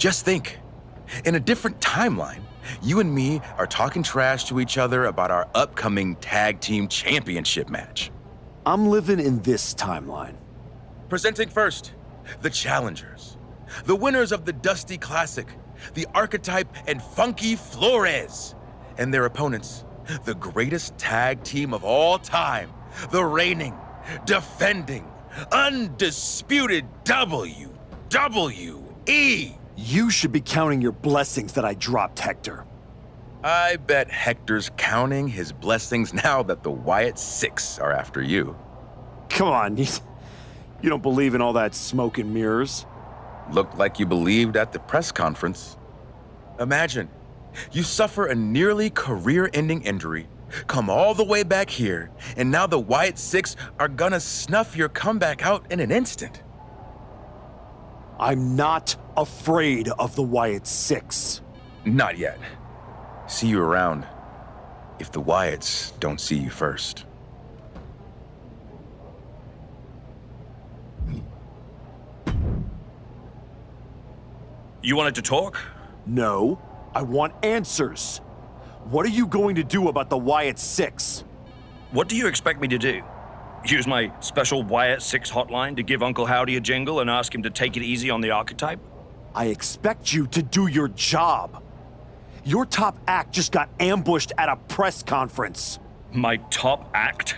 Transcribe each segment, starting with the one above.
Just think, in a different timeline, you and me are talking trash to each other about our upcoming tag team championship match. I'm living in this timeline. Presenting first, the challengers. The winners of the Dusty Classic, the Archetype and Funky Flores. And their opponents, the greatest tag team of all time, the reigning, defending, undisputed WWE. You should be counting your blessings that I dropped, Hector. I bet Hector's counting his blessings now that the Wyatt Six are after you. Come on, you don't believe in all that smoke and mirrors? Looked like you believed at the press conference. Imagine, you suffer a nearly career-ending injury, come all the way back here, and now the Wyatt Six are gonna snuff your comeback out in an instant. I'm not afraid of the Wyatt Six. Not yet. See you around, if the Wyatts don't see you first. You wanted to talk? No, I want answers. What are you going to do about the Wyatt Six? What do you expect me to do? Use my special Wyatt 6 hotline to give Uncle Howdy a jingle and ask him to take it easy on the Archetype? I expect you to do your job. Your top act just got ambushed at a press conference. My top act?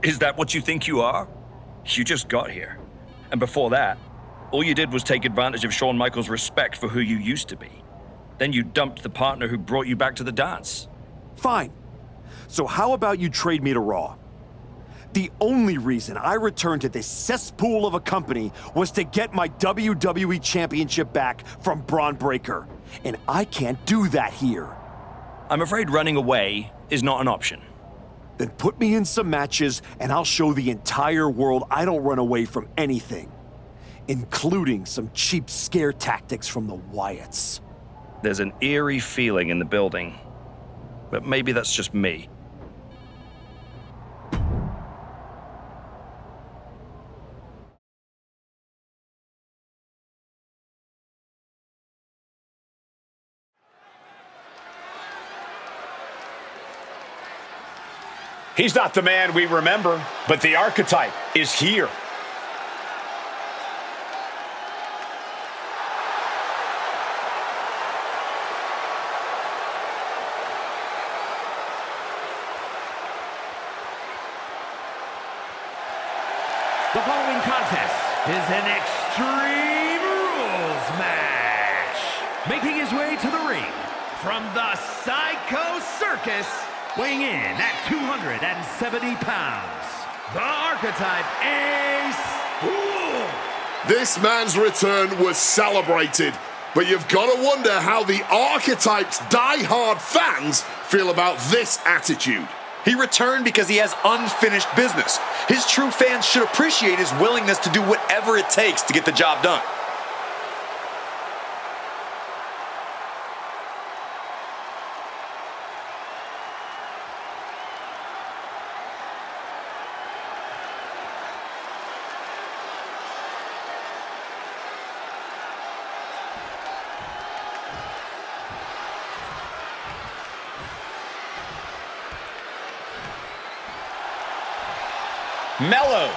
Is that what you think you are? You just got here. And before that, all you did was take advantage of Shawn Michaels' respect for who you used to be. Then you dumped the partner who brought you back to the dance. Fine. So how about you trade me to Raw? The only reason I returned to this cesspool of a company was to get my WWE Championship back from Braun Breaker. And I can't do that here. I'm afraid running away is not an option. Then put me in some matches and I'll show the entire world I don't run away from anything. Including some cheap scare tactics from the Wyatts. There's an eerie feeling in the building. But maybe that's just me. He's not the man we remember, but the Archetype is here. The following contest is an Extreme Rules match. Making his way to the ring from the Psycho Circus, weighing in at 270 pounds, the Archetype Ace. This man's return was celebrated, but you've got to wonder how the Archetype's die-hard fans feel about this attitude. He returned because he has unfinished business. His true fans should appreciate his willingness to do whatever it takes to get the job done. Mello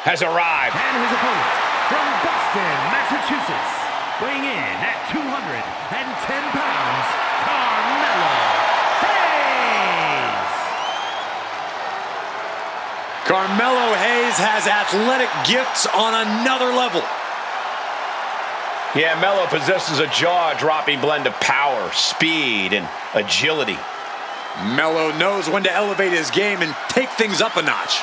has arrived. And his opponent from Boston, Massachusetts, weighing in at 210 pounds, Carmelo Hayes. Carmelo Hayes has athletic gifts on another level. Yeah, Mello possesses a jaw-dropping blend of power, speed, and agility. Mello knows when to elevate his game and take things up a notch.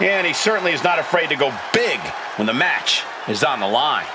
And he certainly is not afraid to go big when the match is on the line.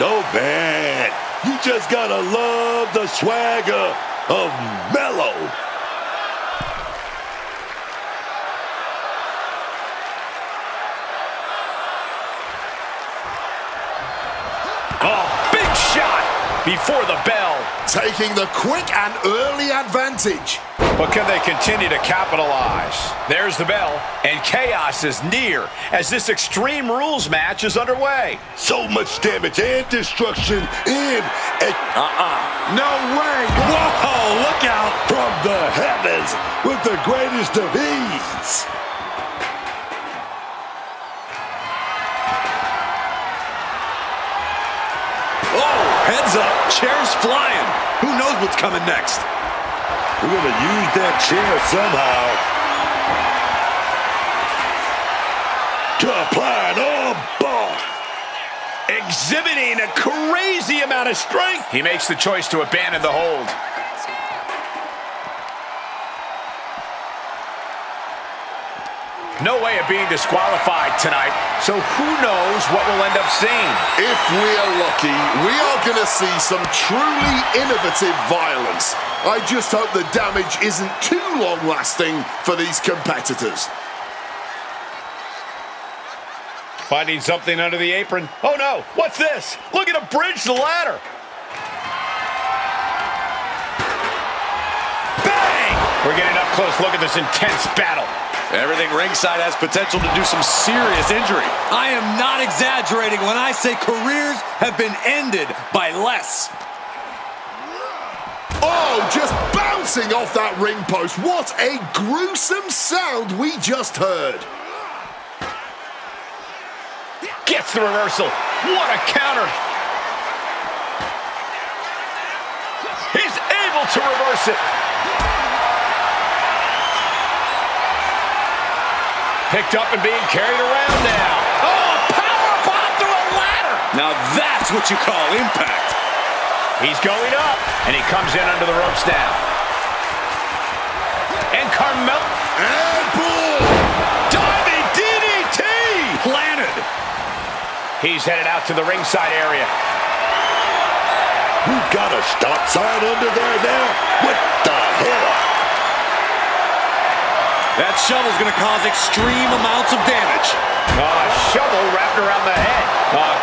Oh, man. You just gotta love the swagger of Mello. before the bell. Taking the quick and early advantage. But can they continue to capitalize? There's the bell, and chaos is near as this Extreme Rules match is underway. So much damage and destruction in a... No way! Whoa, look out! From the heavens with the greatest of ease. Oh, heads up, chairs flying. Who knows what's coming next? We're going to use that chair somehow. Kaplan, oh boy! Exhibiting a crazy amount of strength. He makes the choice to abandon the hold. No way of being disqualified tonight, so who knows what we'll end up seeing. If we're lucky, we are going to see some truly innovative violence. I just hope the damage isn't too long-lasting for these competitors. Finding something under the apron. Oh no, what's this? Look at him bridge the ladder. Bang! We're getting up close. Look at this intense battle. Everything ringside has potential to do some serious injury. I am not exaggerating when I say careers have been ended by less. Oh, just bouncing off that ring post. What a gruesome sound we just heard. Gets the reversal. What a counter. He's able to reverse it. Picked up and being carried around now. Oh, a power bomb through a ladder. Now that's what you call impact. He's going up, and he comes in under the ropes now. And Carmelo. And boom! Diving DDT! Planted. He's headed out to the ringside area. We've got a stop sign under there now. What the hell? That shovel's going to cause extreme amounts of damage. Shovel wrapped around the head.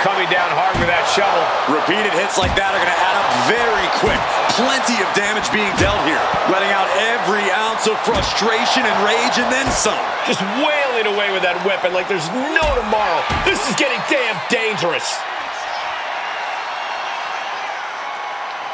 Coming down hard with that shovel. Repeated hits like that are going to add up very quick. Plenty of damage being dealt here. Letting out every ounce of frustration and rage and then some. Just wailing away with that weapon like there's no tomorrow. This is getting damn dangerous.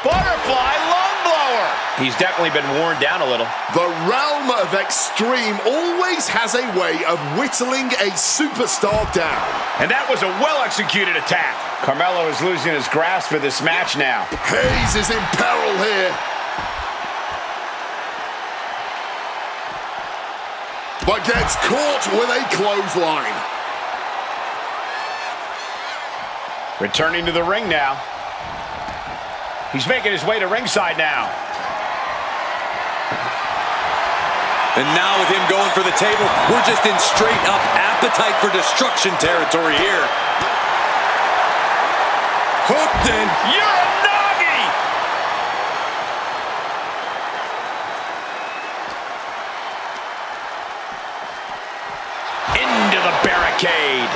Butterfly lung blower. He's definitely been worn down a little. The realm of Extreme always has a way of whittling a superstar down. And that was a well-executed attack. Carmelo is losing his grasp for this match now. Hayes is in peril here. But gets caught with a clothesline. Returning to the ring now. He's making his way to ringside now. And now with him going for the table, we're just in straight up appetite for destruction territory here. Hooked in. Uranagi! Into the barricade.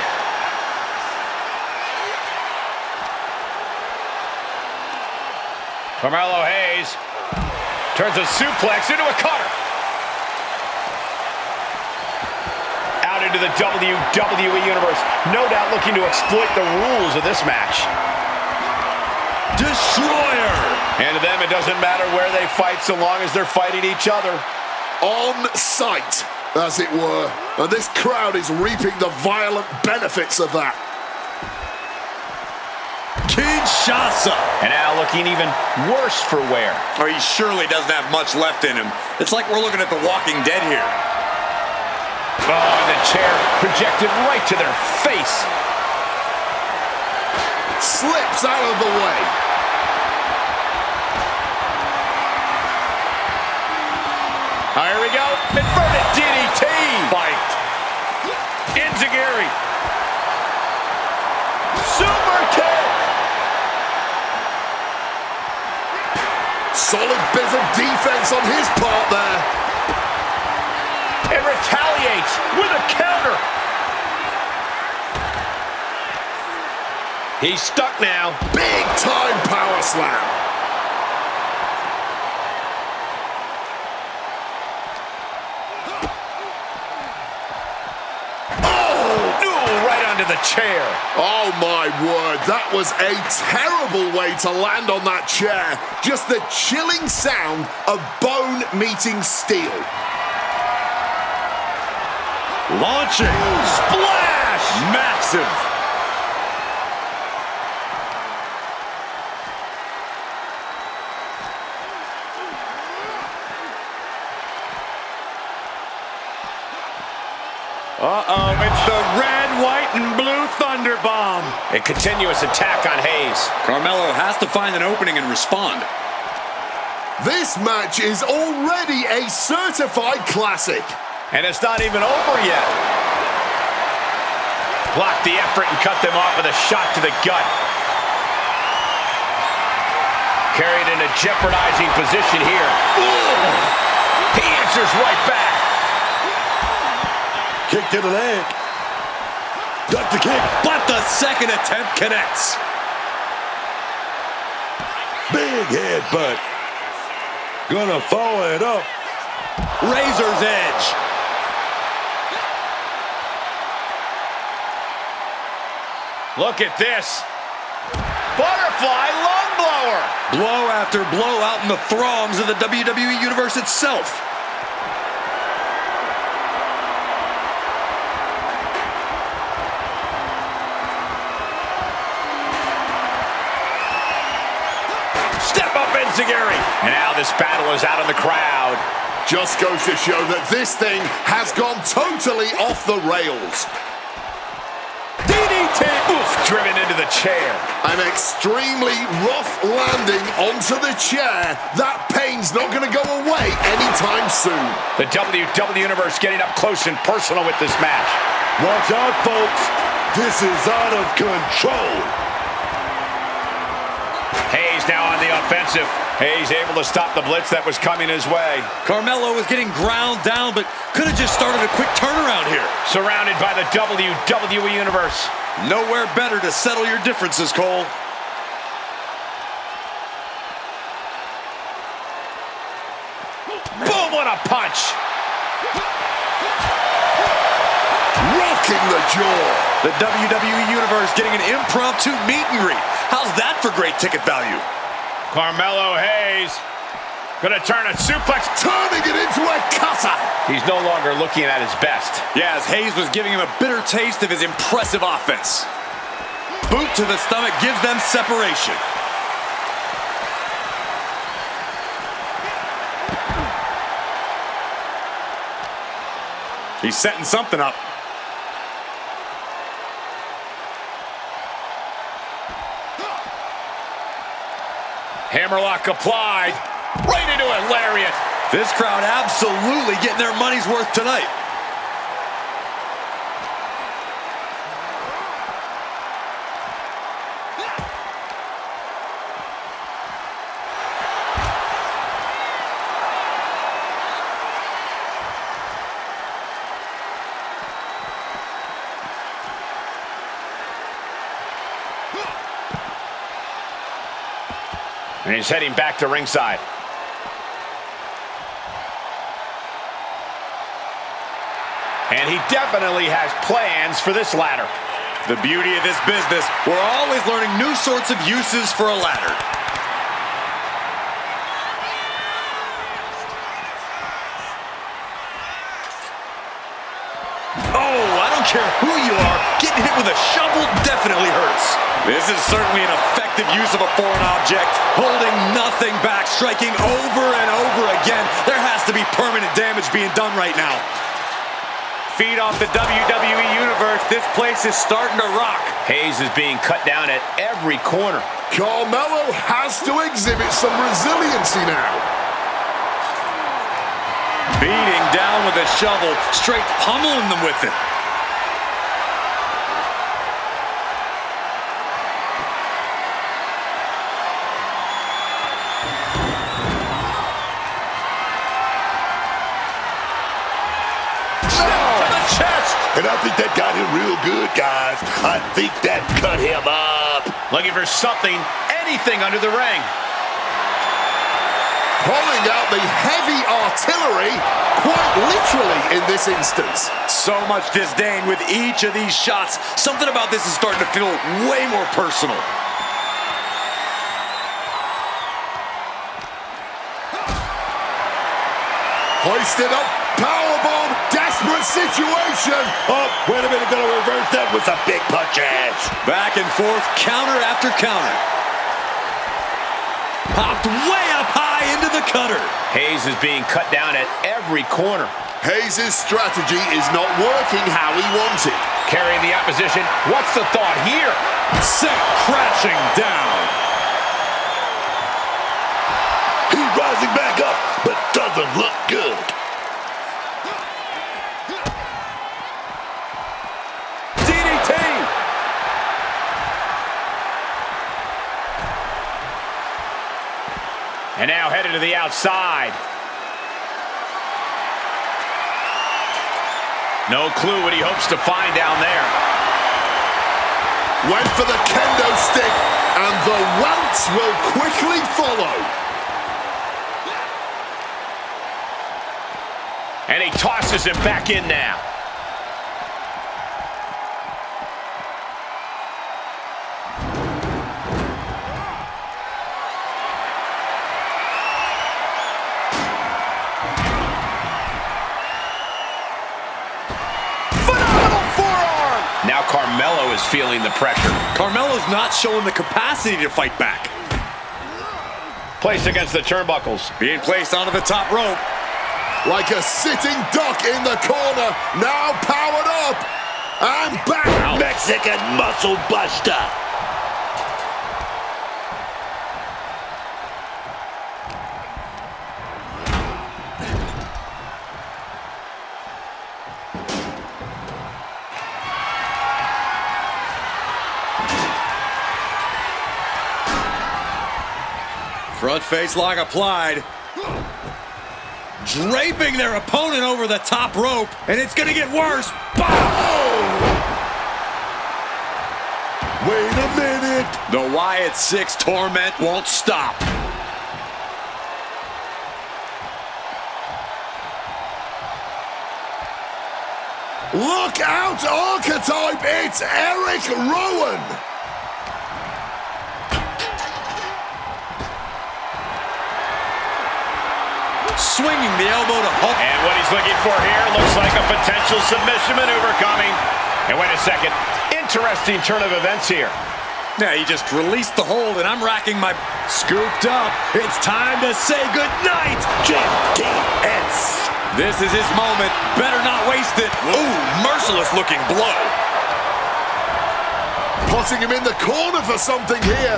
Carmelo Hayes turns a suplex into a cutter. Out into the WWE Universe. No doubt looking to exploit the rules of this match. Destroyer! And to them, it doesn't matter where they fight so long as they're fighting each other. On sight, as it were. And this crowd is reaping the violent benefits of that. Kinshasa. And now looking even worse for wear. Oh, he surely doesn't have much left in him. It's like we're looking at The Walking Dead here. Oh, and the chair projected right to their face. Slips out of the way. Here we go. Inverted DDT. Spiked. Enziguri. Super kick. Solid bit of defense on his part there. And retaliates with a counter. He's stuck now. Big time power slam. To the chair. Oh my word, that was a terrible way to land on that chair. Just the chilling sound of bone meeting steel. Launching. Splash! Massive. Uh-oh, it's the red, white, and blue Thunder Bomb. A continuous attack on Hayes. Carmelo has to find an opening and respond. This match is already a certified classic. And it's not even over yet. Block the effort and cut them off with a shot to the gut. Carried in a jeopardizing position here. Ooh. He answers right back. Kick to the leg. Got the kick, but the second attempt connects. Big headbutt. Gonna follow it up. Razor's edge. Look at this. Butterfly lung blower. Blow after blow out in the throngs of the WWE Universe itself. And now this battle is out in the crowd. Just goes to show that this thing has gone totally off the rails. DDT! Oof, driven into the chair. An extremely rough landing onto the chair. That pain's not going to go away anytime soon. The WWE Universe getting up close and personal with this match. Watch out, folks. This is out of control. Hayes now on the offensive. Hayes able to stop the blitz that was coming his way. Carmelo was getting ground down, but could have just started a quick turnaround here. Surrounded by the WWE Universe. Nowhere better to settle your differences, Cole. Boom, what a punch. Rocking the jaw. The WWE Universe getting an impromptu meet and greet. How's that for great ticket value? Carmelo Hayes gonna turn a suplex. Turning it into a cutter. He's no longer looking at his best. Yeah, as Hayes was giving him a bitter taste of his impressive offense. Boot to the stomach gives them separation. He's setting something up. Hammerlock applied. Right into a lariat. This crowd absolutely getting their money's worth tonight. And he's heading back to ringside. And he definitely has plans for this ladder. The beauty of this business, we're always learning new sorts of uses for a ladder. Oh, I don't care who you are, getting hit with a shovel definitely hurts. This is certainly an effective use of a foreign object. Holding nothing back, striking over and over again. There has to be permanent damage being done right now. Feed off the WWE Universe. This place is starting to rock. Hayes is being cut down at every corner. Carmelo has to exhibit some resiliency now. Beating down with a shovel, straight pummeling them with it. And I think that got him real good, guys. I think that cut him up. up. Looking for something, anything under the ring. Pulling out the heavy artillery, quite literally in this instance. So much disdain with each of these shots. Something about this is starting to feel way more personal. Hoisted up, powerbomb, desperate situation. Oh, wait a minute, gonna reverse that with some big punches. Back and forth, counter after counter. Popped way up high into the cutter. Hayes is being cut down at every corner. Hayes' strategy is not working how he wanted. Carrying the opposition. What's the thought here? Sent crashing down. He's rising back up, but doesn't look good. DDT! And now headed to the outside. No clue what he hopes to find down there. Went for the kendo stick, and the welts will quickly follow. And he tosses him back in now. Now Carmelo is feeling the pressure. Carmelo's not showing the capacity to fight back. Placed against the turnbuckles. Being placed onto the top rope. Like a sitting duck in the corner, now powered up, and back. Mexican muscle buster. Front face lock applied. Draping their opponent over the top rope, and it's gonna get worse. Wait a minute. The Wyatt 6 torment won't stop. Look out, Archetype, it's Eric Rowan. Swinging the elbow to hook. And what he's looking for here looks like a potential submission maneuver coming. And wait a second. Interesting turn of events here. Yeah, he just released the hold, and I'm racking my... Scooped up. It's time to say goodnight, JDS. This is his moment. Better not waste it. Ooh, merciless looking blow. Putting him in the corner for something here.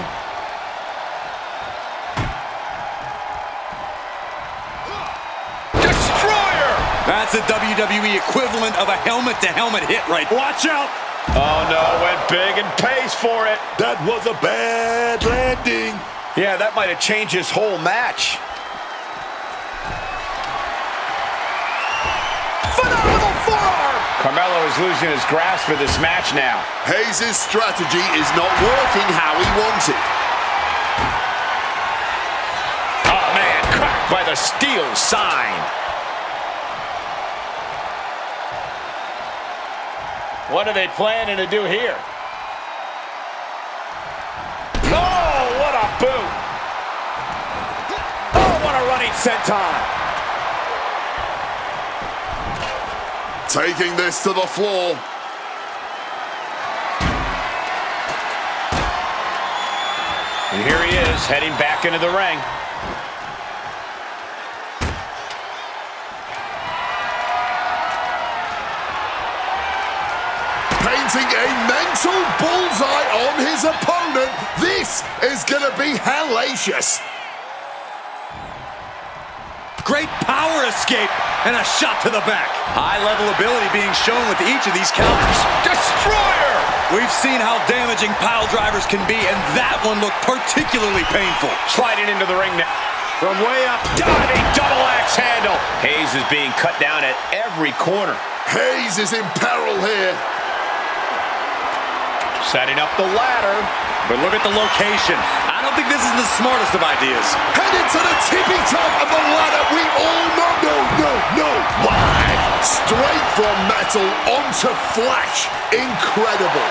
That's a WWE equivalent of a helmet-to-helmet hit right. Watch out! Oh no, went big and pays for it. That was a bad landing. Yeah, that might have changed his whole match. Phenomenal forearm! Carmelo is losing his grasp for this match now. Hayes' strategy is not working how he wanted. Oh man, cracked by the steel sign. What are they planning to do here? Oh, what a boot! Oh, what a running senton! Taking this to the floor. And here he is, heading back into the ring. Painting a mental bullseye on his opponent. This is gonna be hellacious. Great power escape and a shot to the back. High-level ability being shown with each of these counters. Destroyer! We've seen how damaging pile drivers can be, and that one looked particularly painful. Sliding into the ring now. From way up, diving double axe handle. Hayes is being cut down at every corner. Hayes is in peril here. Setting up the ladder. But look at the location. I don't think this is the smartest of ideas. Headed to the tippy top of the ladder. We all know. No. Why? Straight from metal onto flesh. Incredible.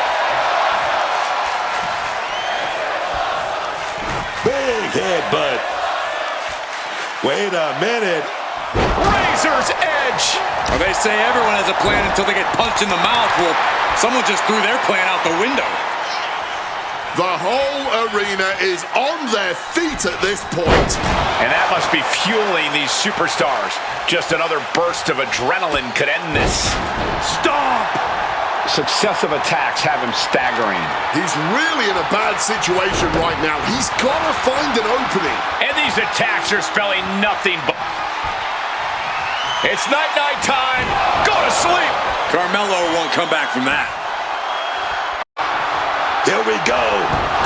Big headbutt. Wait a minute. Razor's edge. Well, they say everyone has a plan until they get punched in the mouth. Well, someone just threw their plan out the window. The whole arena is on their feet at this point. And that must be fueling these superstars. Just another burst of adrenaline could end this. Stomp! Successive attacks have him staggering. He's really in a bad situation right now. He's got to find an opening. And these attacks are spelling nothing but... It's night-night time. Go to sleep. Carmelo won't come back from that. Here we go.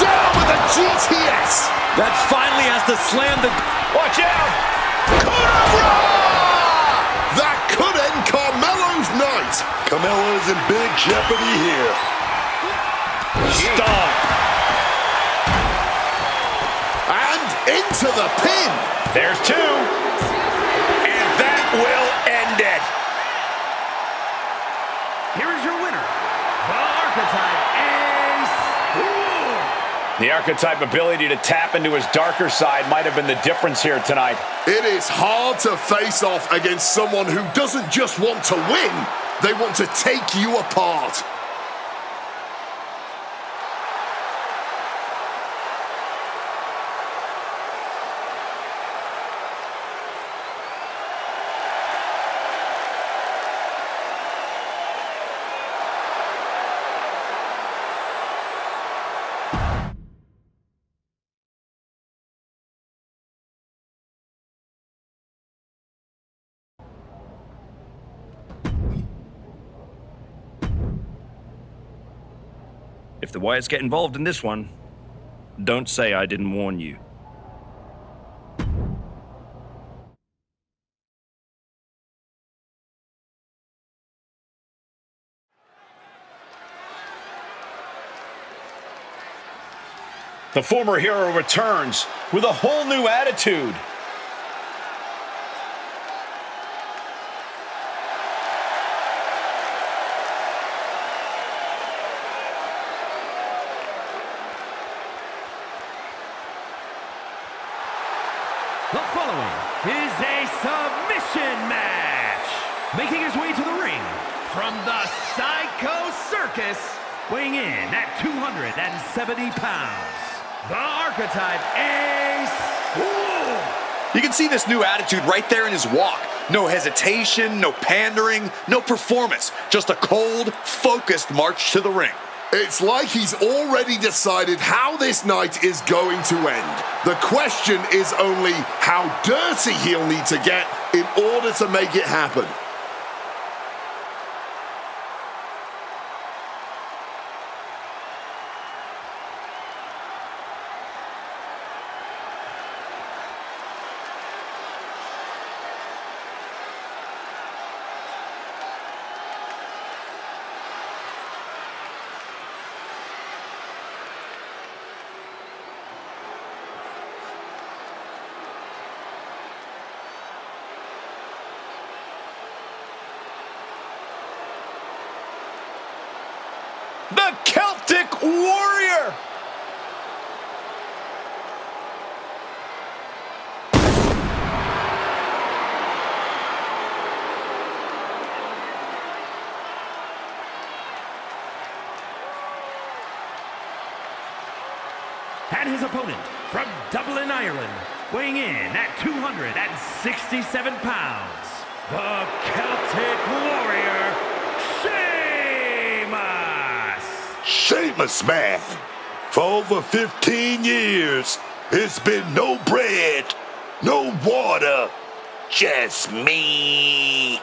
Down with a GTS. That finally has to slam the... Watch out. That could end Carmelo's night. Carmelo's in big jeopardy here. Stomp. And into the pin. There's two. And that will end it. Here is your winner, the Archetype Ace. The Archetype ability to tap into his darker side might have been the difference here tonight. It is hard to face off against someone who doesn't just want to win, they want to take you apart. If the Wyatts get involved in this one, don't say I didn't warn you. The former hero returns with a whole new attitude. The following is a submission match. Making his way to the ring from the Psycho Circus, weighing in at 270 pounds, the Archetype Ace. You can see this new attitude right there in his walk. No hesitation, no pandering, no performance. Just a cold, focused march to the ring. It's like he's already decided how this night is going to end. The question is only how dirty he'll need to get in order to make it happen. The Celtic Warrior! And his opponent from Dublin, Ireland, weighing in at 267 pounds, the Celtic Warrior, Sheamus, man. For over 15 years, it's been no bread, no water, just meat.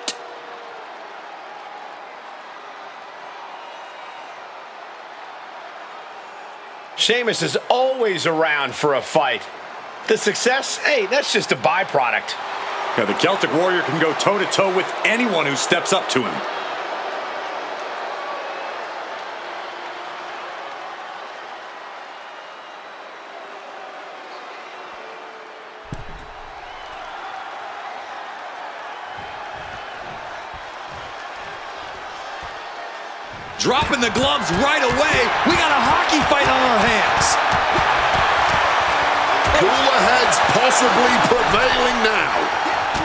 Sheamus is always around for a fight. The success, hey, that's just a byproduct. Yeah, the Celtic Warrior can go toe-to-toe with anyone who steps up to him. dropping the gloves right away. We got a hockey fight on our hands. Cooler heads possibly prevailing now.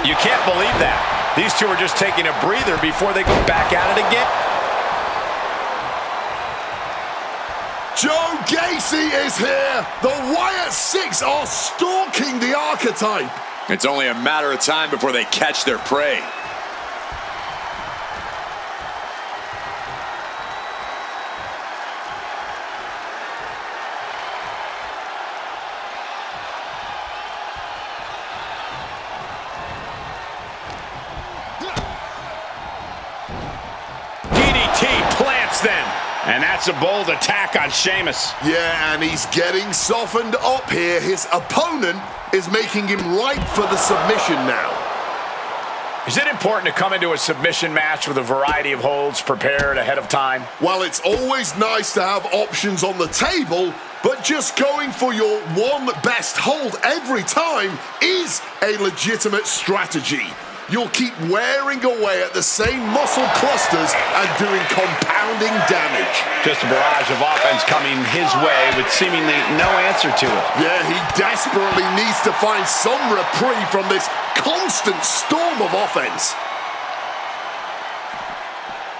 You can't believe that. These two are just taking a breather before they go back at it again. Joe Gacy is here. The Wyatt Six are stalking the Archetype. It's only a matter of time before they catch their prey. DDT plants them. And that's a bold attack on Sheamus. Yeah, and he's getting softened up here. His opponent is making him ripe for the submission now. Is it important to come into a submission match with a variety of holds prepared ahead of time? Well, it's always nice to have options on the table, but just going for your one best hold every time is a legitimate strategy. You'll keep wearing away at the same muscle clusters and doing compounding damage. Just a barrage of offense coming his way with seemingly no answer to it. Yeah, he desperately needs to find some reprieve from this constant storm of offense.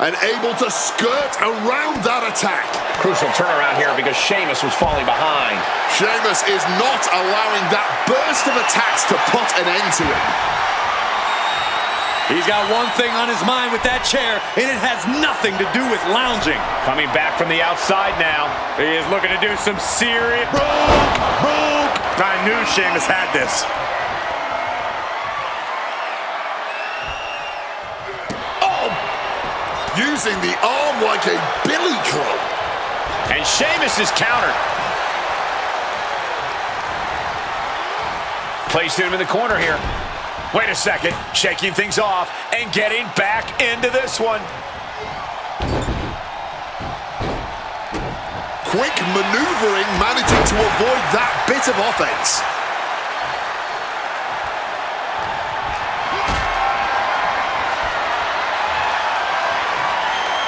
And able to skirt around that attack. Crucial turnaround here because Sheamus was falling behind. Sheamus is not allowing that burst of attacks to put an end to it. He's got one thing on his mind with that chair, and it has nothing to do with lounging. Coming back from the outside now. He is looking to do some serious... Broke! I knew Sheamus had this. Oh! Using the arm like a billy club. And Sheamus is countered. Placed him in the corner here. Wait a second, shaking things off and getting back into this one. Quick maneuvering, managing to avoid that bit of offense.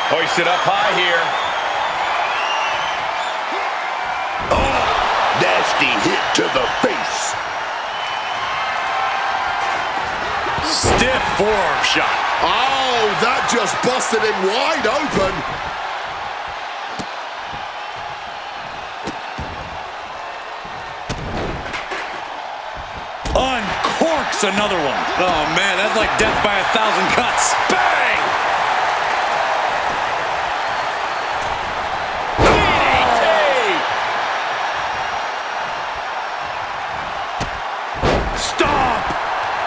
Hoisted up high here. Oh, nasty hit to the face. Stiff forearm shot. Oh, that just busted him wide open. Uncorks another one. Oh, man, that's like death by 1,000 cuts. Bang!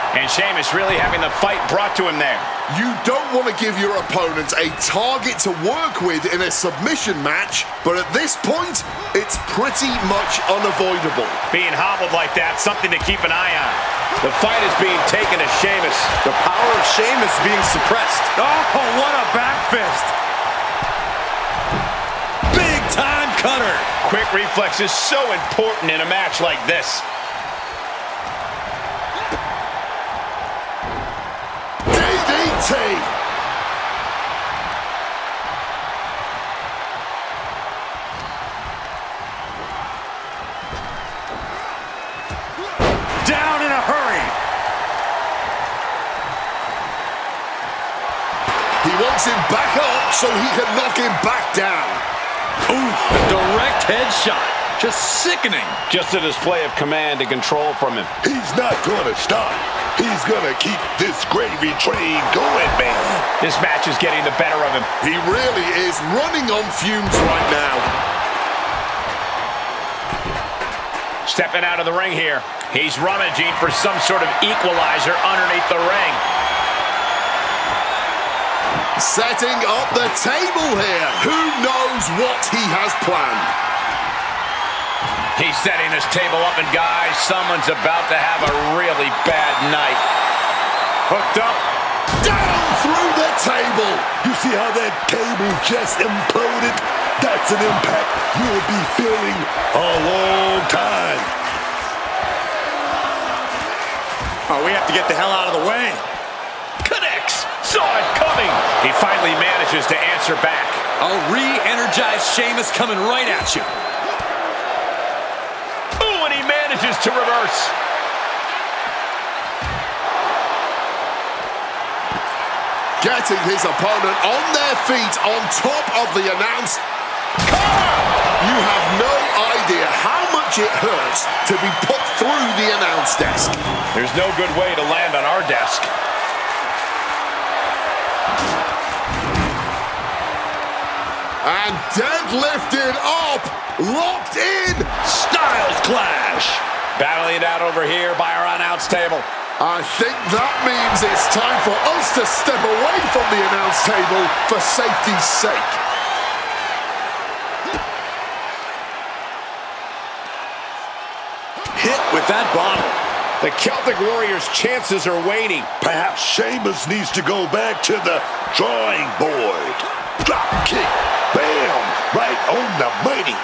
And Sheamus really having the fight brought to him there. You don't want to give your opponent a target to work with in a submission match, but at this point, it's pretty much unavoidable. Being hobbled like that, something to keep an eye on. The fight is being taken to Sheamus. The power of Sheamus being suppressed. Oh, what a back fist. Big time cutter. Quick reflex is so important in a match like this. DDT! Down in a hurry. He wants him back up so he can knock him back down. Ooh, a direct headshot. Just sickening. Just a display of command and control from him. He's not gonna stop. He's gonna keep this gravy train going, man. This match is getting the better of him. He really is running on fumes right now. Stepping out of the ring here. He's rummaging for some sort of equalizer underneath the ring. Setting up the table here. Who knows what he has planned? He's setting this table up, and guys, someone's about to have a really bad night. Hooked up. Down through the table. You see how that table just imploded? That's an impact you'll be feeling a long time. Oh, we have to get the hell out of the way. Connects. Saw it coming. He finally manages to answer back. A re-energized Sheamus coming right at you. Ooh, and he manages to reverse. Getting his opponent on their feet on top of the announce. You have no idea how much it hurts to be put through the announce desk. There's no good way to land on our desk. And deadlifted up, locked in. Styles clash. Battling it out over here by our announce table. I think that means it's time for us to step away from the announce table for safety's sake. Hit with that bottle. The Celtic Warriors' chances are waning. Perhaps Sheamus needs to go back to the drawing board. Drop kick. Bam! Right on the money.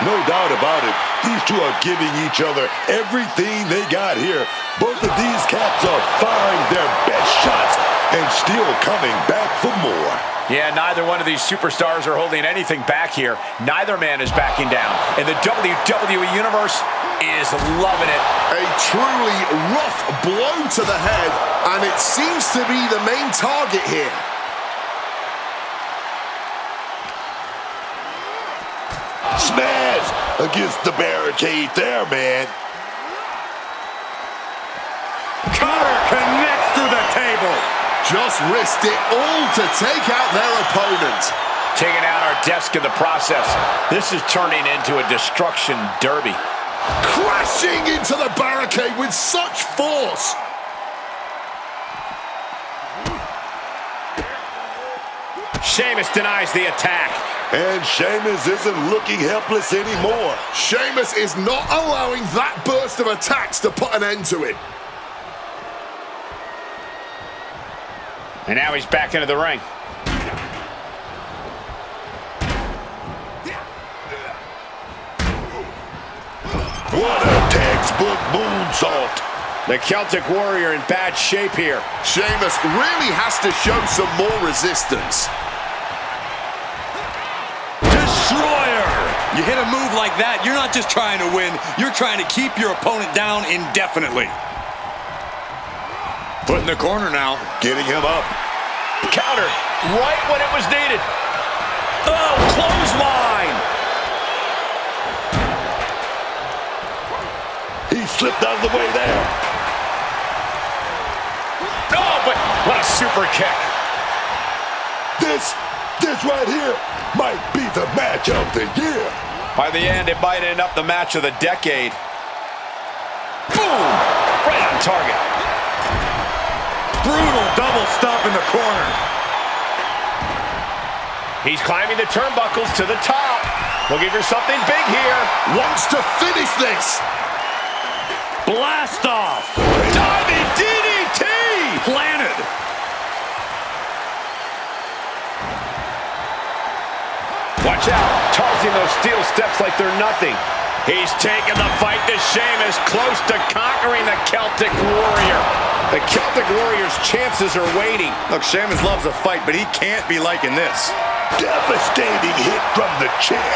No doubt about it. These two are giving each other everything they got here. Both of these cats are firing their best shots and still coming back for more. Yeah, neither one of these superstars are holding anything back here. Neither man is backing down. And the WWE Universe is loving it. A truly rough blow to the head, and it seems to be the main target here. Smash against the barricade there, man. Cutter connects through the table. Just risked it all to take out their opponent. Taking out our desk in the process. This is turning into a destruction derby. Crashing into the barricade with such force. Sheamus denies the attack. And Sheamus isn't looking helpless anymore. Sheamus is not allowing that burst of attacks to put an end to it. And now he's back into the ring. What a textbook moonsault. The Celtic Warrior in bad shape here. Sheamus really has to show some more resistance. Destroyer! You hit a move like that, you're not just trying to win, you're trying to keep your opponent down indefinitely. Put in the corner now. Getting him up. Counter right when it was needed. Oh, clothesline! He slipped out of the way there. Oh, but what a super kick. This right here might be the match of the year. By the end, it might end up the match of the decade. Boom! Right on target. Brutal double stomp in the corner. He's climbing the turnbuckles to the top. Looking for something big here. Wants to finish this. Blast off. Diving DDT! Planted. Watch out, tossing those steel steps like they're nothing. He's taking the fight to Sheamus, close to conquering the Celtic Warrior. The Celtic Warrior's chances are waning. Look, Sheamus loves a fight, but he can't be liking this. Devastating hit from the chair.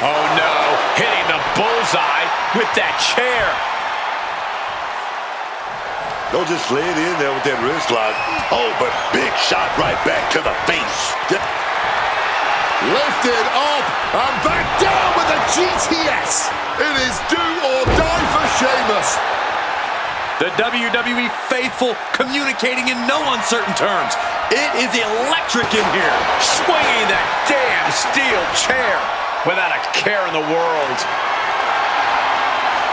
Oh no, hitting the bullseye with that chair. Don't just lay it in there with that wrist lock. Oh, but big shot right back to the face. Lifted up and back down with a GTS. It is do or die for Sheamus. The WWE faithful communicating in no uncertain terms. It is electric in here. Swinging that damn steel chair without a care in the world.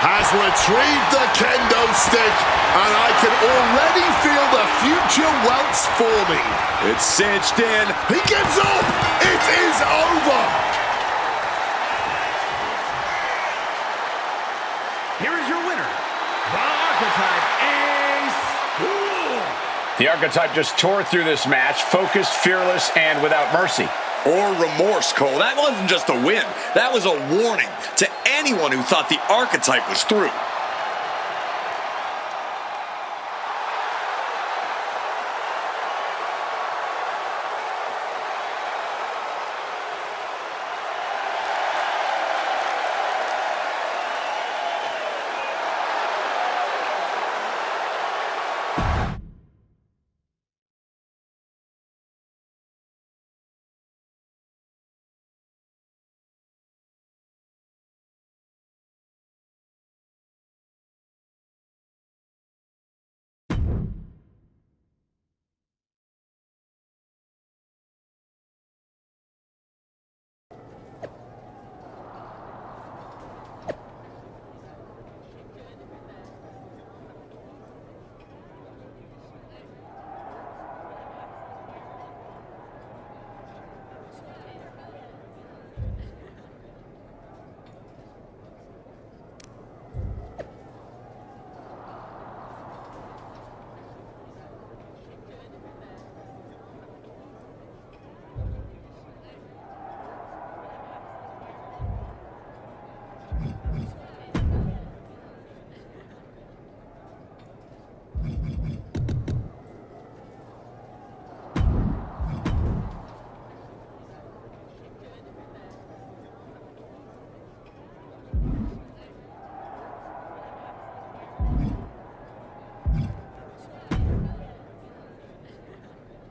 Has retrieved the kendo stick, and I can already feel the future welts forming. It's cinched in. He gives up. It is over. Here is your winner, the Archetype Ace. The Archetype just tore through this match, focused, fearless, and without mercy. Or remorse, Cole. That wasn't just a win. That was a warning to anyone who thought the Archetype was through.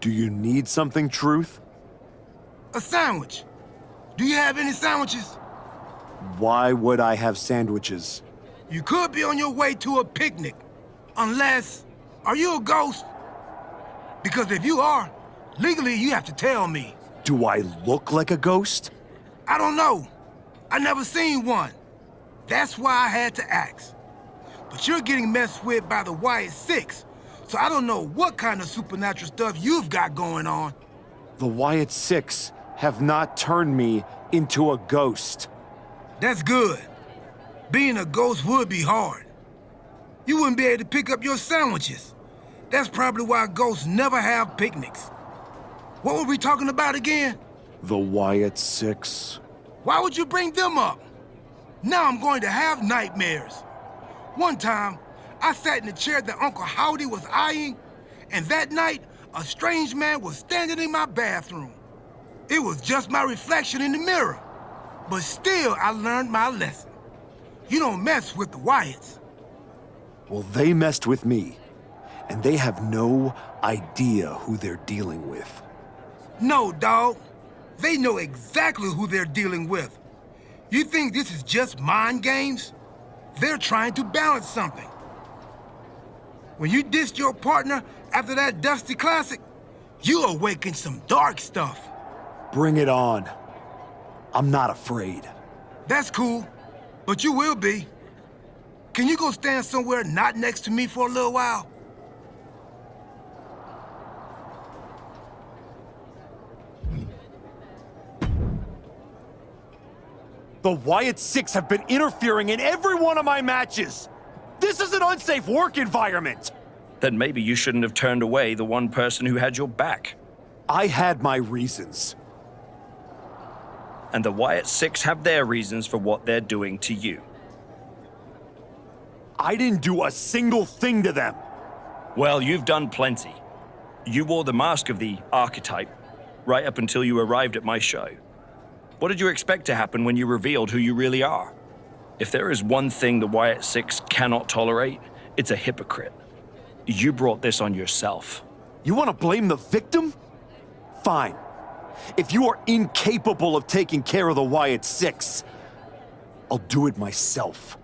Do you need something, Truth? A sandwich. Do you have any sandwiches? Why would I have sandwiches? You could be on your way to a picnic. Unless, are you a ghost? Because if you are, legally you have to tell me. Do I look like a ghost? I don't know. I never seen one. That's why I had to ask. But you're getting messed with by the Wyatt Six, so I don't know what kind of supernatural stuff you've got going on. The Wyatt Six have not turned me into a ghost. That's good. Being a ghost would be hard. You wouldn't be able to pick up your sandwiches. That's probably why ghosts never have picnics. What were we talking about again? The Wyatt Six. Why would you bring them up? Now I'm going to have nightmares. One time, I sat in the chair that Uncle Howdy was eyeing, and that night, a strange man was standing in my bathroom. It was just my reflection in the mirror. But still, I learned my lesson. You don't mess with the Wyatts. Well, they messed with me, and they have no idea who they're dealing with. No, dawg. They know exactly who they're dealing with. You think this is just mind games? They're trying to balance something. When you dissed your partner after that Dusty Classic, you awakened some dark stuff. Bring it on. I'm not afraid. That's cool, but you will be. Can you go stand somewhere not next to me for a little while? The Wyatt Six have been interfering in every one of my matches. This is an unsafe work environment. Then maybe you shouldn't have turned away the one person who had your back. I had my reasons. And the Wyatt Six have their reasons for what they're doing to you. I didn't do a single thing to them. Well, you've done plenty. You wore the mask of the Archetype right up until you arrived at my show. What did you expect to happen when you revealed who you really are? If there is one thing the Wyatt Six cannot tolerate, it's a hypocrite. You brought this on yourself. You want to blame the victim? Fine. If you are incapable of taking care of the Wyatt Six, I'll do it myself.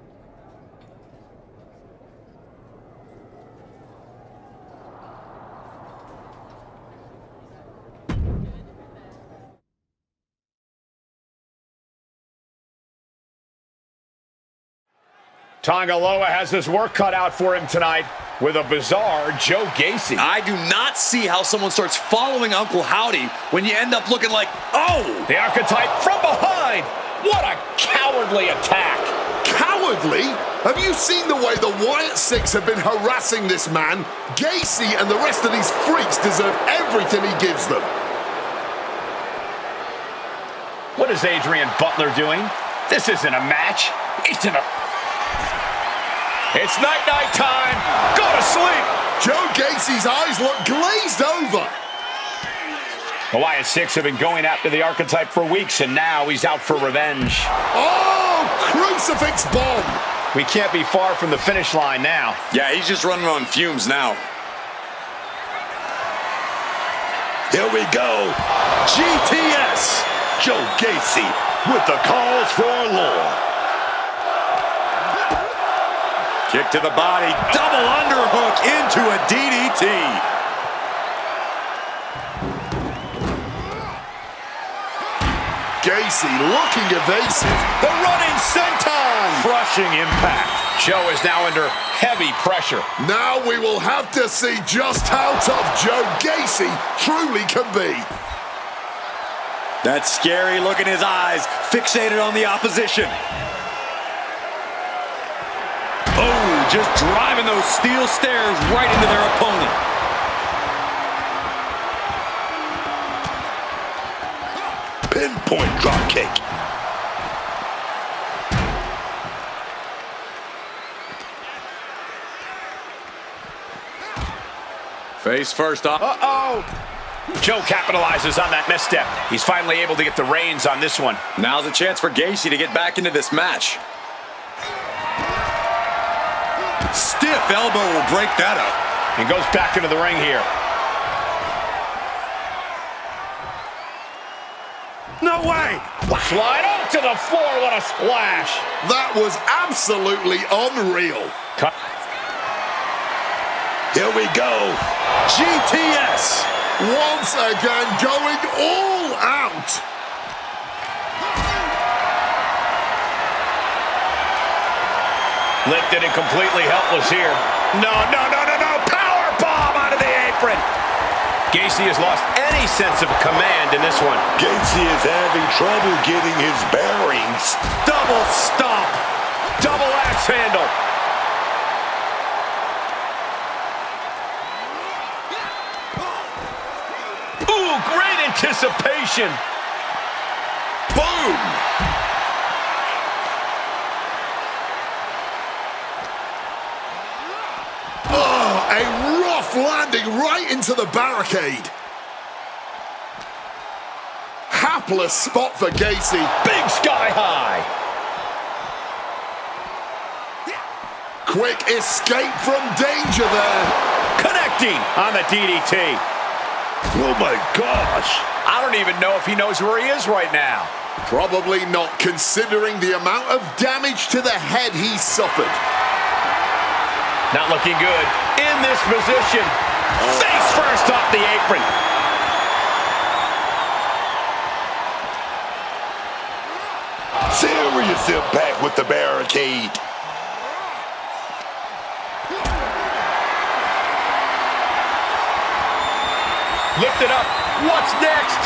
Tongaloa has his work cut out for him tonight with a bizarre Joe Gacy. I do not see how someone starts following Uncle Howdy when you end up looking like, oh! The Archetype from behind. What a cowardly attack. Cowardly? Have you seen the way the Wyatt Six have been harassing this man? Gacy and the rest of these freaks deserve everything he gives them. What is Adrian Butler doing? This isn't a match. It's night-night time. Go to sleep. Joe Gacy's eyes look glazed over. The Wyatt Six have been going after the Archetype for weeks, and now he's out for revenge. Oh, crucifix bomb. We can't be far from the finish line now. Yeah, he's just running on fumes now. Here we go. GTS. Joe Gacy with the cause for law. Kick to the body, double underhook into a DDT. Gacy looking evasive. The running senton. Crushing impact. Joe is now under heavy pressure. Now we will have to see just how tough Joe Gacy truly can be. That scary look in his eyes, fixated on the opposition. Oh, just driving those steel stairs right into their opponent. Pinpoint dropkick. Face first up. Uh-oh. Joe capitalizes on that misstep. He's finally able to get the reins on this one. Now's a chance for Gacy to get back into this match. Stiff elbow will break that up. And goes back into the ring here. No way! Slide up to the floor. What a splash. That was absolutely unreal. Here we go. GTS. Once again, going all out. Lifted and completely helpless here. No. Power bomb out of the apron. Gacy has lost any sense of command in this one. Gacy is having trouble getting his bearings. Double stomp. Double axe handle. Ooh, great anticipation. Boom. A rough landing right into the barricade. Hapless spot for Gacy. Big sky high. Quick escape from danger there. Connecting on the DDT. Oh my gosh. I don't even know if he knows where he is right now. Probably not, considering the amount of damage to the head he suffered. Not looking good. In this position. Face first off the apron. Serious impact with the barricade. Lift it up. What's next?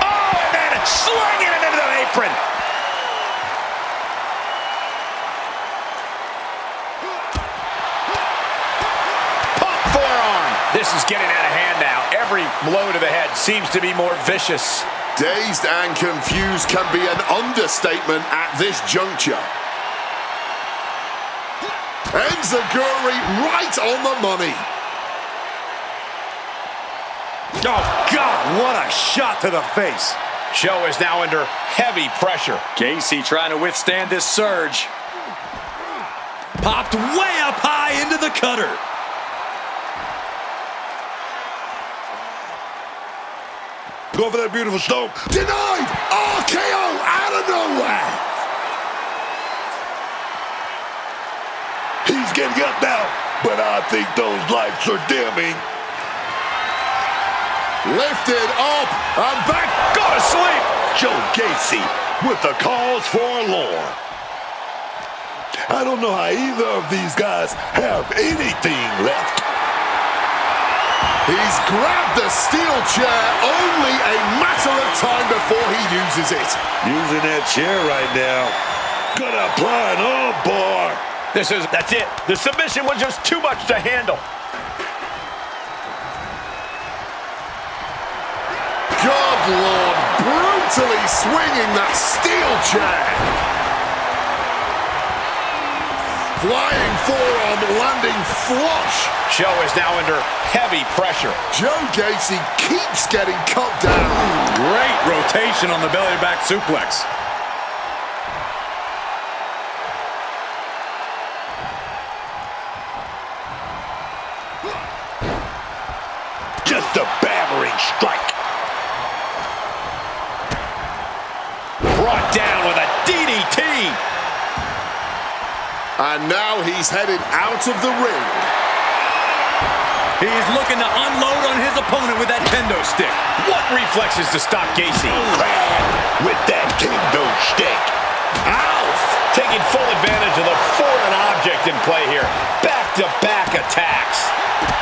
Oh, and then slinging it into the apron. Pump forearm. This is getting out of hand now. Every blow to the head seems to be more vicious. Dazed and confused can be an understatement at this juncture. Enziguri right on the money. Oh, God, what a shot to the face. Show is now under heavy pressure. Gacy trying to withstand this surge. Popped way up high into the cutter. Go for that beautiful stomp. Denied! RKO out of nowhere! He's getting up now, but I think those lights are dimming. Lifted up and back. Go to sleep. Joe Gacy with the cause forlorn. I don't know how either of these guys have anything left. He's grabbed the steel chair, only a matter of time before he uses it. Using that chair right now. Gonna apply an arm bar. That's it. The submission was just too much to handle. God, Lord, brutally swinging that steel chair. Flying forearm landing flush. Show is now under heavy pressure. Joe Gacy keeps getting cut down. Great rotation on the belly-to-back suplex. Just a battering strike. Brought down with a DDT. And now he's headed out of the ring. He's looking to unload on his opponent with that kendo stick. What reflexes to stop Gacy? With that kendo stick. Alf taking full advantage of the foreign object in play here. Back-to-back attacks.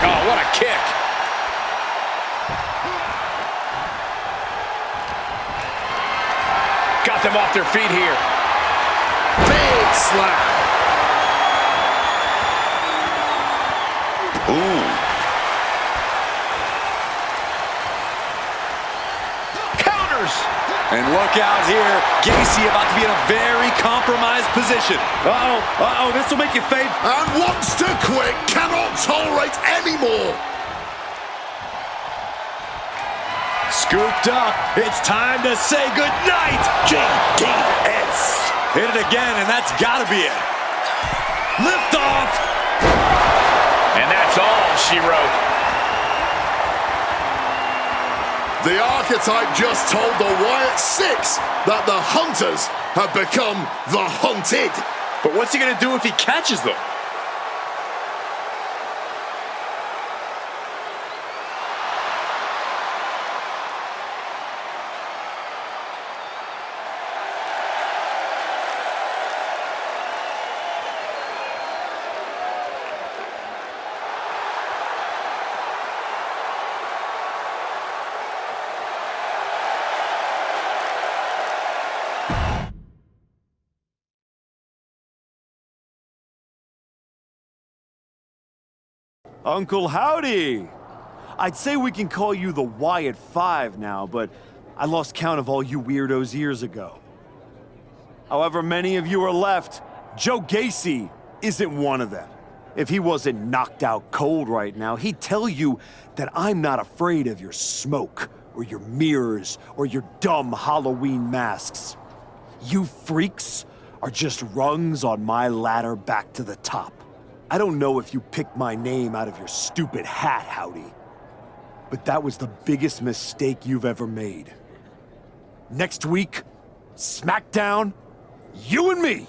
Oh, what a kick. Got them off their feet here. Big slap. Ooh. Counters. And look out here. Gacy about to be in a very compromised position. Uh-oh, this will make you fade. And wants to quit. Cannot tolerate anymore. Scooped up. It's time to say goodnight. GTS. Hit it again, and that's got to be it. Lift off. And that's all she wrote. The Archetype just told the Wyatt Six that the Hunters have become the Hunted. But what's he gonna do if he catches them? Uncle Howdy! I'd say we can call you the Wyatt Five now, but I lost count of all you weirdos years ago. However many of you are left, Joe Gacy isn't one of them. If he wasn't knocked out cold right now, he'd tell you that I'm not afraid of your smoke, or your mirrors, or your dumb Halloween masks. You freaks are just rungs on my ladder back to the top. I don't know if you picked my name out of your stupid hat, Howdy, but that was the biggest mistake you've ever made. Next week, SmackDown, you and me.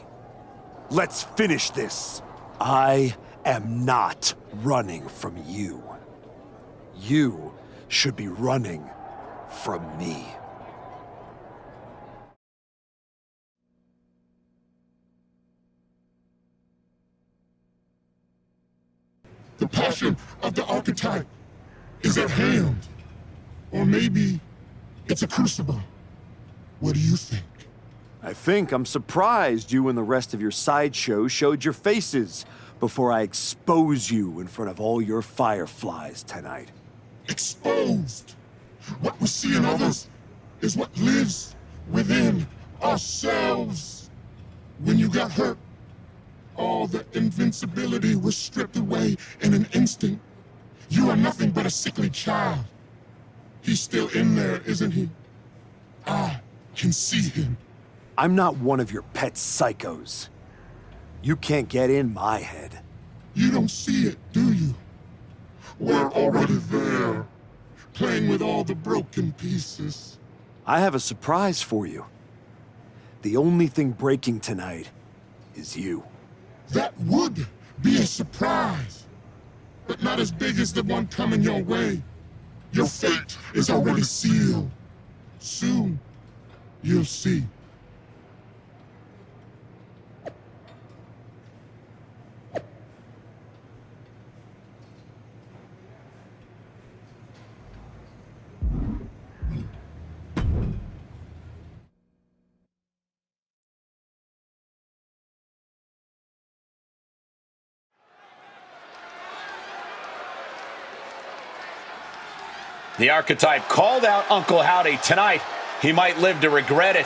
Let's finish this. I am not running from you. You should be running from me. The passion of the Archetype is at hand. Or maybe it's a crucible. What do you think? I think I'm surprised you and the rest of your sideshow showed your faces before I expose you in front of all your fireflies tonight. Exposed. What we see in others is what lives within ourselves. When you got hurt, all the invincibility was stripped away in an instant. You are nothing but a sickly child. He's still in there, isn't he? I can see him. I'm not one of your pet psychos. You can't get in my head. You don't see it, do you? We're already there, playing with all the broken pieces. I have a surprise for you. The only thing breaking tonight is you. That would be a surprise, but not as big as the one coming your way. Your fate is already sealed. Soon, you'll see. The Archetype called out Uncle Howdy tonight. He might live to regret it.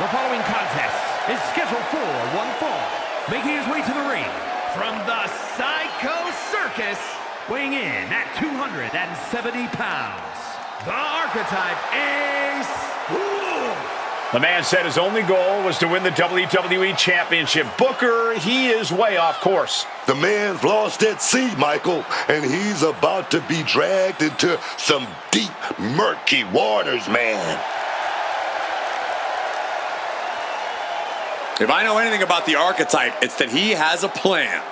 The following contest is scheduled for one fall. Making his way to the ring from the Psycho Circus, weighing in at 270 pounds. The Archetype Ace. The man said his only goal was to win the WWE Championship. Booker, he is way off course. The man's lost at sea, Michael, and he's about to be dragged into some deep, murky waters, man. If I know anything about the Archetype, it's that he has a plan.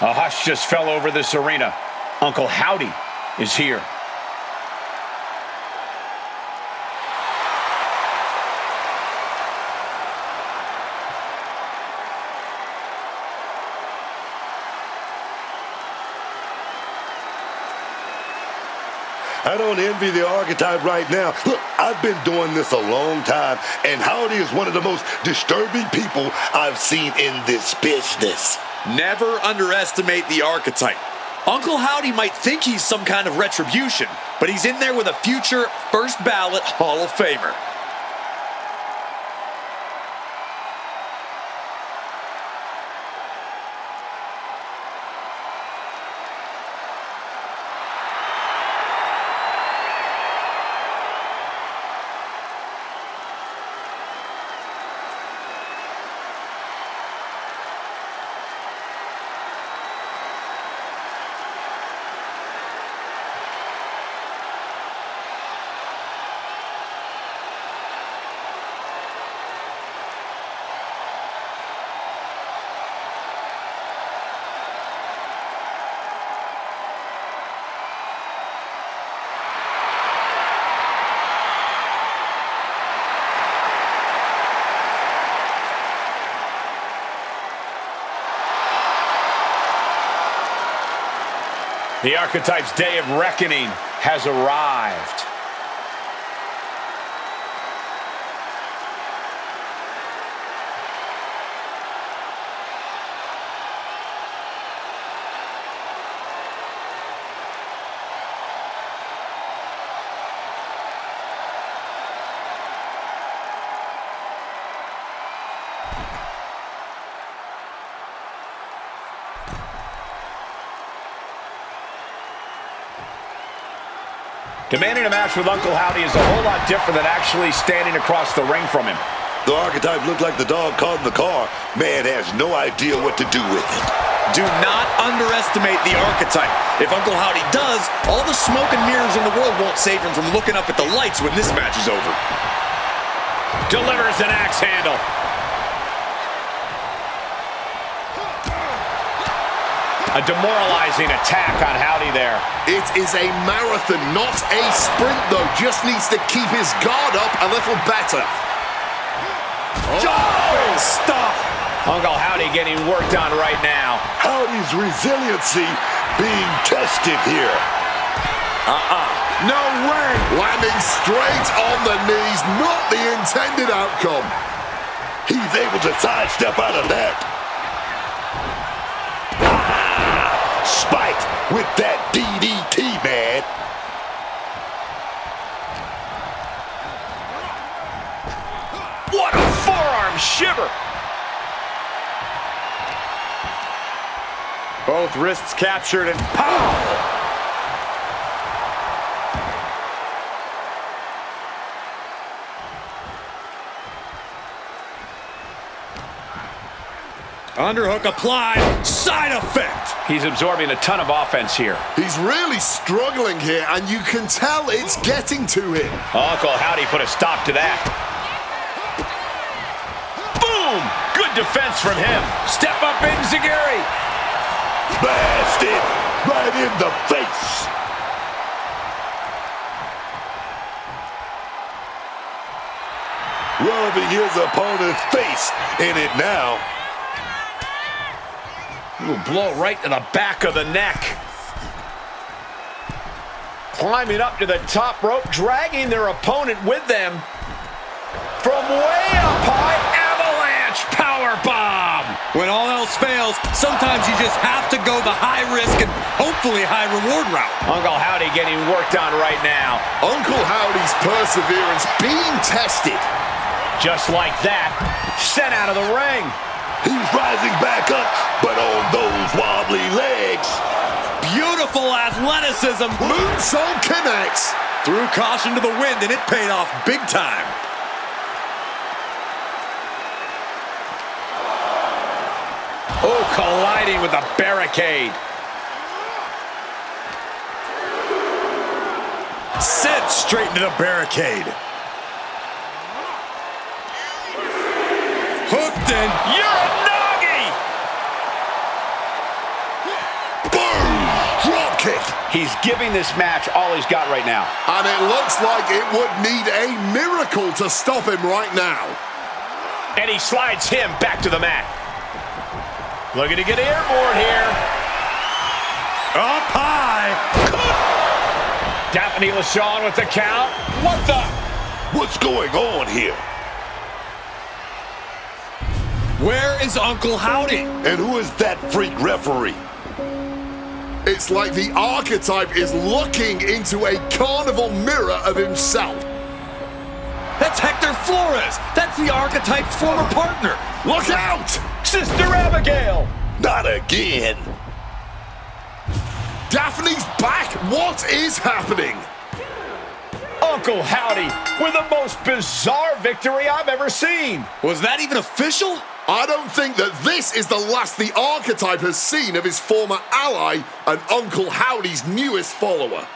A hush just fell over this arena. Uncle Howdy is here. I don't envy the Archetype right now. Look, I've been doing this a long time, and Howdy is one of the most disturbing people I've seen in this business. Never underestimate the Archetype. Uncle Howdy might think he's some kind of retribution, but he's in there with a future first ballot Hall of Famer. The Archetype's day of reckoning has arrived. Demanding a match with Uncle Howdy is a whole lot different than actually standing across the ring from him. The Archetype looked like the dog caught in the car. Man has no idea what to do with it. Do not underestimate the Archetype. If Uncle Howdy does, all the smoke and mirrors in the world won't save him from looking up at the lights when this match is over. Delivers an axe handle. A demoralizing attack on Howdy there. It is a marathon, not a sprint, though. Just needs to keep his guard up a little better. Oh, stop! Uncle Howdy getting worked on right now. Howdy's resiliency being tested here. No way! Landing straight on the knees, not the intended outcome. He's able to sidestep out of that. Spiked with that DDT, man. What a forearm shiver! Both wrists captured and pow! Underhook applied. Side effect. He's absorbing a ton of offense here. He's really struggling here, and you can tell it's getting to him. Uncle Howdy put a stop to that. Boom! Good defense from him. Step up in Zagiri. Blasted right in the face. Rubbing his opponent's face in it now. Ooh, blow right to the back of the neck. Climbing up to the top rope, dragging their opponent with them. From way up high, avalanche powerbomb. When all else fails, sometimes you just have to go the high risk and hopefully high reward route. Uncle Howdy getting worked on right now. Uncle Howdy's perseverance being tested. Just like that, sent out of the ring. He's rising back up, but on those wobbly legs. Beautiful athleticism. Moonsault connects. Threw caution to the wind, and it paid off big time. Oh, colliding with the barricade. Sent straight into the barricade. Hooked in. Uranagi! He's giving this match all he's got right now. And it looks like it would need a miracle to stop him right now. And he slides him back to the mat. Looking to get airborne here. Up high. Daphne LaShawn with the count. What the? What's going on here? Where is Uncle Howdy? And who is that freak referee? It's like the Archetype is looking into a carnival mirror of himself. That's Hector Flores. That's the Archetype's former partner. Look out! Sister Abigail. Not again. Daphne's back. What is happening? Uncle Howdy with the most bizarre victory I've ever seen. Was that even official? I don't think that this is the last the Archetype has seen of his former ally and Uncle Howdy's newest follower.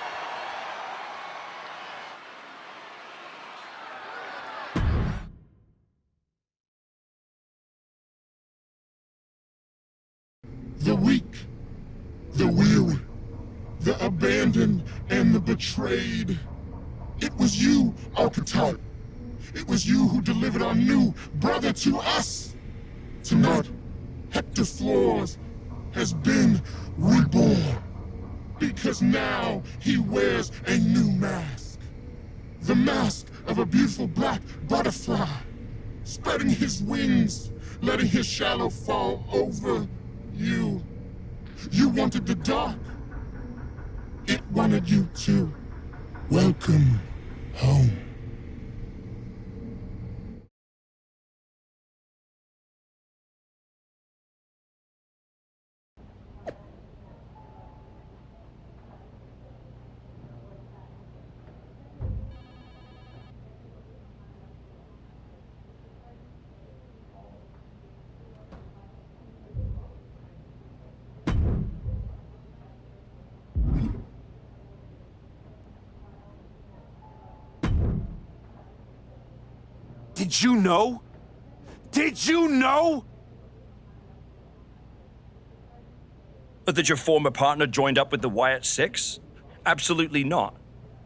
The weak, the weary, the abandoned, and the betrayed. It was you, Archetype. It was you who delivered our new brother to us. Tonight, Hector Flores has been reborn. Because now he wears a new mask. The mask of a beautiful black butterfly, spreading his wings, letting his shadow fall over you. You wanted the dark. It wanted you too. Welcome home. Did you know? Did you know? That your former partner joined up with the Wyatt Six? Absolutely not.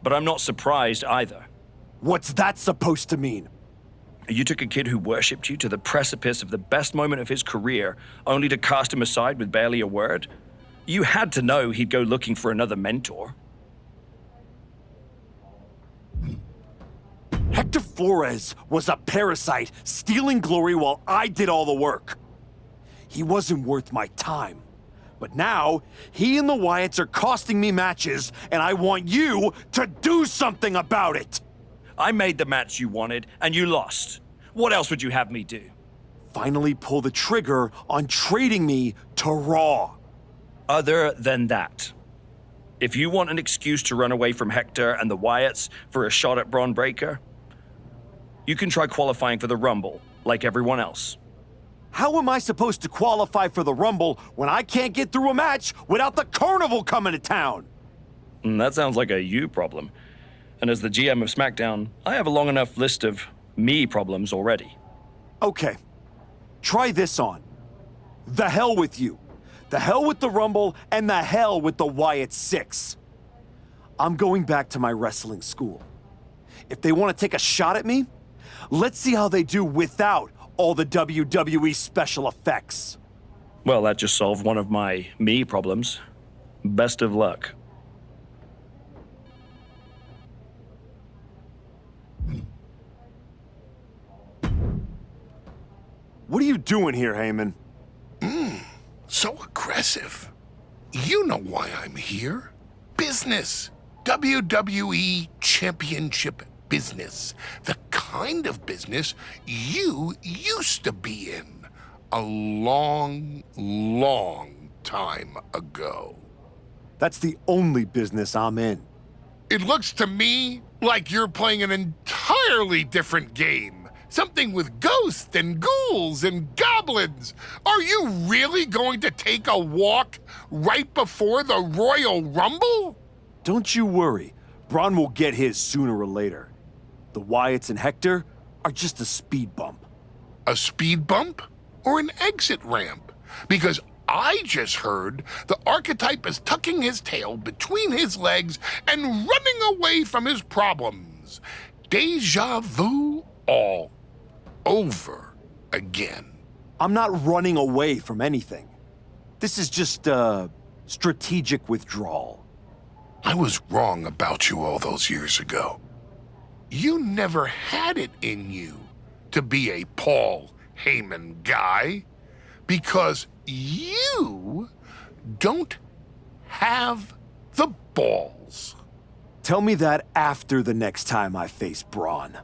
But I'm not surprised either. What's that supposed to mean? You took a kid who worshipped you to the precipice of the best moment of his career, only to cast him aside with barely a word? You had to know he'd go looking for another mentor. Hector Flores was a parasite, stealing glory while I did all the work. He wasn't worth my time. But now, he and the Wyatts are costing me matches, and I want you to do something about it! I made the match you wanted, and you lost. What else would you have me do? Finally pull the trigger on trading me to Raw. Other than that, if you want an excuse to run away from Hector and the Wyatts for a shot at Braun Breaker, you can try qualifying for the Rumble, like everyone else. How am I supposed to qualify for the Rumble when I can't get through a match without the Carnival coming to town? That sounds like a you problem. And as the GM of SmackDown, I have a long enough list of me problems already. Okay, try this on. The hell with you. The hell with the Rumble, and the hell with the Wyatt Six. I'm going back to my wrestling school. If they want to take a shot at me, let's see how they do without all the WWE special effects. Well, that just solved one of my me problems. Best of luck. What are you doing here, Heyman? So aggressive. You know why I'm here. Business. WWE Championship business. The kind of business you used to be in a long, long time ago. That's the only business I'm in. It looks to me like you're playing an entirely different game. Something with ghosts and ghouls and goblins. Are you really going to take a walk right before the Royal Rumble? Don't you worry. Braun will get his sooner or later. The Wyatts and Hector are just a speed bump. A speed bump or an exit ramp? Because I just heard the Archetype is tucking his tail between his legs and running away from his problems. Deja vu all over again. I'm not running away from anything. This is just strategic withdrawal. I was wrong about you all those years ago. You never had it in you to be a Paul Heyman guy because you don't have the balls. Tell me that after the next time I face Braun.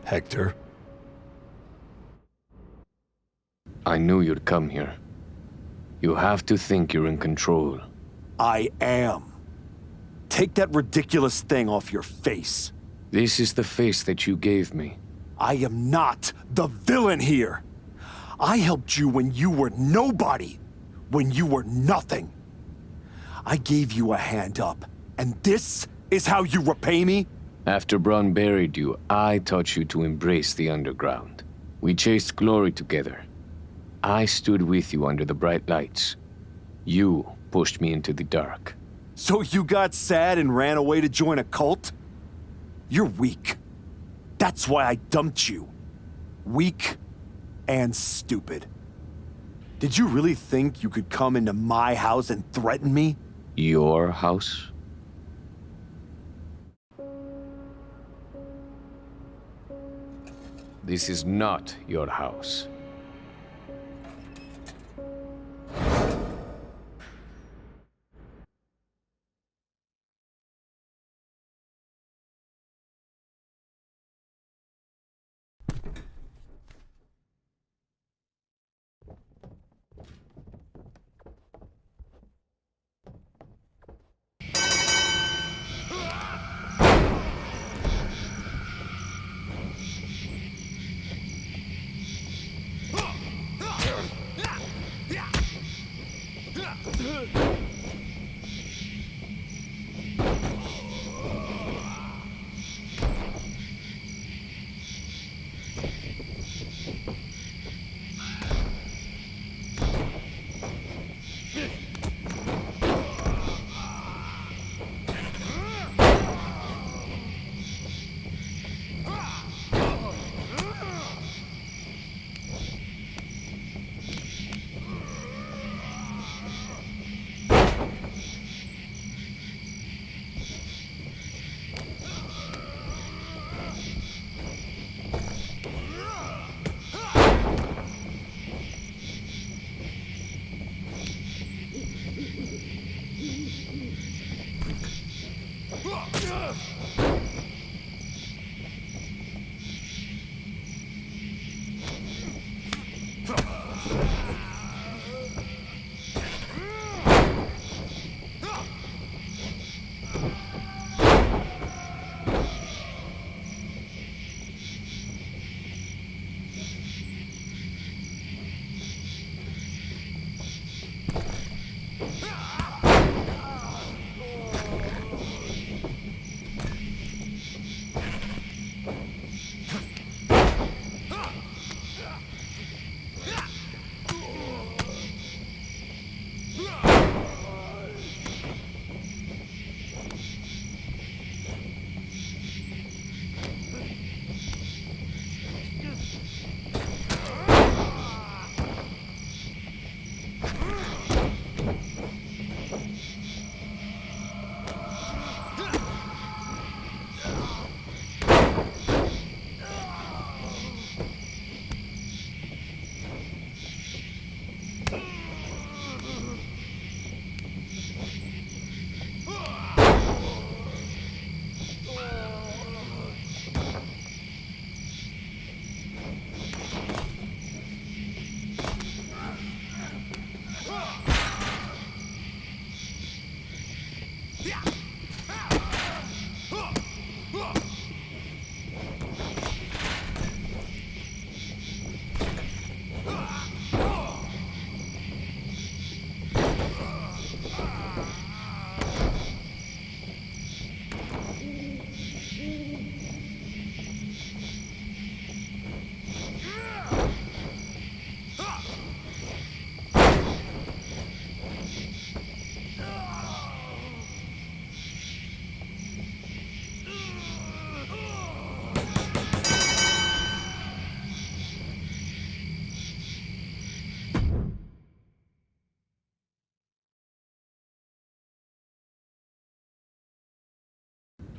Hector? I knew you'd come here. You have to think you're in control. I am. Take that ridiculous thing off your face. This is the face that you gave me. I am not the villain here. I helped you when you were nobody, when you were nothing. I gave you a hand up, and this is how you repay me? After Braun buried you, I taught you to embrace the underground. We chased glory together. I stood with you under the bright lights. You pushed me into the dark. So you got sad and ran away to join a cult? You're weak. That's why I dumped you. Weak and stupid. Did you really think you could come into my house and threaten me? Your house? This is not your house.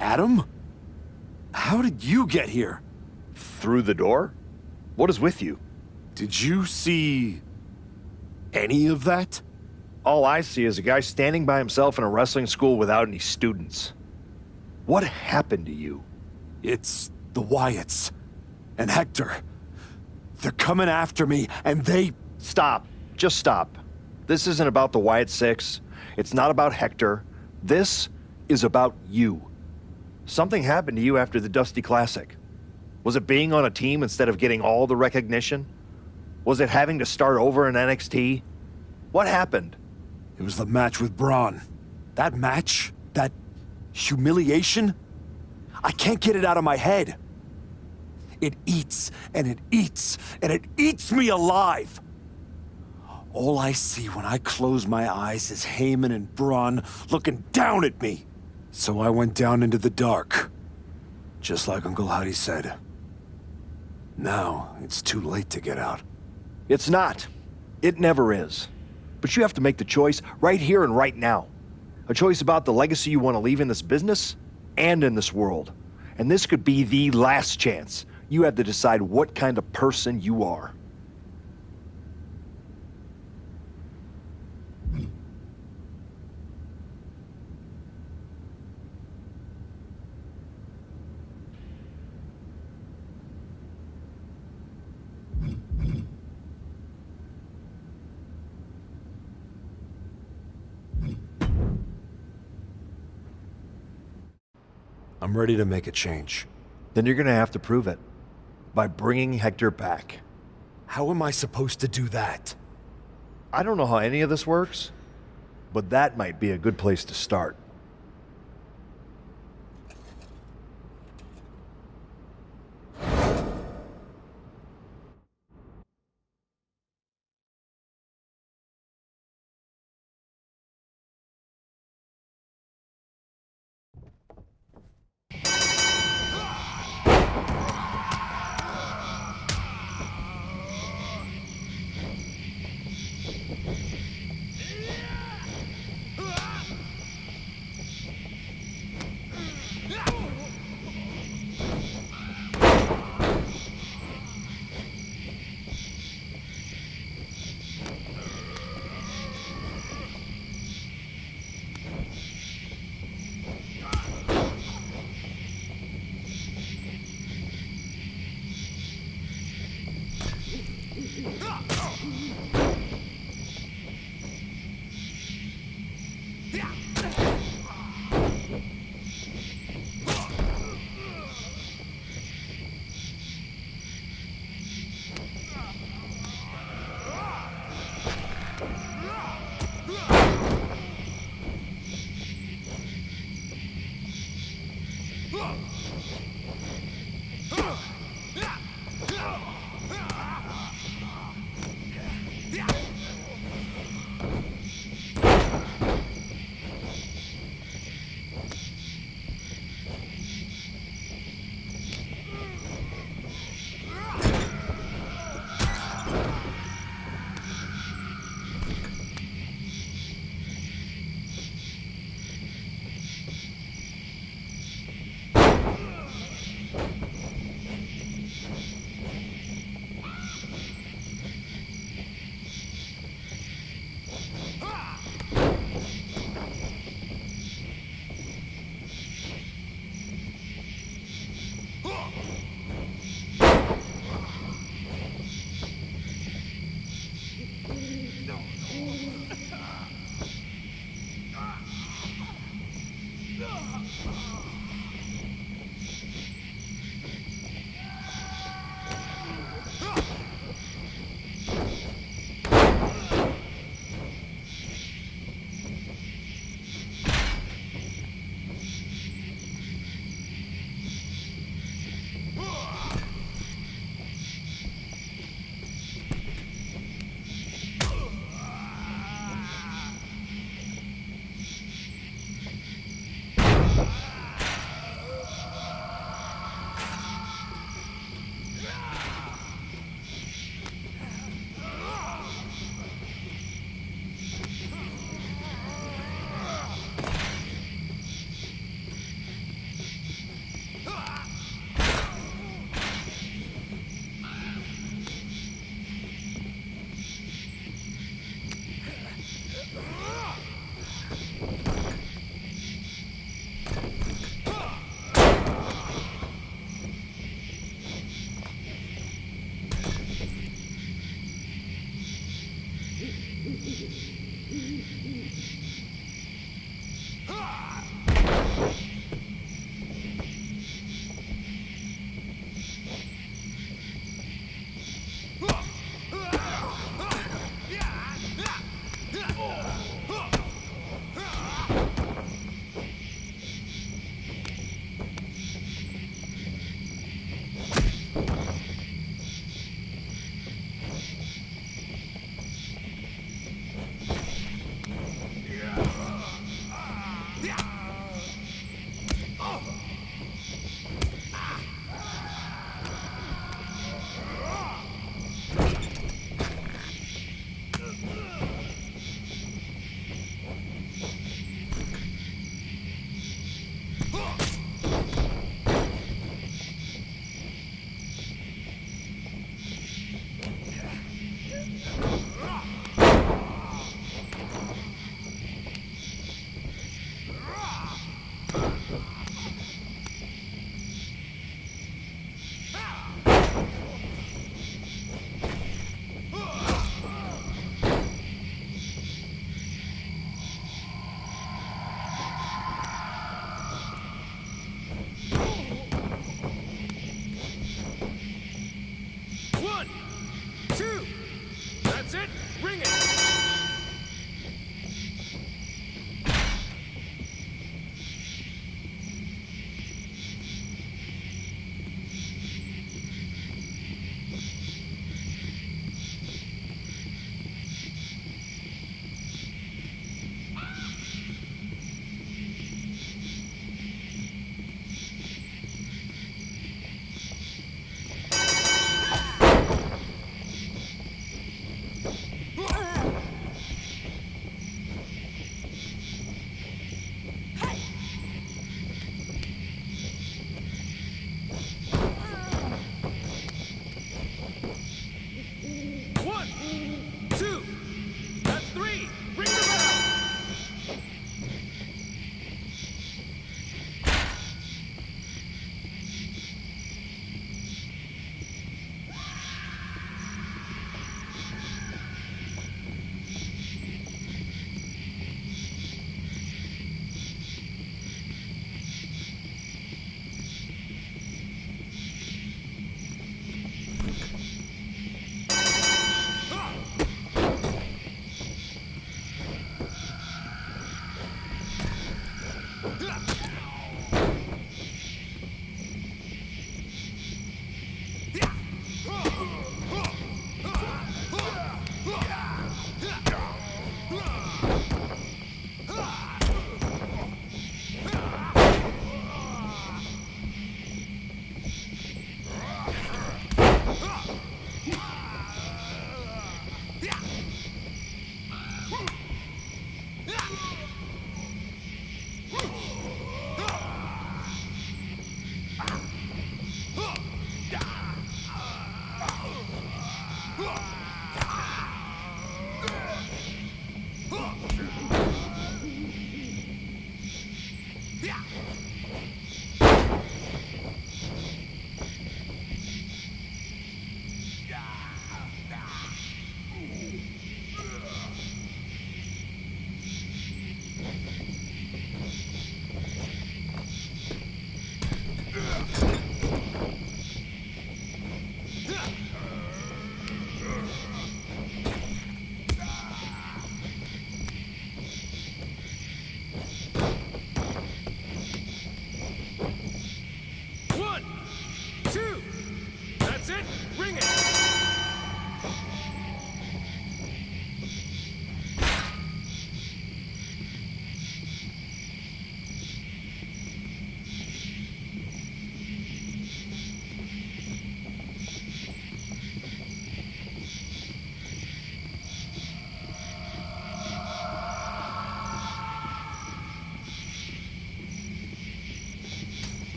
Adam? How did you get here? Through the door? What is with you? Did you see any of that? All I see is a guy standing by himself in a wrestling school without any students. What happened to you? It's the Wyatts and Hector. They're coming after me, and they... Stop. Just stop. This isn't about the Wyatt Six. It's not about Hector. This is about you. Something happened to you after the Dusty Classic. Was it being on a team instead of getting all the recognition? Was it having to start over in NXT? What happened? It was the match with Braun. That match? That humiliation? I can't get it out of my head. It eats, and it eats, and it eats me alive. All I see when I close my eyes is Heyman and Braun looking down at me. So I went down into the dark, just like Uncle Howdy said. Now, it's too late to get out. It's not. It never is. But you have to make the choice right here and right now. A choice about the legacy you want to leave in this business and in this world. And this could be the last chance. You have to decide what kind of person you are. I'm ready to make a change. Then you're gonna have to prove it. By bringing Hector back. How am I supposed to do that? I don't know how any of this works, but that might be a good place to start.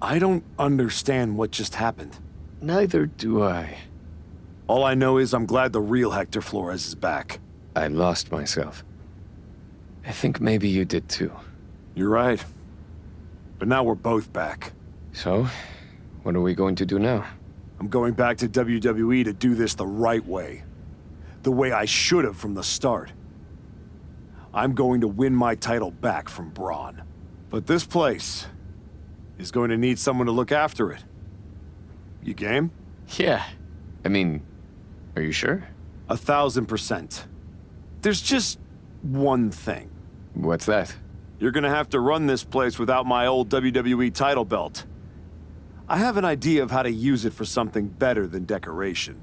I don't understand what just happened. Neither do I. All I know is I'm glad the real Hector Flores is back. I lost myself. I think maybe you did too. You're right. But now we're both back. So, what are we going to do now? I'm going back to WWE to do this the right way. The way I should have from the start. I'm going to win my title back from Braun. But this place is going to need someone to look after it. You game? Yeah. I mean, are you sure? 1,000%. There's just one thing. What's that? You're gonna have to run this place without my old WWE title belt. I have an idea of how to use it for something better than decoration.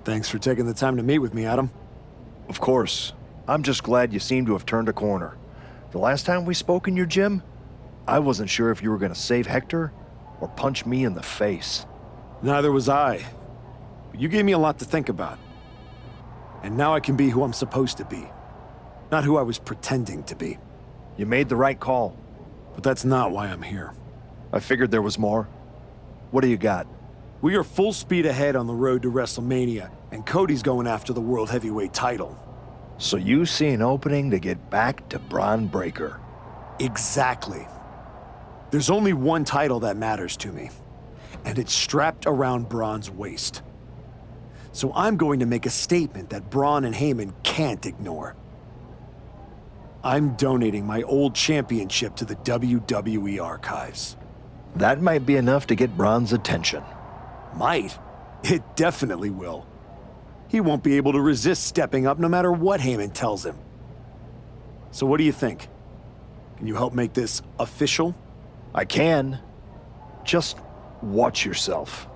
Thanks for taking the time to meet with me, Adam. Of course. I'm just glad you seem to have turned a corner. The last time we spoke in your gym, I wasn't sure if you were going to save Hector or punch me in the face. Neither was I. But you gave me a lot to think about. And now I can be who I'm supposed to be. Not who I was pretending to be. You made the right call. But that's not why I'm here. I figured there was more. What do you got? We are full speed ahead on the road to WrestleMania, and Cody's going after the World Heavyweight title. So you see an opening to get back to Braun Breaker. Exactly. There's only one title that matters to me, and it's strapped around Braun's waist. So I'm going to make a statement that Braun and Heyman can't ignore. I'm donating my old championship to the WWE archives. That might be enough to get Braun's attention. Might. It definitely will. He won't be able to resist stepping up no matter what Heyman tells him. So what do you think? Can you help make this official? I can. Just watch yourself.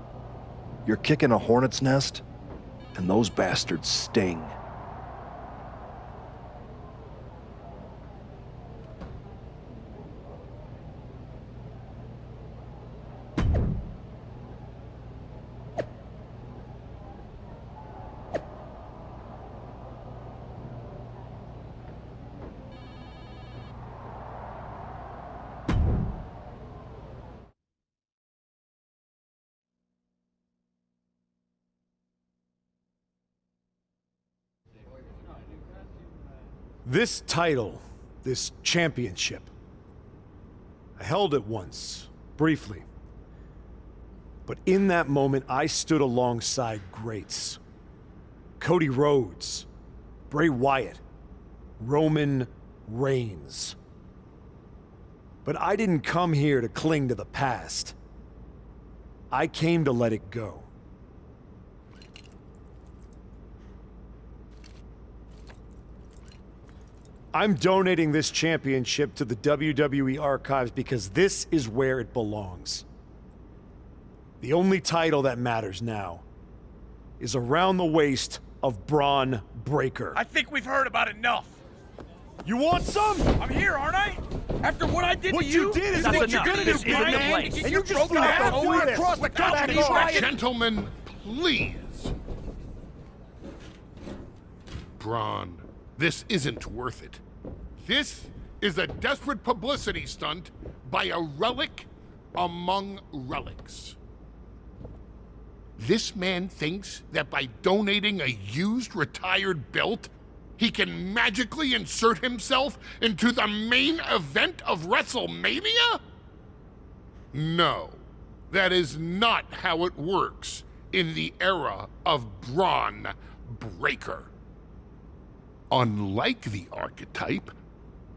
You're kicking a hornet's nest, and those bastards sting. This title, this championship, I held it once, briefly. But in that moment, I stood alongside greats. Cody Rhodes, Bray Wyatt, Roman Reigns. But I didn't come here to cling to the past. I came to let it go. I'm donating this championship to the WWE archives because this is where it belongs. The only title that matters now is around the waist of Braun Breaker. I think we've heard about enough. You want some? I'm here, aren't I? After what I did What to you did is that's what you're enough. gonna do, This isn't Brian. the place. And you You're just broken flew down all the way over across the without country. me trying. Gentlemen, please. Braun, this isn't worth it. This is a desperate publicity stunt by a relic among relics. This man thinks that by donating a used retired belt, he can magically insert himself into the main event of WrestleMania? No, that is not how it works. in the era of Braun Breaker. Unlike the Archetype,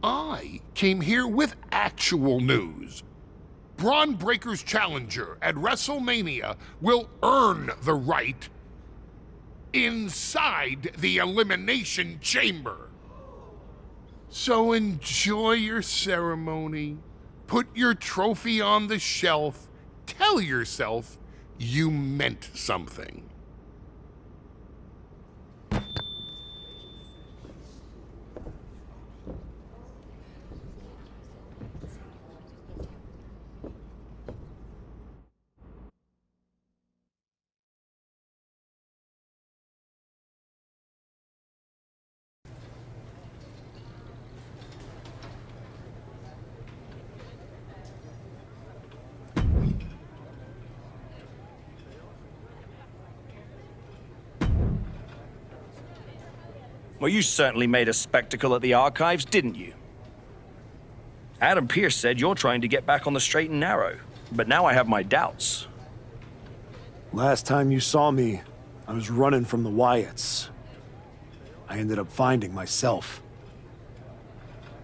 I came here with actual news. Braun Breaker's challenger at WrestleMania will earn the right inside the Elimination Chamber. So enjoy your ceremony, put your trophy on the shelf, tell yourself you meant something. Well, you certainly made a spectacle at the archives, didn't you? Adam Pearce said you're trying to get back on the straight and narrow, but now I have my doubts. Last time you saw me, I was running from the Wyatts. I ended up finding myself.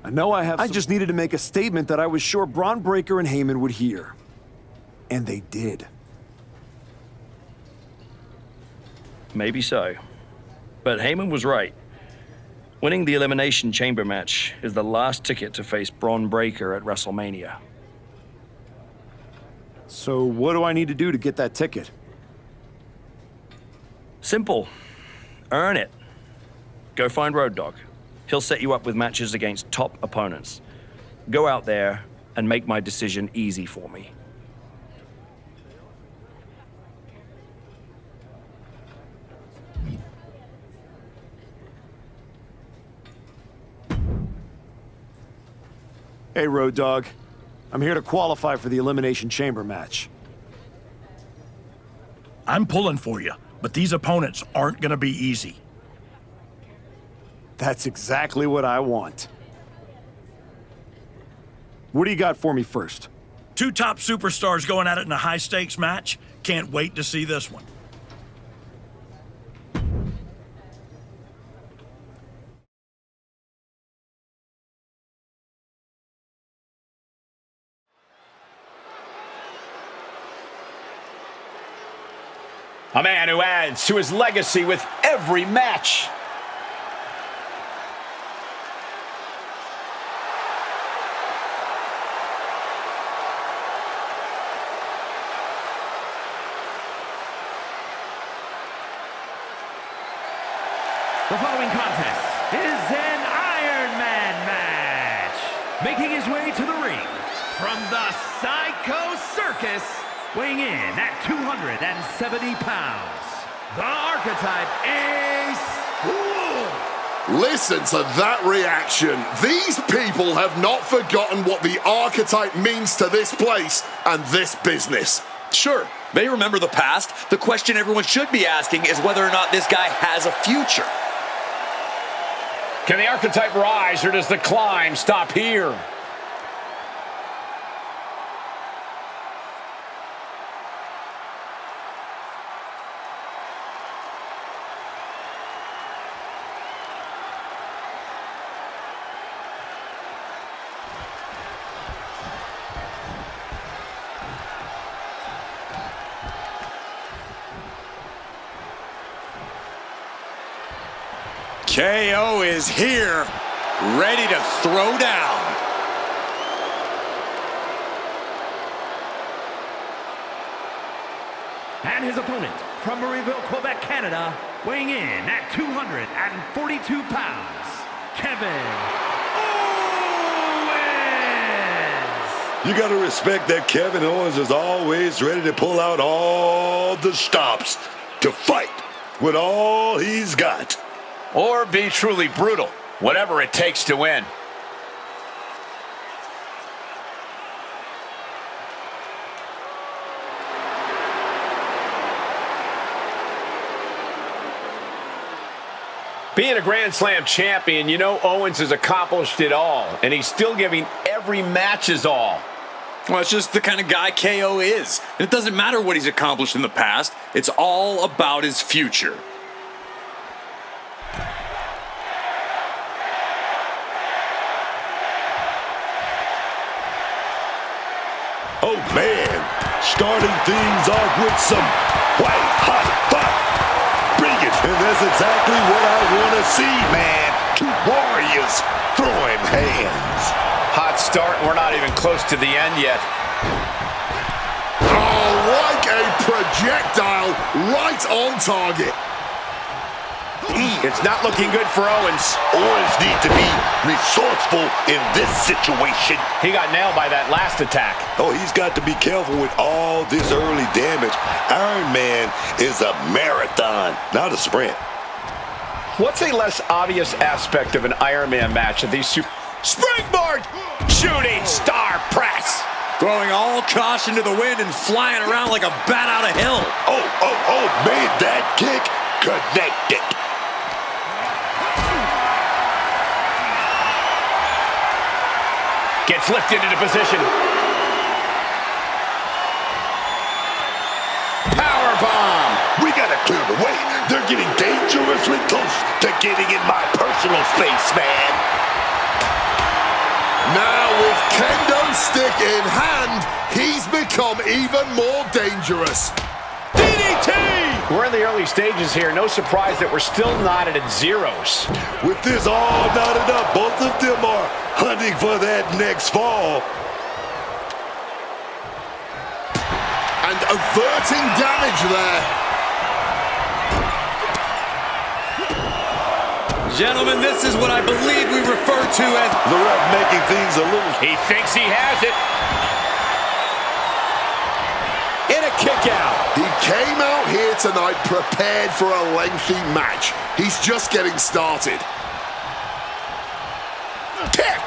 I know I just needed to make a statement that I was sure Braun Breaker and Heyman would hear. And they did. Maybe so. But Heyman was right. Winning the Elimination Chamber match is the last ticket to face Braun Breaker at WrestleMania. So what do I need to do to get that ticket? Simple. Earn it. Go find Road Dogg. He'll set you up with matches against top opponents. Go out there and make my decision easy for me. Hey, Road Dogg. I'm here to qualify for the Elimination Chamber match. I'm pulling for you, but these opponents aren't gonna be easy. That's exactly what I want. What do you got for me first? 2 top superstars going at it in a high-stakes match. Can't wait to see this one. A man who adds to his legacy with every match. The following contest is an Iron Man match. Making his way to the ring from the Psycho Circus, weighing in at 270 pounds, the Archetype Ace Wolf. Listen to that reaction. These people have not forgotten what the Archetype means to this place and this business. Sure, they remember the past. The question everyone should be asking is whether or not this guy has a future. Can the Archetype rise, or does the climb stop here? KO is here, ready to throw down. And his opponent from Marieville, Quebec, Canada, weighing in at 242 pounds, Kevin Owens. You got to respect that Kevin Owens is always ready to pull out all the stops to fight with all he's got. Or be truly brutal, whatever it takes to win. Being a Grand Slam champion, you know Owens has accomplished it all, and he's still giving every match his all. Well, it's just the kind of guy KO is. And it doesn't matter what he's accomplished in the past. It's all about his future. Oh man, starting things off with some white hot fire. Bring it, and that's exactly what I want to see, man. Two warriors throwing hands. Hot start, we're not even close to the end yet. Oh, like a projectile, right on target. It's not looking good for Owens. Owens need to be resourceful in this situation. He got nailed by that last attack. Oh, he's got to be careful with all this early damage. Iron Man is a marathon, not a sprint. What's a less obvious aspect of an Iron Man match of these Springboard! Shooting star press! Throwing all caution to the wind and flying around like a bat out of hell. Oh, made that kick connected. Gets lifted into position. Powerbomb! We gotta clear the way. They're getting dangerously close to getting in my personal space, man. Now with Kendo's stick in hand, he's become even more dangerous. DDT! We're in the early stages here. No surprise that we're still knotted at zeros. With this all knotted up, both of them are hunting for that next fall. And averting damage there. Gentlemen, this is what I believe we refer to as the ref making things a little... He thinks he has it. In a kick out. He came out here tonight prepared for a lengthy match. He's just getting started. Kick!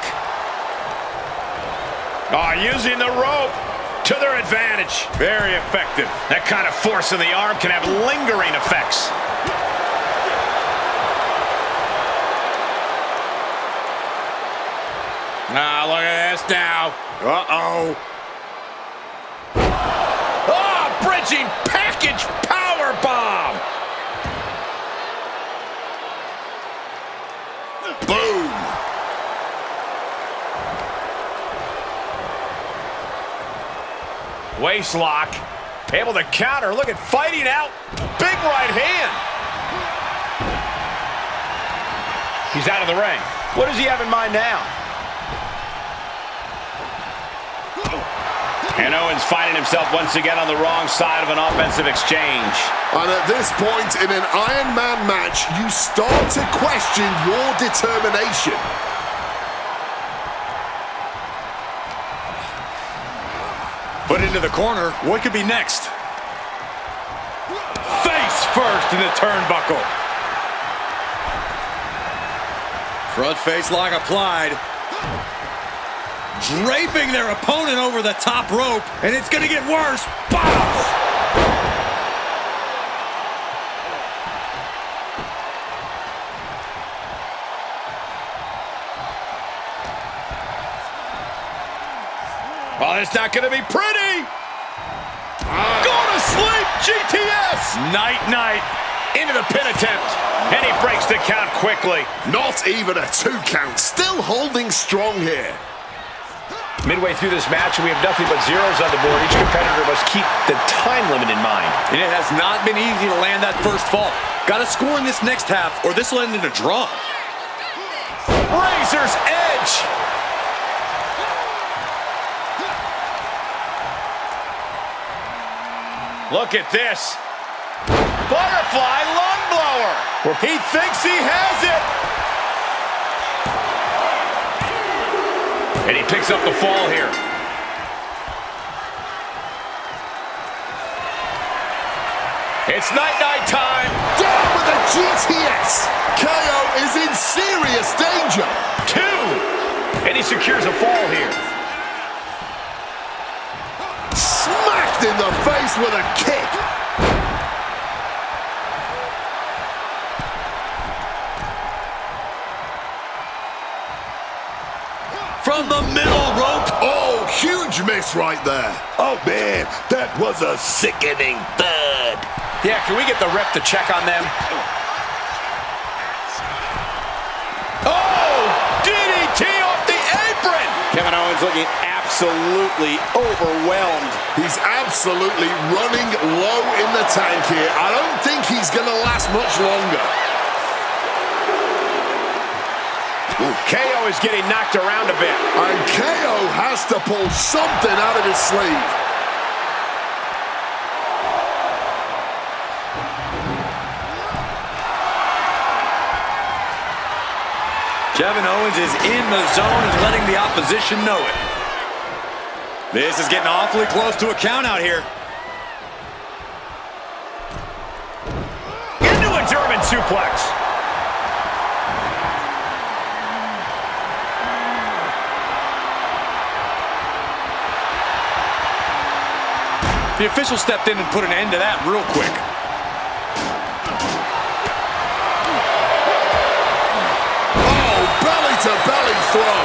Oh, using the rope to their advantage. Very effective. That kind of force in the arm can have lingering effects. Ah, look at this now. Uh-oh. Oh, bridging package power bomb. Boom. Waist lock. Able to counter. Look at fighting out. Big right hand. He's out of the ring. What does he have in mind now? And Owens finding himself once again on the wrong side of an offensive exchange. And at this point in an Iron Man match, you start to question your determination. put into the corner. What could be next? Face first in the turnbuckle. Front face lock applied. Draping their opponent over the top rope, and it's going to get worse. Bow! Well, it's not going to be pretty. Go to sleep, GTS. Night. Into the pin attempt. And he breaks the count quickly. Not even a 2 count. Still holding strong here. Midway through this match, and we have nothing but zeros on the board. Each competitor must keep the time limit in mind. And it has not been easy to land that first fall. Got to score in this next half, or this will end in a draw. Razor's edge. Look at this. Butterfly lung blower. He thinks he has it. And he picks up the fall here. It's night time. Down with a GTS. KO is in serious danger. 2. And he secures a fall here. Smacked in the face with a kick. From the middle rope. Oh, huge miss right there. Oh, man, that was a sickening thud. Yeah, can we get the ref to check on them? Oh! DDT off the apron! Kevin Owens looking absolutely overwhelmed. He's absolutely running low in the tank here. I don't think he's going to last much longer. Ooh, KO is getting knocked around a bit. And KO has to pull something out of his sleeve. Kevin Owens is in the zone and letting the opposition know it. This is getting awfully close to a count out here. Into a German suplex. The official stepped in and put an end to that real quick. Oh, belly-to-belly throw.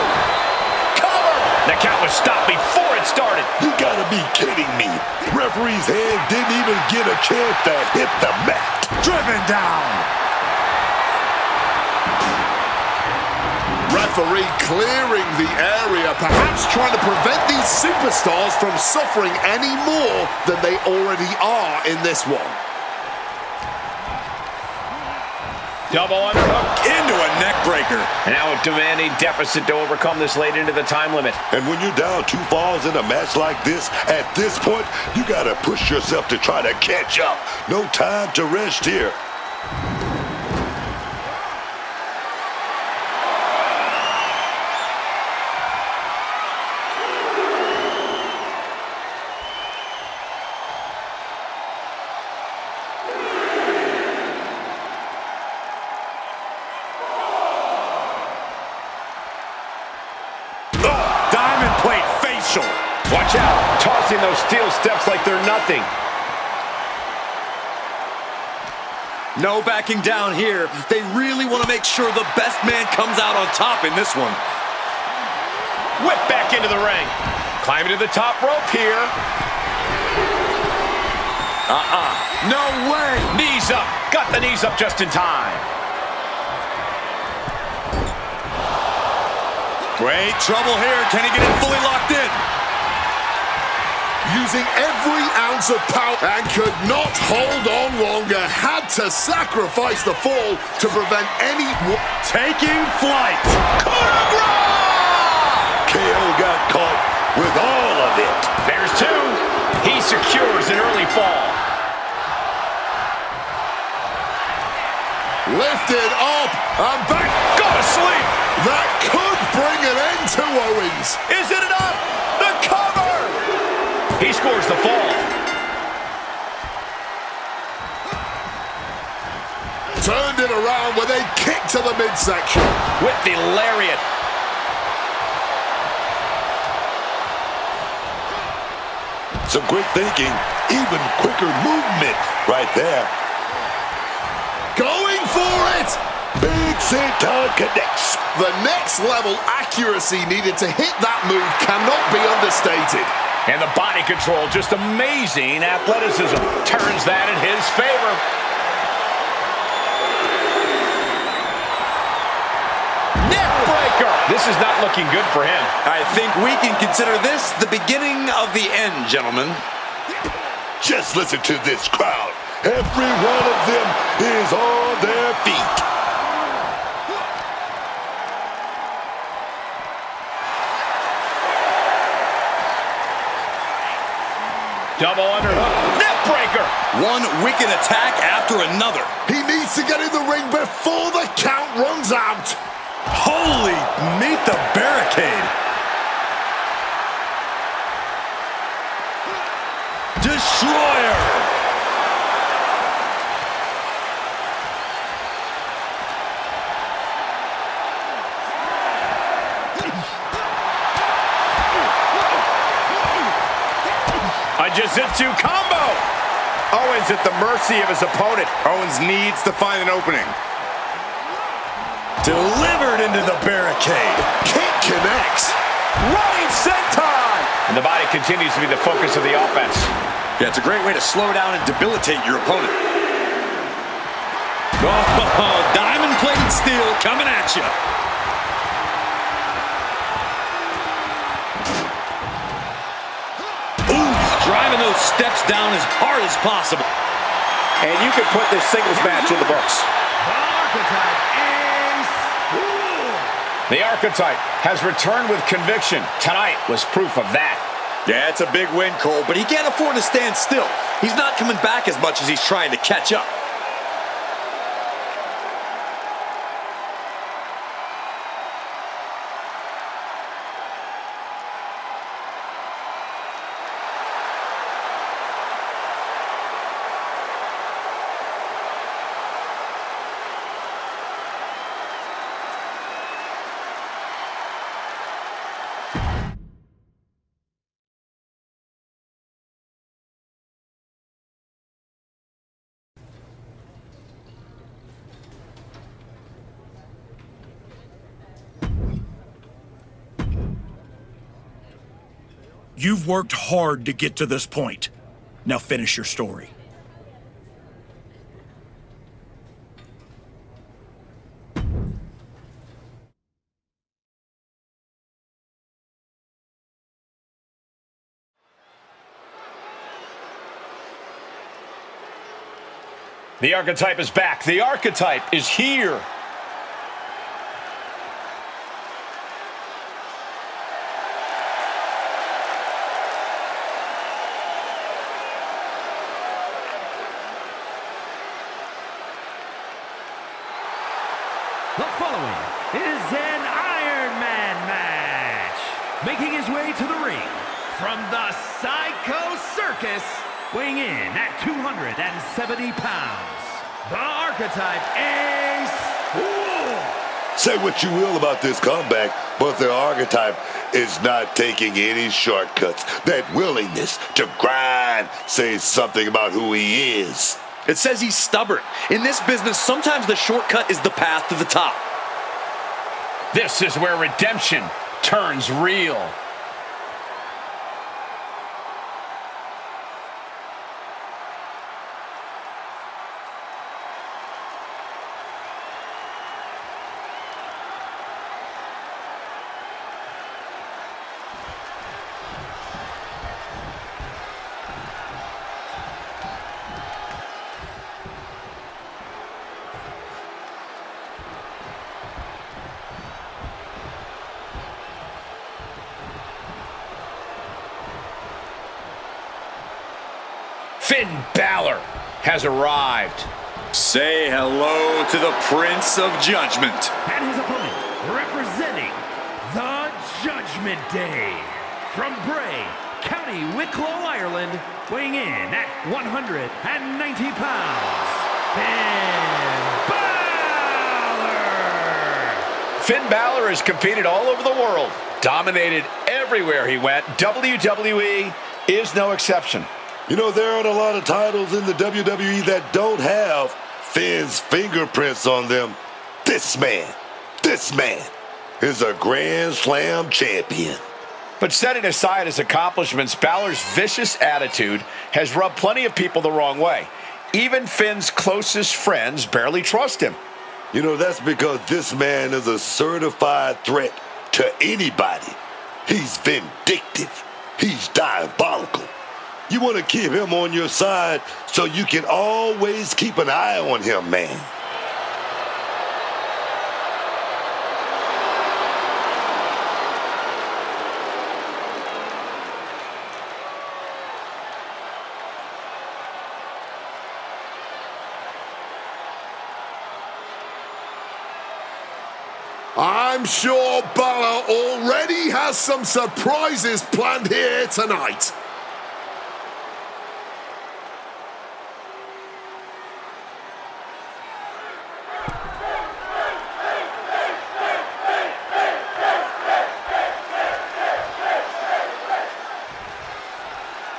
Cover! The count was stopped before it started. You gotta be kidding me. Referee's hand didn't even get a chance to hit the mat. Driven down. Referee clearing the area, perhaps trying to prevent these superstars from suffering any more than they already are in this one. Double underhook. Into a neck breaker. Now a demanding deficit to overcome this late into the time limit. And when you're down 2 falls in a match like this, at this point, you gotta push yourself to try to catch up. No time to rest here. Watch out, tossing those steel steps like they're nothing. No backing down here. They really want to make sure the best man comes out on top in this one. Whip back into the ring. Climbing to the top rope here. No way. Knees up. Got the knees up just in time. Great trouble here. Can he get it fully locked in? Using every ounce of power and could not hold on longer. Had to sacrifice the fall to prevent any... Taking flight. KO got caught with all of it. There's 2. He secures an early fall. Lifted up and back. Go to sleep. That could bring an end to Owens. Is it enough? The cover. He scores the fall. Turned it around with a kick to the midsection. With the lariat. Some quick thinking, even quicker movement right there. Going for it. Big senton connects. The next level accuracy needed to hit that move cannot be understated. And the body control, just amazing athleticism. Turns that in his favor. Neck breaker. This is not looking good for him. I think we can consider this the beginning of the end, gentlemen. Just listen to this crowd. Every one of them is on their feet. Double underhook. Neck breaker. One wicked attack after another. He needs to get in the ring before the count runs out. Holy, meet the barricade. Destroyer. A jiu-jitsu combo. Owens at the mercy of his opponent. Owens needs to find an opening. Delivered into the barricade. Kick connects. Running senton. And the body continues to be the focus of the offense. Yeah, it's a great way to slow down and debilitate your opponent. steel coming at you. Ooh, driving those steps down as hard as possible. And you can put this singles match in the books. The Archetype is... The Archetype has returned with conviction. Tonight was proof of that. Yeah, it's a big win, Cole, but he can't afford to stand still. He's not coming back as much as he's trying to catch up. You've worked hard to get to this point. Now finish your story. The Archetype is back. The Archetype is here. The following is an Iron Man match. Making his way to the ring from the Psycho Circus, weighing in at 270 pounds, the Archetype Ace. Say what you will about this comeback, but the Archetype is not taking any shortcuts. That willingness to grind says something about who he is. It says he's stubborn. In this business, sometimes the shortcut is the path to the top. This is where redemption turns real. Finn Balor has arrived. Say hello to the Prince of Judgment. And his opponent, representing the Judgment Day, from Bray, County Wicklow, Ireland, weighing in at 190 pounds, Finn Balor! Finn Balor has competed all over the world, dominated everywhere he went. WWE is no exception. You know, there aren't a lot of titles in the WWE that don't have Finn's fingerprints on them. This man is a Grand Slam champion. But setting aside his accomplishments, Balor's vicious attitude has rubbed plenty of people the wrong way. Even Finn's closest friends barely trust him. You know, that's because this man is a certified threat to anybody. He's vindictive. He's diabolical. You want to keep him on your side so you can always keep an eye on him, man. I'm sure Balor already has some surprises planned here tonight.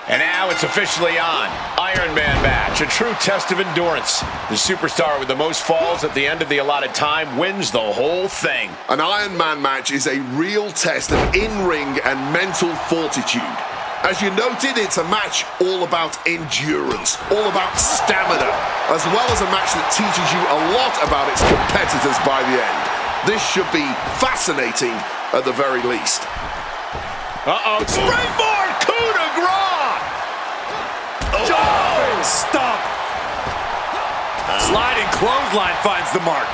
And now it's officially on. Iron Man match, a true test of endurance. The superstar with the most falls at the end of the allotted time wins the whole thing. An Iron Man match is a real test of in-ring and mental fortitude. As you noted, it's a match all about endurance, all about stamina, as well as a match that teaches you a lot about its competitors by the end. This should be fascinating at the very least. Uh-oh, springboard coup de grace! Oh, stop! Sliding clothesline finds the mark.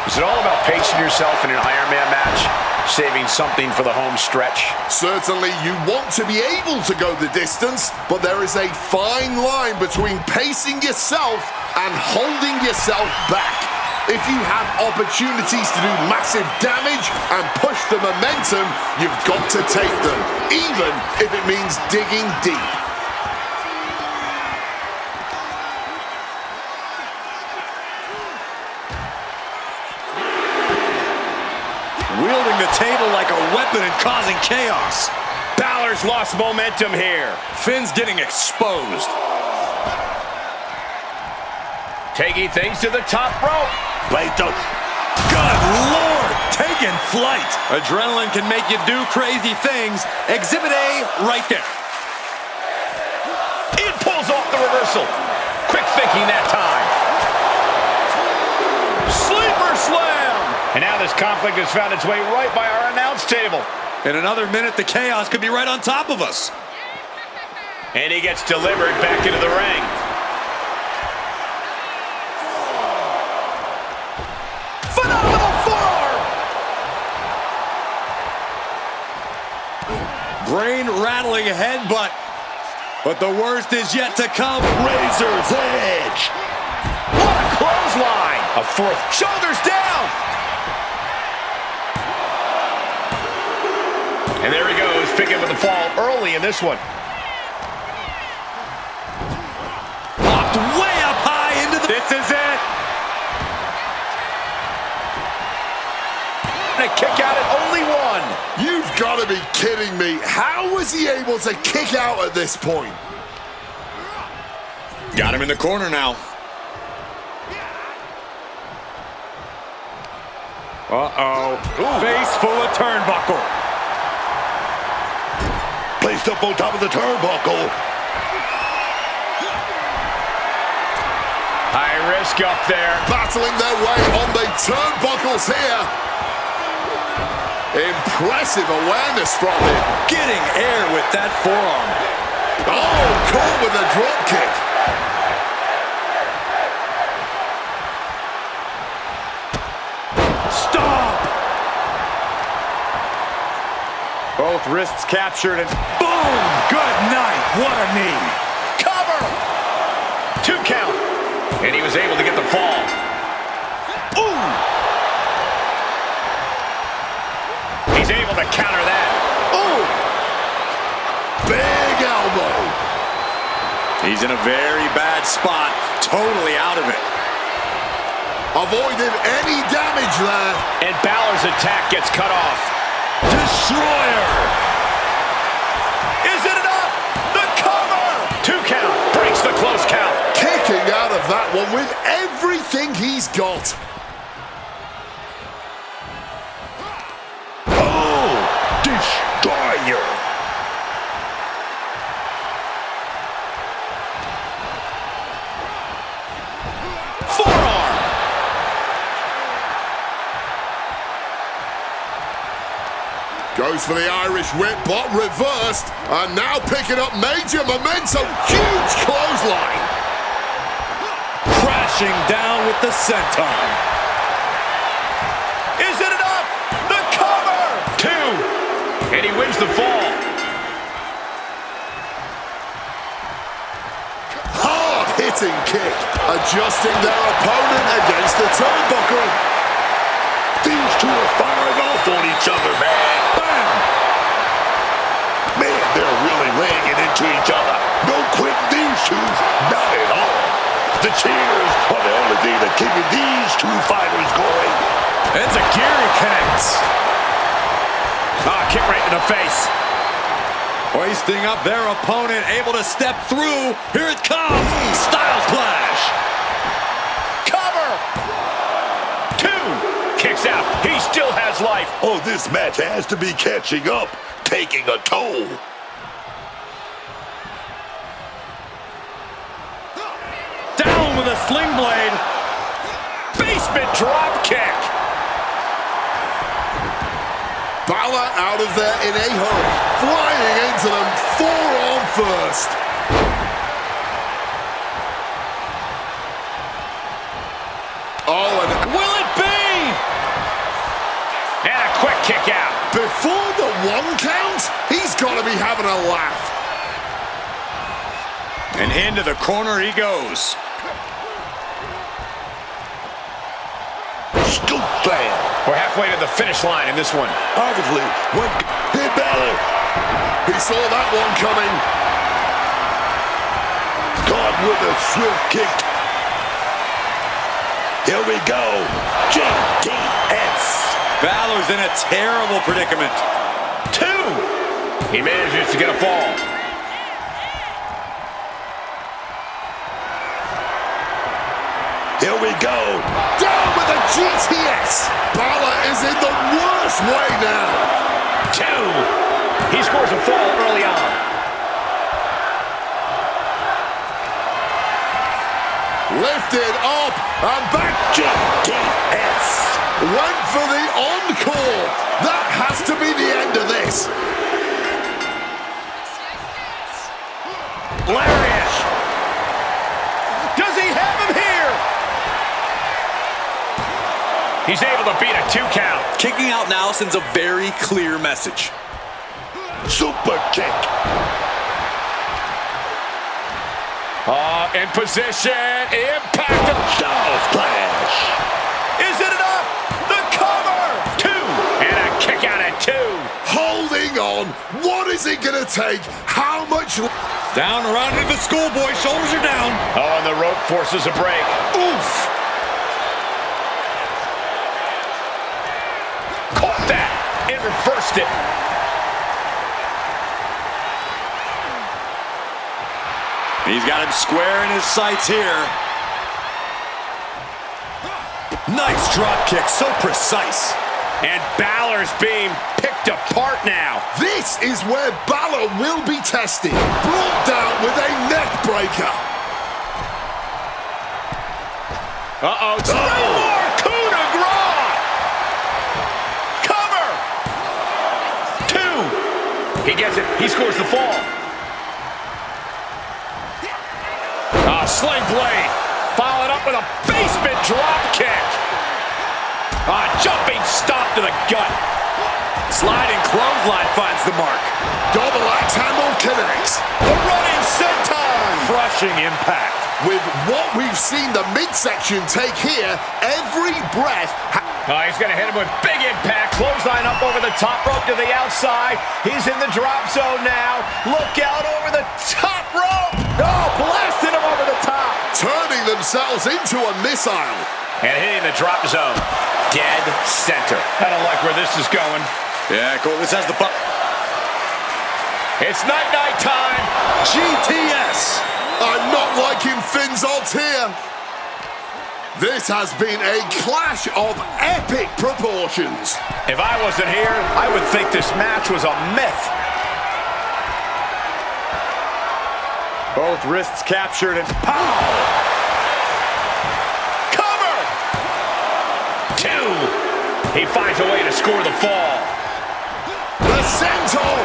Is it all about pacing yourself in an Iron Man match? Saving something for the home stretch? Certainly you want to be able to go the distance, but there is a fine line between pacing yourself and holding yourself back. If you have opportunities to do massive damage and push the momentum, you've got to take them, even if it means digging deep. Wielding the table like a weapon and causing chaos. Balor's lost momentum here. Finn's getting exposed. Taking things to the top rope. Good Lord, taking flight. Adrenaline can make you do crazy things. Exhibit A right there. It pulls off the reversal. Quick thinking that time. Sleeper slam. And now this conflict has found its way right by our announce table. In another minute, the chaos could be right on top of us. And he gets delivered back into the ring. Phenomenal forearm! Brain-rattling headbutt. But the worst is yet to come. Razor's edge. What a clothesline! A fourth. Shoulders down! And there he goes, picking up the fall early in this one. Popped way up high into the... This is it! And a kick out at only one. You've got to be kidding me. How was he able to kick out at this point? Got him in the corner now. Uh-oh. Face full of turnbuckle. Placed up on top of the turnbuckle. High risk up there. Battling their way on the turnbuckles here. Impressive awareness from him. Getting air with that forearm. Oh, caught with a drop kick. Stop! Both wrists captured and boom! Good night. What a knee. Cover! 2 count. And he was able to get the fall. Ooh! He's able to counter that. Ooh! Big elbow. He's in a very bad spot. Totally out of it. Avoided any damage there. And Balor's attack gets cut off. Destroyer! Is it enough? The cover! 2 count. Breaks the close count. Kicking out of that one with everything he's got. Oh, destroyer. Forearm! Goes for the Irish whip, but reversed. And now picking up major momentum. Huge clothesline. Crashing down with the senton. Is it enough? The cover! 2. And he wins the fall. Hard-hitting kick. Adjusting their opponent against the turnbuckle. These two are firing off on each other, man. Bam! Man, they're really laying it into each other. No quitting these two, not at all. The cheers are the only thing that keeping these two fighters going. It's a Gary connects. Kick right in the face. Hoisting up their opponent, able to step through. Here it comes. Style Clash. Cover! 2. Kicks kicks out. He still has life. Oh, this match has to be catching up, taking a toll. Down with a sling blade. Basement drop kick. Balor out of there in a hurry, flying into them, forearm first. Oh, and Will it be? And a quick kick out. before the 1 count, he's got to be having a laugh. And into the corner he goes. Scoop slam. We're halfway to the finish line in this one. Obviously, when hit Balor. He saw that one coming. Caught with a swift kick. Here we go. JTS. Balor's in a terrible predicament. 2. He manages to get a fall. Here we go. Down with a GTS. Balor is in the worst way now. 2. He scores a fall early on. Lifted up and back. JTS. Went for the encore. That has to be the end of this. Lariat. Does he have him here? He's able to beat a 2 count. Kicking out now sends a very clear message. Super kick. In position. Impact. Down splash. Is it enough? The cover. 2. And a kick out at 2. Holding on. What is it going to take? How much? Down around into the schoolboy. Shoulders are down. Oh, and the rope forces a break. Oof. Caught that. It reversed it. He's got him square in his sights here. Nice drop kick, so precise. And Balor's being picked apart now. This is where Balor will be tested. Brought down with a neck breaker. Uh-oh. Three more. Coup de grace. Cover. 2. He gets it. He scores the fall. Sling blade. Followed up with a basement drop kick. Jumping stomp to the gut. Sliding clothesline finds the mark. Double axe handle connects. The running senton. Crushing impact. With what we've seen the midsection take here, every breath. He's going to hit him with big impact. Clothesline up over the top rope to the outside. He's in the drop zone now. Look out over the top rope. Oh, blasted him over the top. Turning themselves into a missile. And hitting the drop zone. Dead center. I don't like where this is going. Yeah, Cole, this has the butt. It's night-night time. GTS. I'm not liking Finn's odds here. This has been a clash of epic proportions. If I wasn't here, I would think this match was a myth. Both wrists captured and pow! Cover! 2. He finds a way to score the fall. The senton.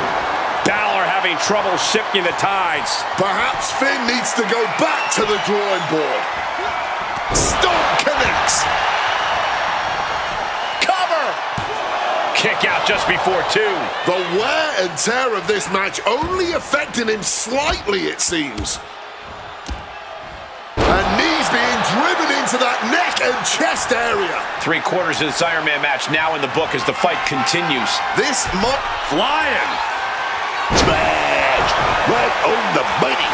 Balor having trouble shifting the tides. Perhaps Finn needs to go back to the drawing board. Stomp connects. Cover! Kick out just before 2. The wear and tear of this match only affecting him slightly, it seems. And knees being driven into that neck and chest area. 3/4 of this Iron Man match now in the book as the fight continues. This flying. Smash. Right on the money.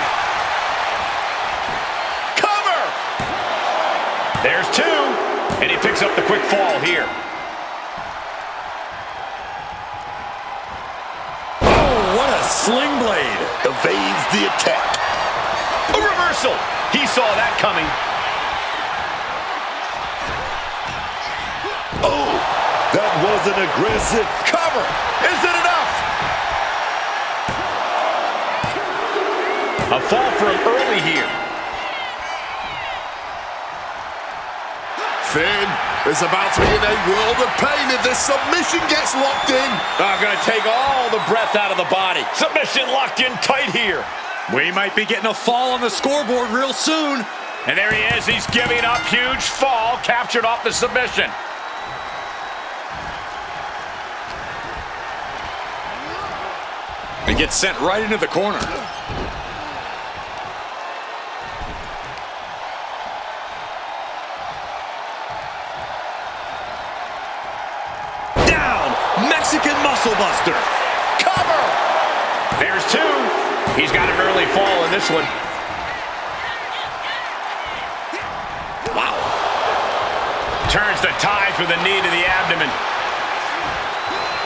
Cover! There's 2. And he picks up the quick fall here. What a sling blade. Evades the attack. A reversal. He saw that coming. Oh, was an aggressive Cover. Is it enough? A fall for him early here. Finn is about to be in a world of pain if this submission gets locked in. I'm going to take all the breath out of the body. Submission locked in tight here. We might be getting a fall on the scoreboard real soon. And there he is. He's giving up. Huge fall. Captured off the submission. And gets sent right into the corner. Down! Mexican Muscle Buster. Cover! There's two. He's got an early fall in this one. Wow. Turns the tide for the knee to the abdomen.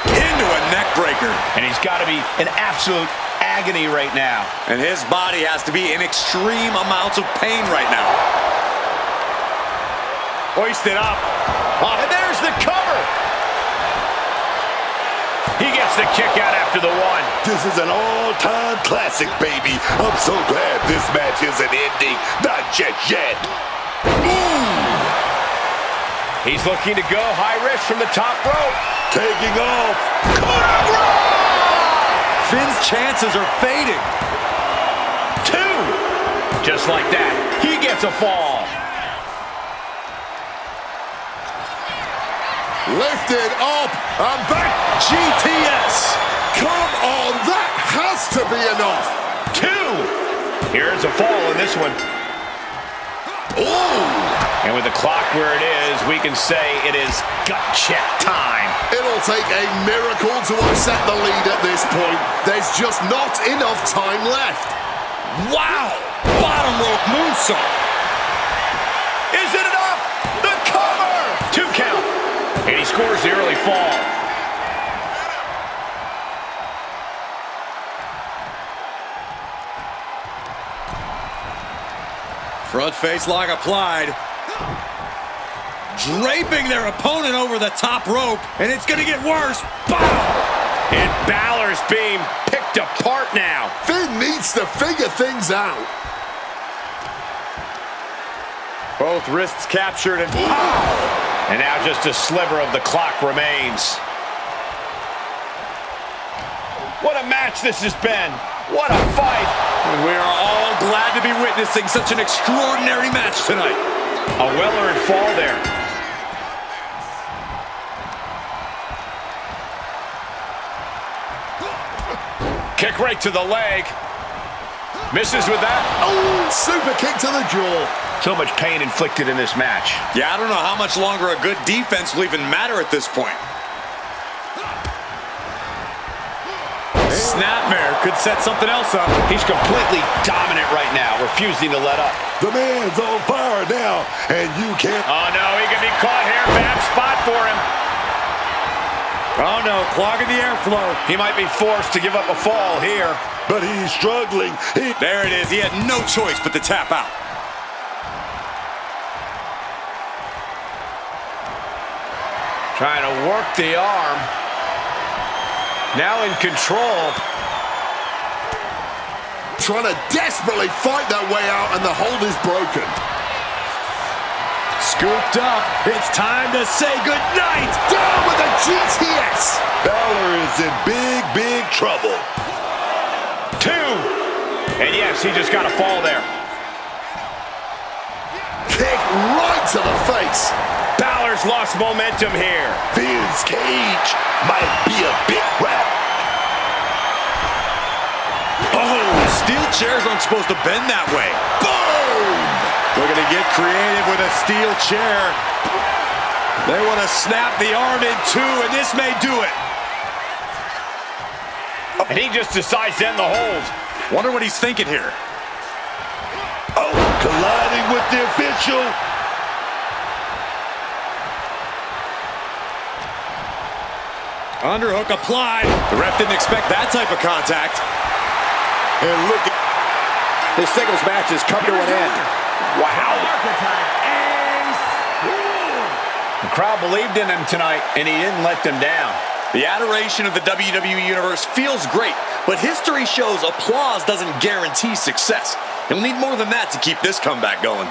Into a neck breaker. And he's got to be in absolute agony right now. And his body has to be in extreme amounts of pain right now. Hoisted up. Oh, and there's the cover. He gets the kick out after the one. This is an all-time classic, baby. I'm so glad this match isn't ending. Not just yet. Ooh. He's looking to go high risk from the top rope. Taking off. Finn's chances are fading. Two. Just like that, he gets a fall. Lifted up and back. GTS. Come on, that has to be enough. Two. Here's a fall in this one. Ooh. And with the clock where it is, we can say it is gut check time. It'll take a miracle to upset the lead at this point. There's just not enough time left. Wow! Bottom rope moonsault. Is it enough? The cover! 2 count. And he scores the early fall. Front face lock applied. Draping their opponent over the top rope, and it's gonna get worse. Bow! And Balor's being picked apart now. Finn needs to figure things out. Both wrists captured and pow! And now just a sliver of the clock remains. What a match this has been. What a fight. We are all glad to be witnessing such an extraordinary match tonight. A well-earned fall there. Kick right to the leg. Misses with that. Oh, super kick to the jaw. So much pain inflicted in this match. Yeah, I don't know how much longer a good defense will even matter at this point. Snapmare could set something else up. He's completely dominant right now, refusing to let up. The man's on fire now, and you can't. Oh, no, he can be caught here. Bad spot for him. Oh, no, clogging the airflow. He might be forced to give up a fall here. But he's struggling. There it is. He had no choice but to tap out. Trying to work the arm. Now in control. Trying to desperately fight that way out, and the hold is broken. Scooped up. It's time to say goodnight. Down with a GTS. Balor is in big, big trouble. 2. And yes, he just got a fall there. Kick right to the face. Balor's lost momentum here. Finn's cage might be a bit wrapped. Oh, steel chairs aren't supposed to bend that way. Boom! Looking to get creative with a steel chair. They want to snap the arm in two, and this may do it. And he just decides to end the hold. Wonder what he's thinking here. Oh, colliding with the official. Underhook applied. The ref didn't expect that type of contact. And look at this singles match is come to an end. Wow. Archetype ace. The crowd believed in him tonight, and he didn't let them down. The adoration of the WWE Universe feels great, but history shows applause doesn't guarantee success. You'll need more than that to keep this comeback going.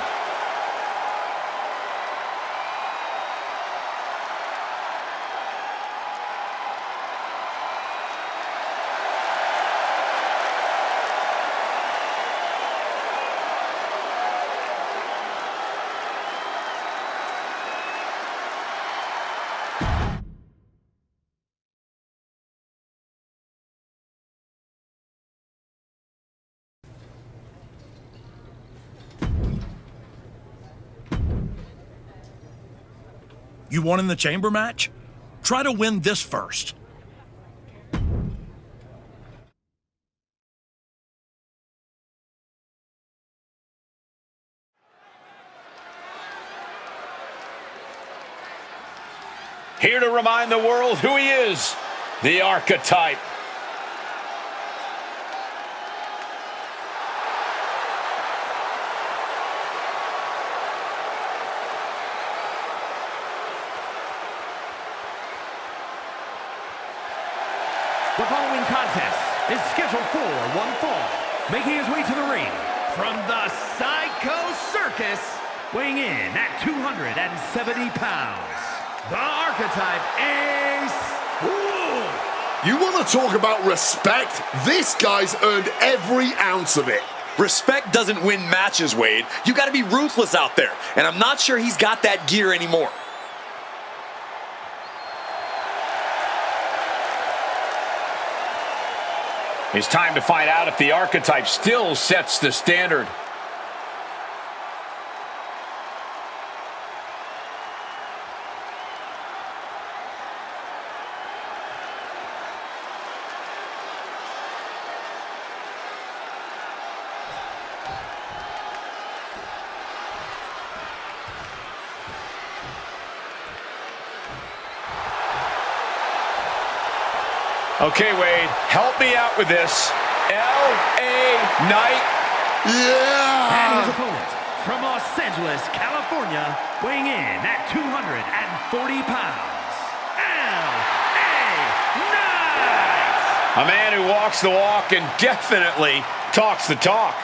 You won in the chamber match? Try to win this first. Here to remind the world who he is, the Archetype. The following contest is scheduled for one fall. Making his way to the ring from the Psycho Circus, weighing in at 270 pounds, the Archetype Ace. You want to talk about respect? This guy's earned every ounce of it. Respect doesn't win matches, Wade. You got to be ruthless out there, and I'm not sure he's got that gear anymore. It's time to find out if the Archetype still sets the standard. Okay, Wade, help me out with this. L.A. Knight. Yeah! And his opponent from Los Angeles, California, weighing in at 240 pounds, L.A. Knight! A man who walks the walk and definitely talks the talk.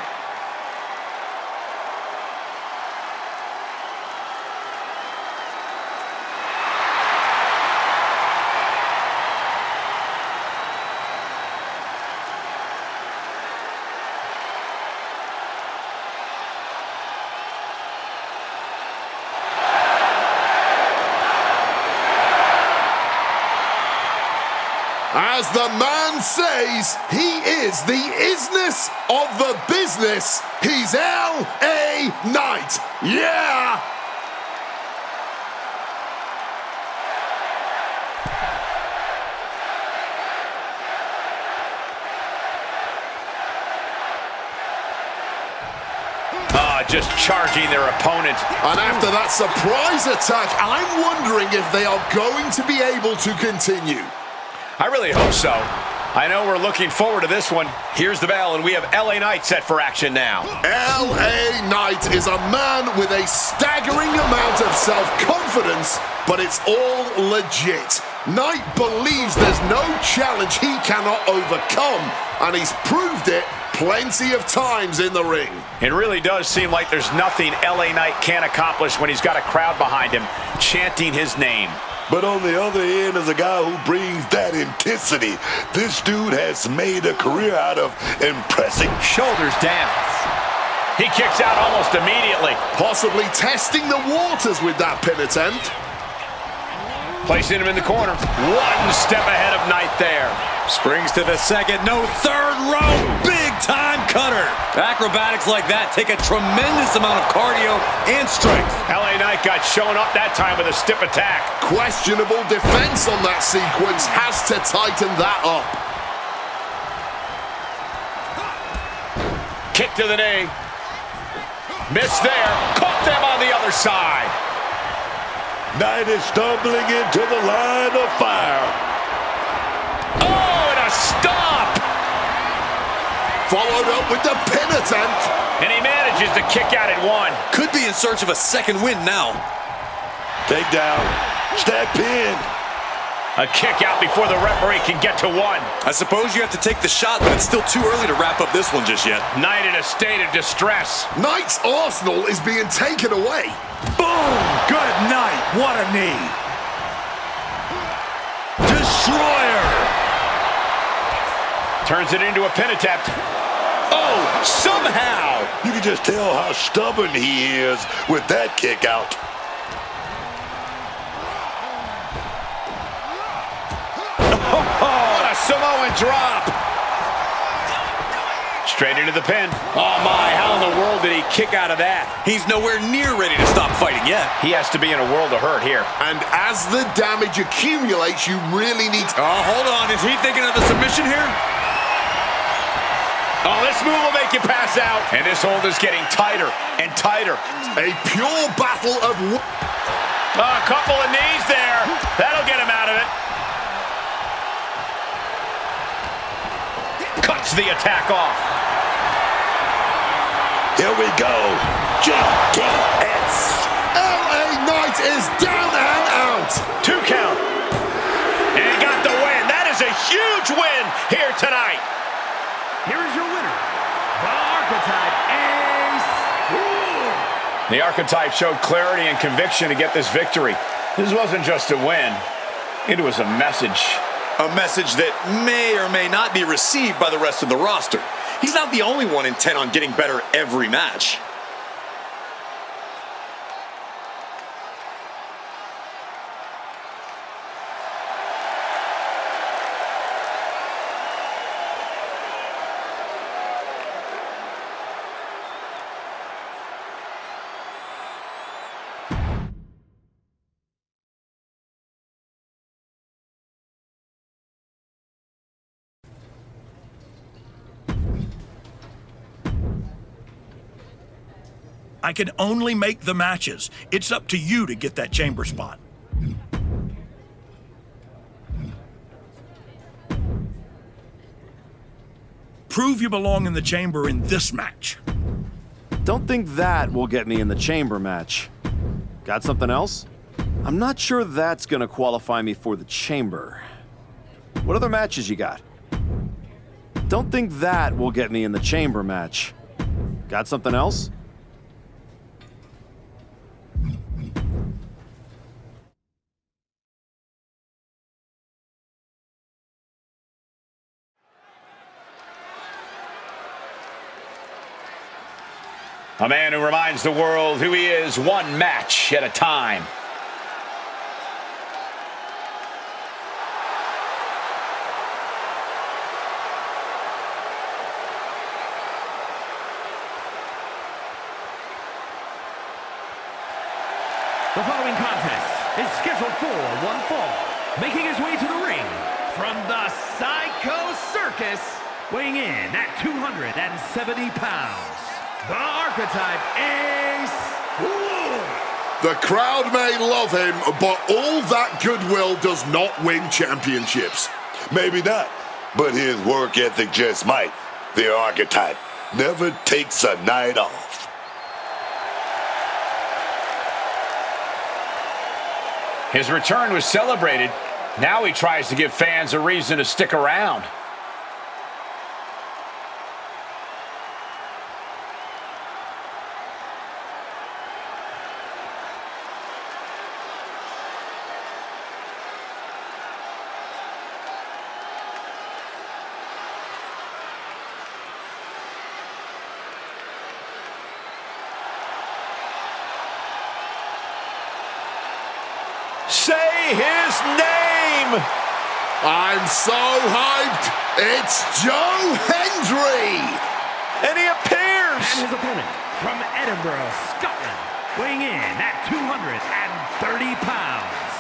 As the man says, he is the isness of the business. He's L.A. Knight. Yeah! Just charging their opponent. And after that surprise attack, I'm wondering if they are going to be able to continue. I really hope so. I know we're looking forward to this one. Here's the bell, and we have L.A. Knight set for action now. L.A. Knight is a man with a staggering amount of self-confidence, but it's all legit. Knight believes there's no challenge he cannot overcome, and he's proved it plenty of times in the ring. It really does seem like there's nothing L.A. Knight can't accomplish when he's got a crowd behind him chanting his name. But on the other end is a guy who brings that intensity. This dude has made a career out of impressing. Shoulders down. He kicks out almost immediately. Possibly testing the waters with that pin attempt. Placing him in the corner. One step ahead of Knight there. Springs to the second, no third row, big time cutter. Acrobatics like that take a tremendous amount of cardio and strength. L.A. Knight got shown up that time with a stiff attack. Questionable defense on that sequence, has to tighten that up. Kick to the knee. Missed there, caught them on the other side. Knight is stumbling into the line of fire. Oh, and a stop! Followed up with the pin attempt. And he manages to kick out at one. Could be in search of a second win now. Takedown. Stack pin. A kick out before the referee can get to one. I suppose you have to take the shot, but it's still too early to wrap up this one just yet. Knight in a state of distress. Knight's arsenal is being taken away. Boom! Good night. What a knee. Destroyer! Turns it into a pin attempt. Oh, somehow! You can just tell how stubborn he is with that kick out. What a Samoan drop. Straight into the pin. Oh my, how in the world did he kick out of that? He's nowhere near ready to stop fighting yet. He has to be in a world of hurt here. And as the damage accumulates, you really need to... Oh, hold on. Is he thinking of a submission here? Oh, this move will make you pass out. And this hold is getting tighter and tighter. A pure battle of... A couple of knees there. That'll get him out of it. Cuts the attack off. Here we go. GTS. LA Knight is down and out. 2 count. And he got the win. That is a huge win here tonight. Here is your winner, the Archetype Ace. Ooh. The Archetype showed clarity and conviction to get this victory. This wasn't just a win. It was a message. A message that may or may not be received by the rest of the roster. He's not the only one intent on getting better every match. I can only make the matches. It's up to you to get that chamber spot. Prove you belong in the chamber in this match. Don't think that will get me in the chamber match. Got something else? I'm not sure that's gonna qualify me for the chamber. What other matches you got? Don't think that will get me in the chamber match. Got something else? A man who reminds the world who he is one match at a time. The following contest is scheduled for one fall. Making his way to the ring from the Psycho Circus, weighing in at 270 pounds. The Archetype Ace. Ooh. The crowd may love him, but all that goodwill does not win championships. Maybe not, but his work ethic just might. The Archetype never takes a night off. His return was celebrated. Now he tries to give fans a reason to stick around. Say his name! I'm so hyped! It's Joe Hendry! And he appears! And his opponent from Edinburgh, Scotland, weighing in at 230 pounds,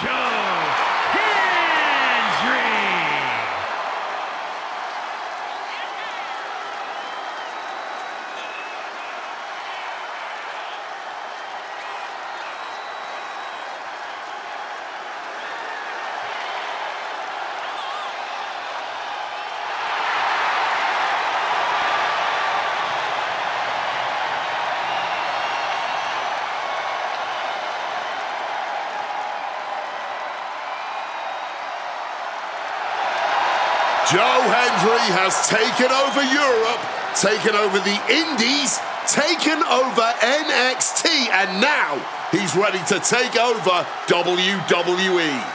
Joe Hendry! Joe Hendry has taken over Europe, taken over the Indies, taken over NXT, and now he's ready to take over WWE.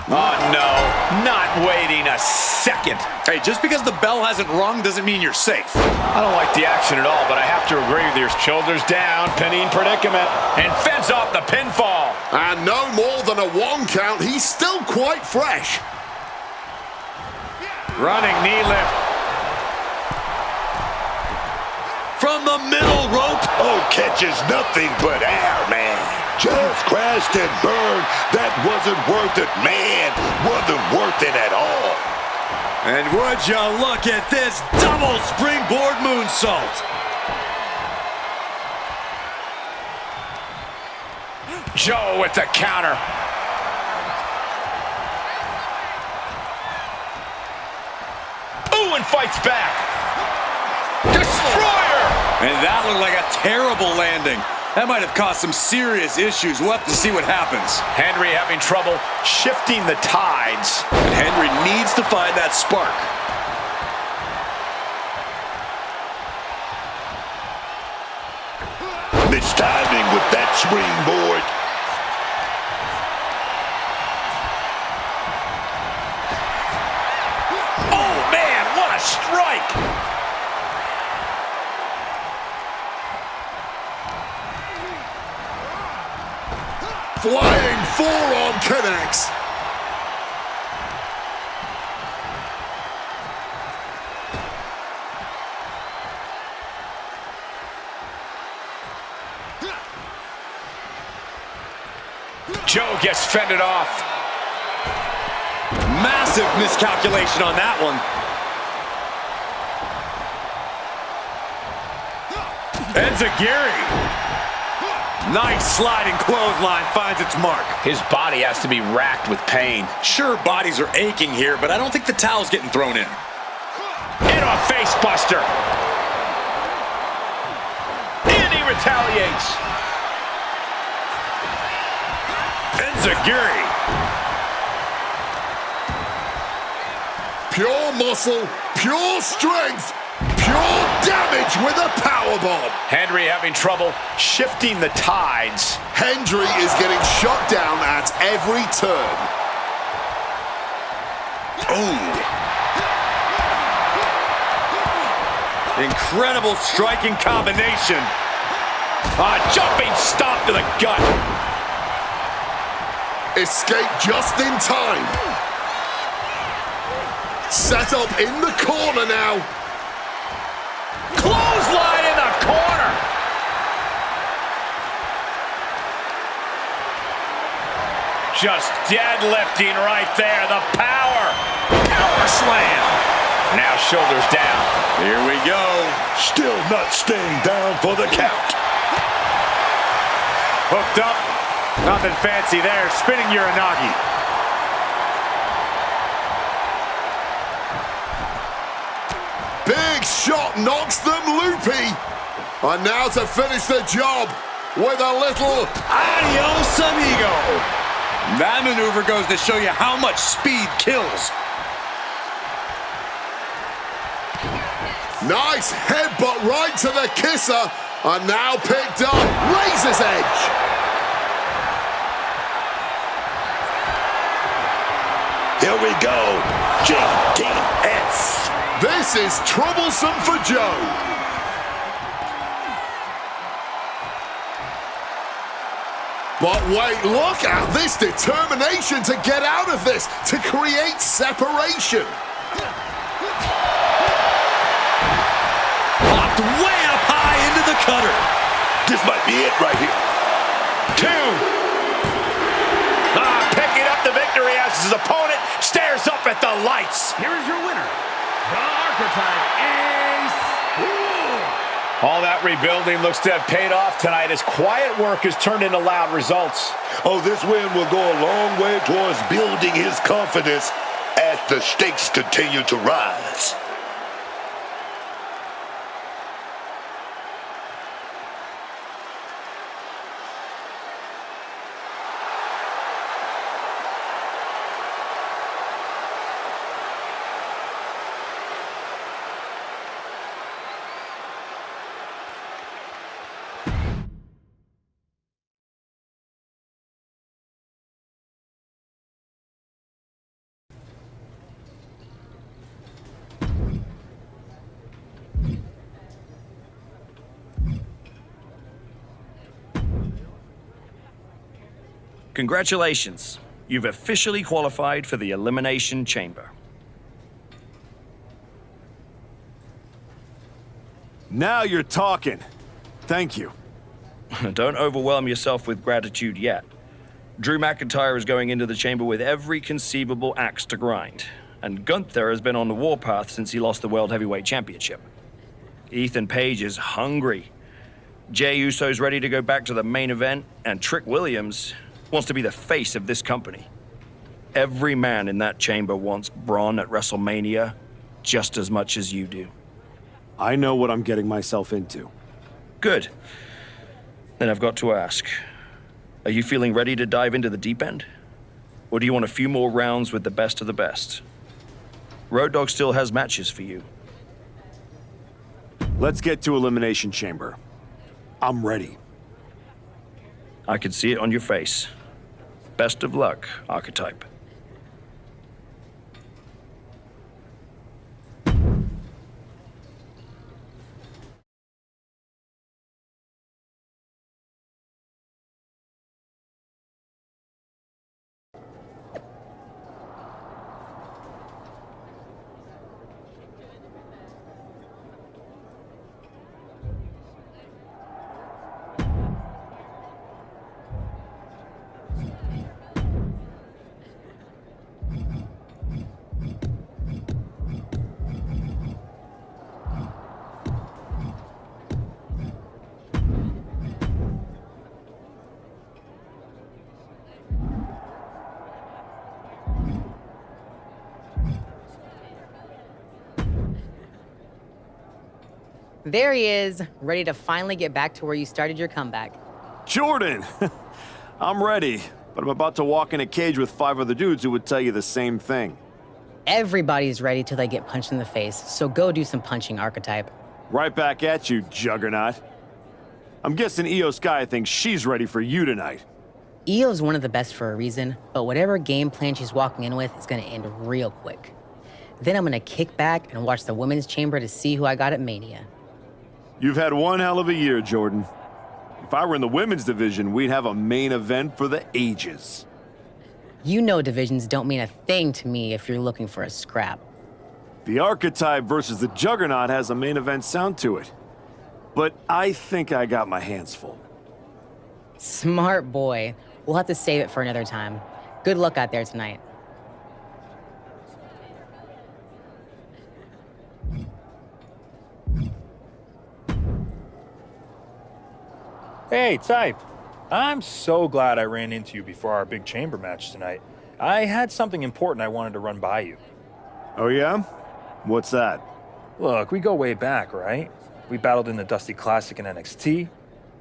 Oh, no, not waiting a second. Hey, just because the bell hasn't rung doesn't mean you're safe. I don't like the action at all, but I have to agree with you. Shoulders down, pinning predicament, And fends off the pinfall. And no more than a 1 count, he's still quite fresh. Running knee lift. From the middle rope. Oh, catches nothing but air, man. Just crashed and burned. That wasn't worth it, man. Wasn't worth it at all. And would you look at this double springboard moonsault. Joe with the counter. Ooh, and fights back. Destroyer! And that looked like a terrible landing. That might have caused some serious issues. We'll have to see what happens. Henry having trouble shifting the tides. And Henry needs to find that spark. Missed timing with that springboard. Oh, man, what a strike! Flying forearm connects. Joe gets fended off. Massive miscalculation on that one. Enziguri. Nice sliding clothesline finds its mark. His body has to be racked with pain. Sure, bodies are aching here, but I don't think the towel's getting thrown in. Into a face buster. And he retaliates. Enziguri. Pure muscle, pure strength, pure damage with a powerbomb. Henry having trouble shifting the tides. Hendry is getting shot down at every turn. Incredible striking combination. A jumping stomp to the gut. Escape just in time. Set up in the corner now. Clothesline in the corner. Just deadlifting right there. The power. Power slam. Now shoulders down. Here we go. Still not staying down for the count. Hooked up. Nothing fancy there. Spinning Uranagi. Big shot knocks them loopy. And now to finish the job with a little Adios, amigo. That maneuver goes to show you how much speed kills. nice headbutt right to the kisser. And now picked up. Razor's edge. Here we go. JDS. This is troublesome for Joe. But wait, look at this determination to get out of this, to create separation. Popped way up high into the cutter. This might be it right here. 2. Picking up the victory as his opponent stares up at the lights. Here is your winner, the Archetype Ace. Ooh. All that rebuilding looks to have paid off tonight as quiet work has turned into loud results. Oh, this win will go a long way towards building his confidence as the stakes continue to rise. Congratulations. You've officially qualified for the Elimination Chamber. Now you're talking. Thank you. Don't overwhelm yourself with gratitude yet. Drew McIntyre is going into the chamber with every conceivable axe to grind, and Gunther has been on the warpath since he lost the World Heavyweight Championship. Ethan Page is hungry. Jey Uso's ready to go back to the main event, and Trick Williams wants to be the face of this company. Every man in that chamber wants Braun at WrestleMania just as much as you do. I know what I'm getting myself into. Good. Then I've got to ask, are you feeling ready to dive into the deep end? Or do you want a few more rounds with the best of the best? Road Dogg still has matches for you. Let's get to Elimination Chamber. I'm ready. I can see it on your face. Best of luck, Archetype. There he is, ready to finally get back to where you started your comeback. Jordan! I'm ready, but I'm about to walk in a cage with 5 other dudes who would tell you the same thing. Everybody's ready till they get punched in the face, so go do some punching, Archetype. Right back at you, Juggernaut. I'm guessing Io Sky thinks she's ready for you tonight. Io's one of the best for a reason, but whatever game plan she's walking in with is gonna end real quick. Then I'm gonna kick back and watch the women's chamber to see who I got at Mania. You've had one hell of a year, Jordan. If I were in the women's division, we'd have a main event for the ages. You know divisions don't mean a thing to me if you're looking for a scrap. The Archetype versus the Juggernaut has a main event sound to it. But I think I got my hands full. Smart boy. We'll have to save it for another time. Good luck out there tonight. Hey, Type. I'm so glad I ran into you before our big chamber match tonight. I had something important I wanted to run by you. Oh yeah? What's that? Look, we go way back, right? We battled in the Dusty Classic in NXT.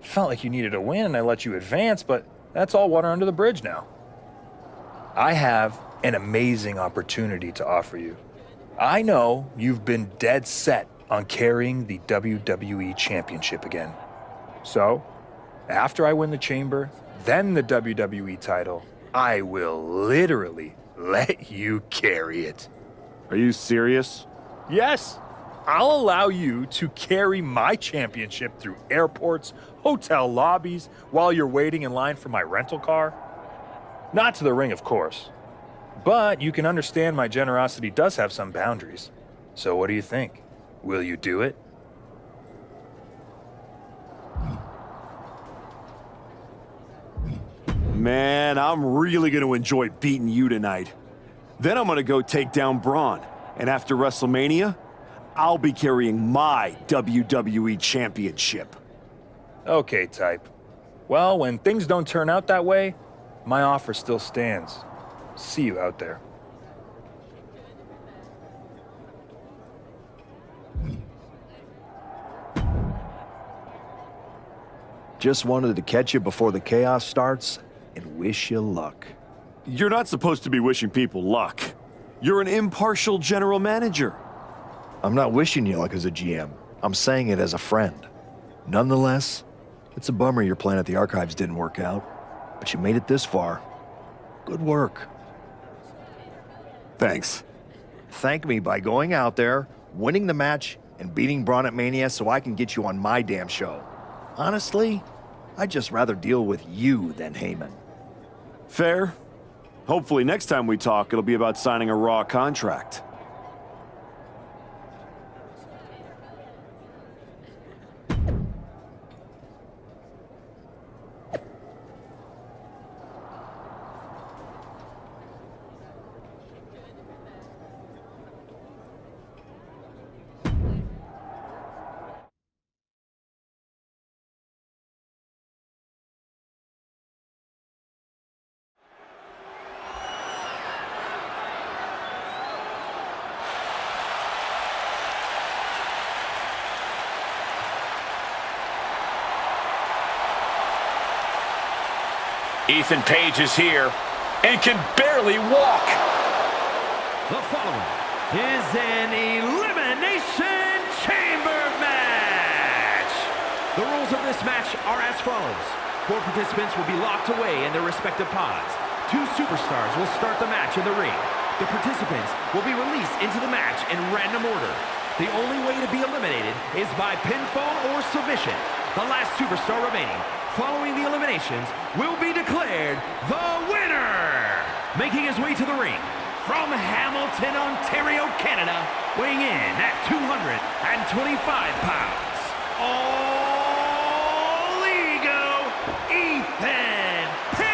Felt like you needed a win and I let you advance, but that's all water under the bridge now. I have an amazing opportunity to offer you. I know you've been dead set on carrying the WWE Championship again. So, after I win the chamber, then the WWE title, I will literally let you carry it. Are you serious? Yes. I'll allow you to carry my championship through airports, hotel lobbies, while you're waiting in line for my rental car. Not to the ring, of course. But you can understand my generosity does have some boundaries. So what do you think? Will you do it? Man, I'm really going to enjoy beating you tonight. Then I'm going to go take down Braun. And after WrestleMania, I'll be carrying my WWE Championship. Okay, Type. Well, when things don't turn out that way, my offer still stands. See you out there. Just wanted to catch you before the chaos starts and wish you luck. You're not supposed to be wishing people luck. You're an impartial general manager. I'm not wishing you luck as a GM. I'm saying it as a friend. Nonetheless, it's a bummer your plan at the Archives didn't work out, but you made it this far. Good work. Thanks. Thank me by going out there, winning the match, and beating Braun at Mania so I can get you on my damn show. Honestly, I'd just rather deal with you than Heyman. Fair. Hopefully next time we talk, it'll be about signing a Raw contract. Ethan Page is here and can barely walk. The following is an Elimination Chamber match. The rules of this match are as follows. 4 participants will be locked away in their respective pods. 2 superstars will start the match in the ring. The participants will be released into the match in random order. The only way to be eliminated is by pinfall or submission. The last superstar remaining following the eliminations will be declared the winner. Making his way to the ring from Hamilton, Ontario, Canada, weighing in at 225 pounds, All Ego, Ethan Page.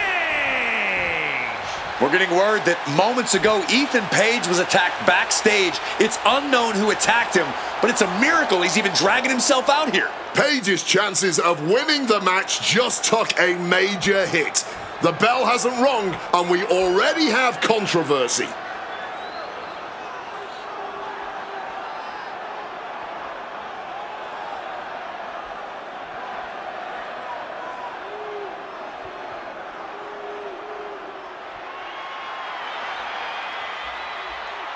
We're getting word that moments ago, Ethan Page was attacked backstage. It's unknown who attacked him, but it's a miracle he's even dragging himself out here. Page's chances of winning the match just took a major hit. The bell hasn't rung, and we already have controversy.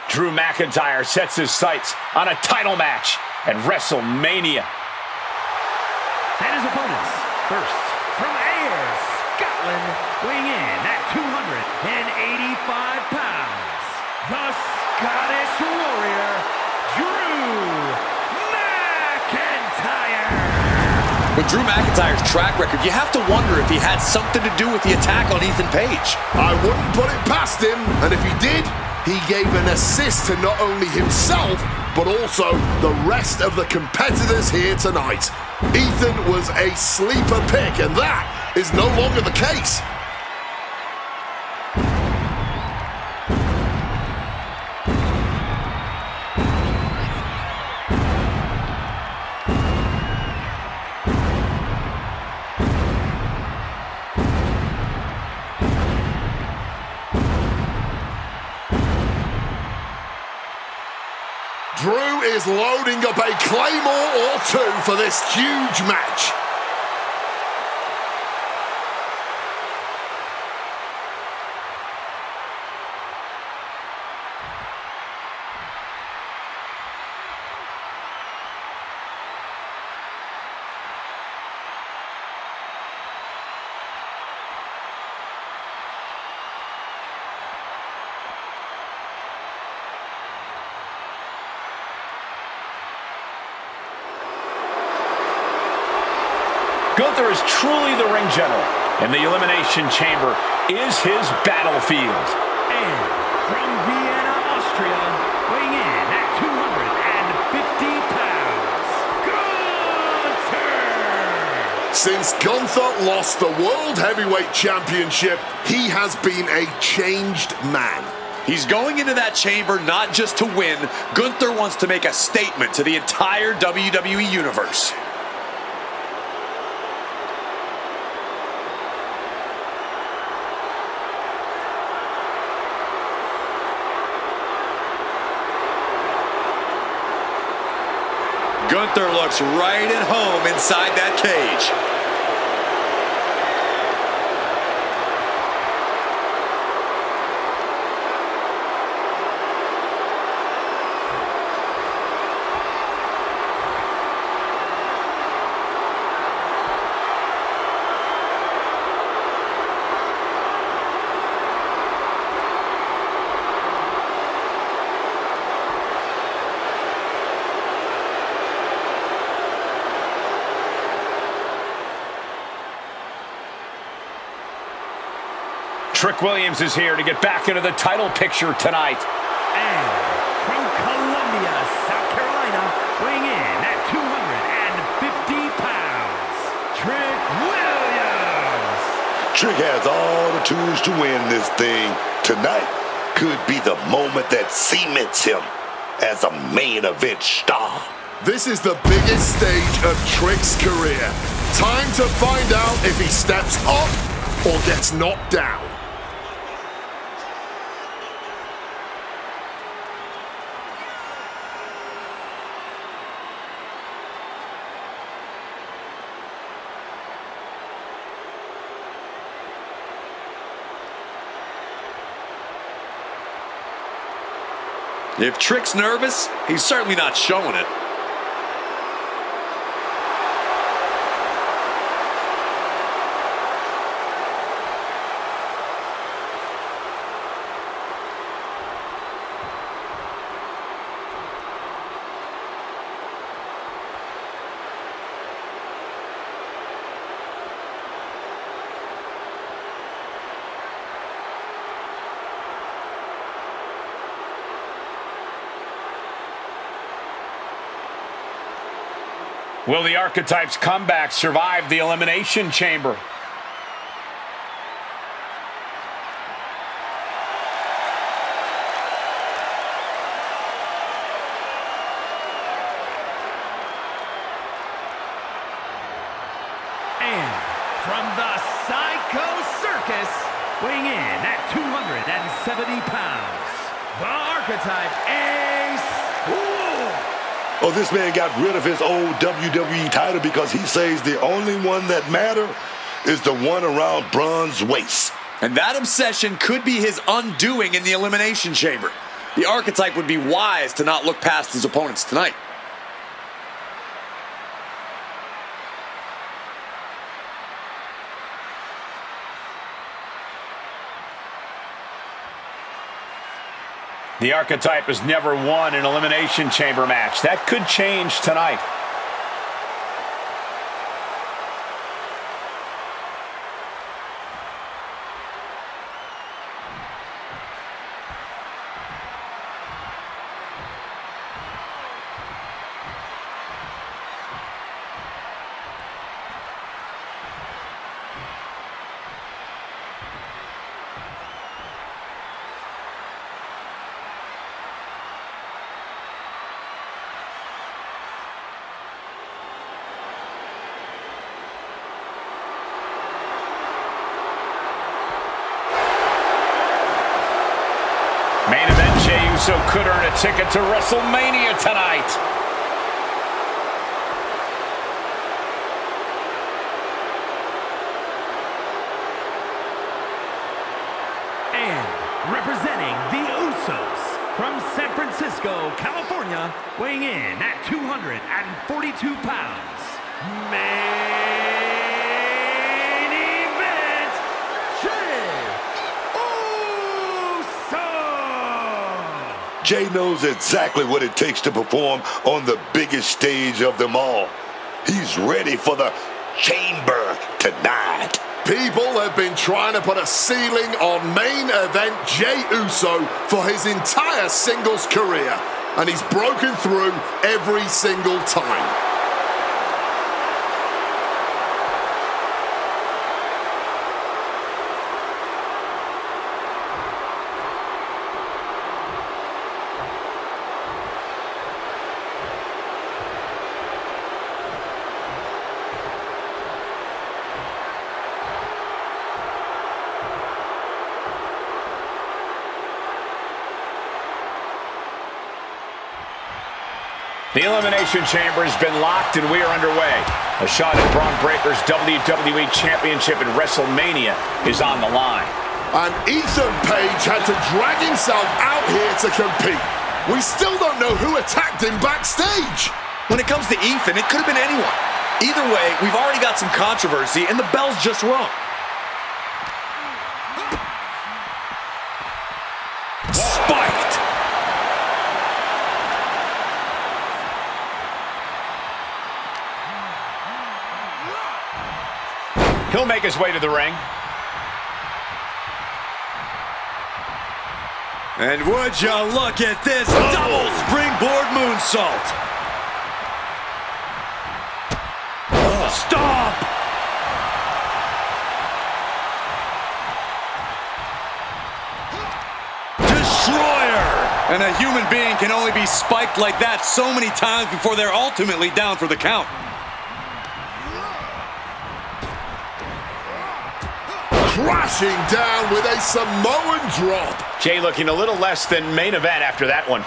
Drew McIntyre sets his sights on a title match at WrestleMania. And his opponents, first, from Ayr, Scotland, weighing in at 285 pounds, the Scottish Warrior, Drew McIntyre. With Drew McIntyre's track record, you have to wonder if he had something to do with the attack on Ethan Page. I wouldn't put it past him, and if he did, he gave an assist to not only himself, but also the rest of the competitors here tonight. Ethan was a sleeper pick, and that is no longer the case. Drew is loading up a Claymore or 2 for this huge match. Gunther is truly the ring general, and the Elimination Chamber is his battlefield. And from Vienna, Austria, weighing in at 250 pounds, Gunther! Since Gunther lost the World Heavyweight Championship, he has been a changed man. He's going into that chamber not just to win. Gunther wants to make a statement to the entire WWE Universe. Gunther looks right at home inside that cage. Trick Williams is here to get back into the title picture tonight. And from Columbia, South Carolina, weighing in at 250 pounds, Trick Williams. Trick has all the tools to win this thing. Tonight could be the moment that cements him as a main event star. This is the biggest stage of Trick's career. Time to find out if he steps up or gets knocked down. If Trick's nervous, he's certainly not showing it. Will the Archetype's comeback survive the Elimination Chamber? And from the Psycho Circus, weighing in at 270 pounds, the Archetype Ace. Ooh. Oh, this man got rid of his old WWE title because he says the only one that matters is the one around Braun's waist. And that obsession could be his undoing in the Elimination Chamber. The Archetype would be wise to not look past his opponents tonight. The Archetype has never won an Elimination Chamber match. That could change tonight. Main event, Jey Uso could earn a ticket to WrestleMania tonight. And representing the Usos from San Francisco, California, weighing in at 242 pounds, main event, Jey Uso. Jey knows exactly what it takes to perform on the biggest stage of them all. He's ready for the chamber tonight. People have been trying to put a ceiling on main event Jey Uso for his entire singles career, and he's broken through every single time. The Elimination Chamber has been locked and we are underway. A shot at Braun Breaker's WWE Championship at WrestleMania is on the line. And Ethan Page had to drag himself out here to compete. We still don't know who attacked him backstage. When it comes to Ethan, it could have been anyone. Either way, we've already got some controversy, and the bell's just rung. Spiked! He'll make his way to the ring. And would you look at this double springboard moonsault. Stomp! Destroyer! And a human being can only be spiked like that so many times before they're ultimately down for the count. Crashing down with a Samoan drop. Jay looking a little less than main event after that one.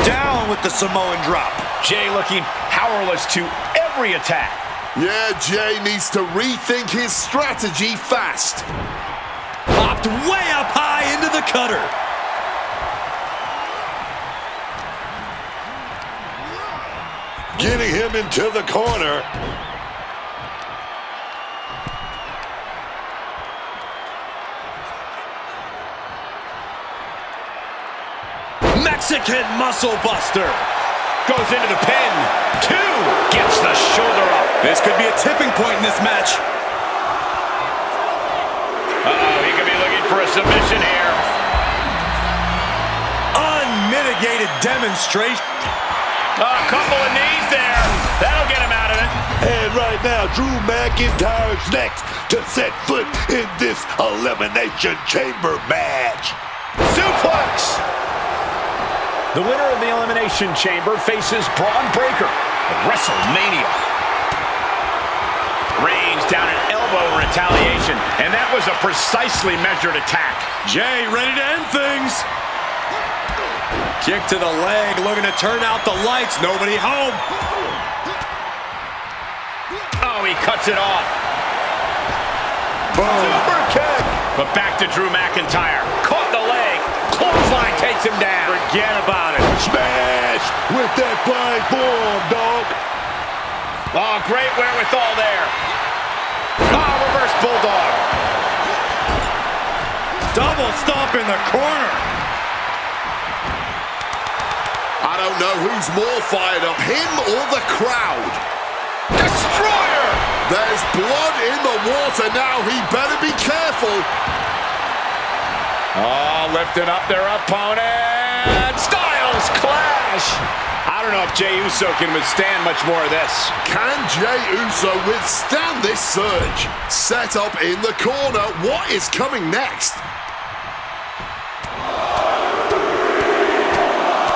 Down with the Samoan drop. Jay looking powerless to every attack. Yeah, Jay needs to rethink his strategy fast. Popped way up high into the cutter. Getting him into the corner. Mexican muscle buster. Goes into the pin. 2. Gets the shoulder up. This could be a tipping point in this match. Uh-oh, he could be looking for a submission here. Unmitigated demonstration. A couple of knees there. That'll get him out of it. And right now, Drew McIntyre's next to set foot in this Elimination Chamber match. Suplex. The winner of the Elimination Chamber faces Braun Breaker at WrestleMania. Reigns down an elbow in retaliation, and that was a precisely measured attack. Jay ready to end things. Kick to the leg, looking to turn out the lights. Nobody home. Oh, he cuts it off. Boom. Super kick. But back to Drew McIntyre. Caught the leg. Clothesline takes him down. Forget about it. Smash with that flying forearm, dog. Oh, great wherewithal there. Oh, reverse bulldog. Double stomp in the corner. I don't know who's more fired up, him or the crowd. Destroyer! There's blood in the water now. He better be careful. Oh, lifting up their opponent. Styles clash. I don't know if Jey Uso can withstand much more of this. Can Jey Uso withstand this surge? Set up in the corner. What is coming next?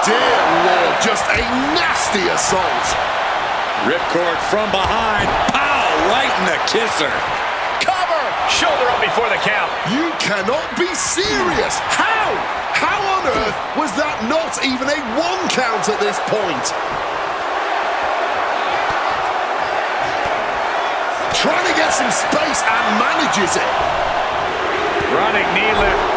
Dear Lord, just a nasty assault. Ripcord from behind. Pow! Right in the kisser. Cover! Shoulder up before the count. You cannot be serious. How? How on earth was that not even a 1 count at this point? Trying to get some space and manages it. Running knee lift.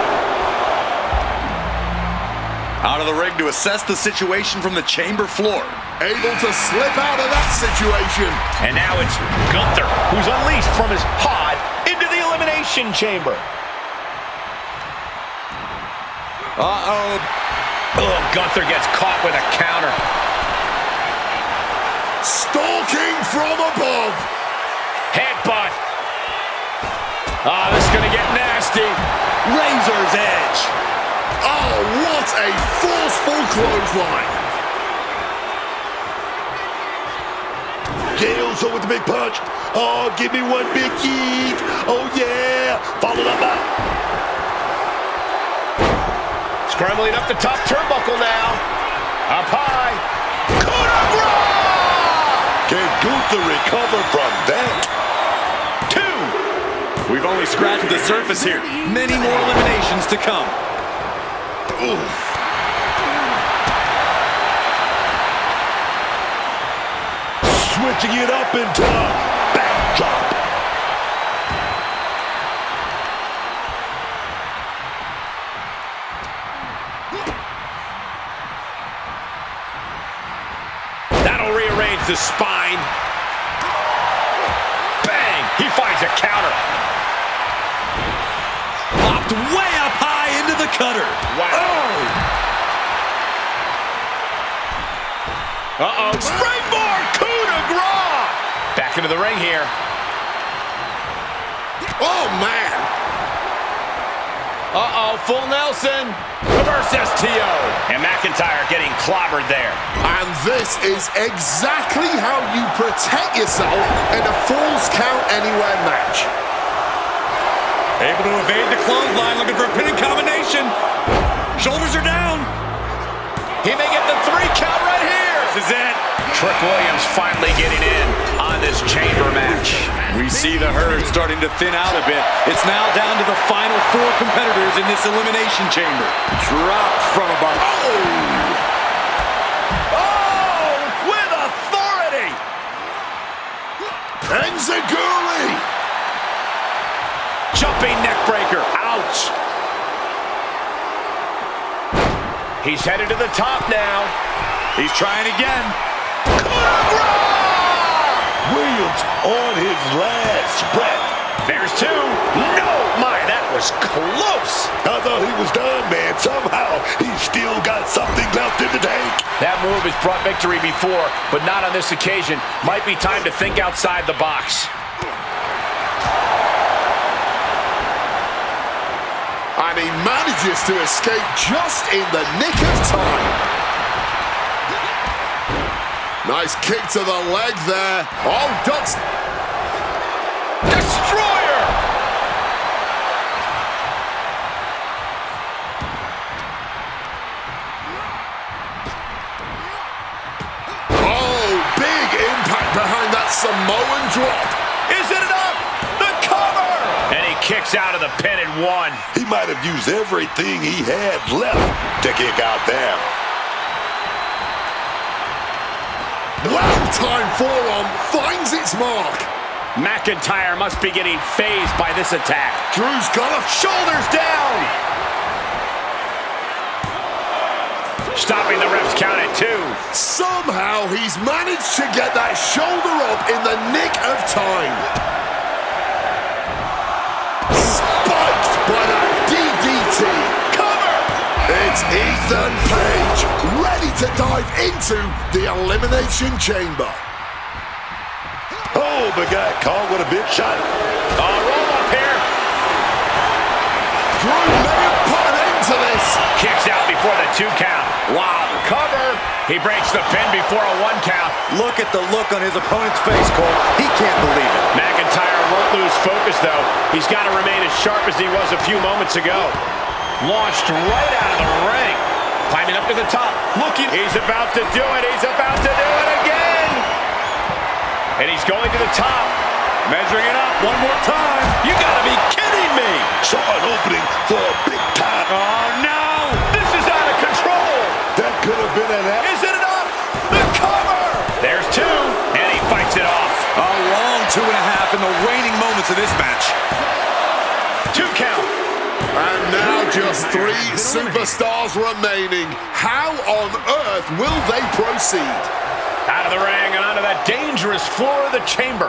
Out of the ring to assess the situation from the chamber floor. Able to slip out of that situation. And now it's Gunther, who's unleashed from his pod into the Elimination Chamber. Uh-oh. Oh, Gunther gets caught with a counter. Stalking from above. Headbutt. Oh, this is going to get nasty. Razor's edge. Oh, what a forceful clothesline. Jey Uso with the big punch. Oh, give me one big yeet. Oh, yeah. Followed up by. Scrambling up the top turnbuckle now. Up high. Coup de grace! Can Gunther recover from that? 2. We've only scratched the surface here. Many more eliminations to come. Switching it up into a backdrop. That'll rearrange the spine. Bang! He finds a counter. Popped way up high into the cutter. Wow. Uh-oh. Springboard coup de grace. Back into the ring here. Oh, man. Uh-oh, full Nelson. Reverse STO. And McIntyre getting clobbered there. And this is exactly how you protect yourself in a Falls Count Anywhere match. Able to evade the clothesline, looking for a pinning combination. Shoulders are down. He may get the 3 count right here. This is it. Trick Williams finally getting in on this chamber match. We see the herd starting to thin out a bit. It's now down to the final 4 competitors in this elimination chamber. Dropped from above. Oh, with authority. Enziguri. Jumping neck breaker. Ouch. He's headed to the top now. He's trying again. Williams on his last breath. There's 2. No, my, that was close. I thought he was done, man. Somehow he's still got something left in the tank. That move has brought victory before, but not on this occasion. Might be time to think outside the box. And he manages to escape just in the nick of time. Nice kick to the leg there. Oh, ducks. Destroyer! Oh, big impact behind that Samoan drop. Is it enough? The cover! And he kicks out of the pin at 1. He might have used everything he had left to kick out there. Long-time forearm finds its mark. McIntyre must be getting phased by this attack. Drew's got a Shoulders down! Stopping the ref's count at 2. Somehow he's managed to get that shoulder up in the nick of time. Spiked by that DDT. It's Ethan Page, ready to dive into the Elimination Chamber. Oh, the guy caught with a big shot. Roll up here. Drew may have put an end to this. Kicks out before the 2 count. Wow, cover. He breaks the pin before a 1 count. Look at the look on his opponent's face, Cole. He can't believe it. McIntyre won't lose focus, though. He's got to remain as sharp as he was a few moments ago. Launched right out of the ring. Climbing up to the top. Looking. He's about to do it. He's about to do it again. And he's going to the top. Measuring it up one more time. You gotta be kidding me. Saw an opening for a big time. Oh, no. This is out of control. That could have been an... Is it enough? The cover. There's 2. And he fights it off. A long 2.5 in the waning moments of this match. 2 count. And now just 3 superstars remaining. How on earth will they proceed? Out of the ring and onto that dangerous floor of the chamber.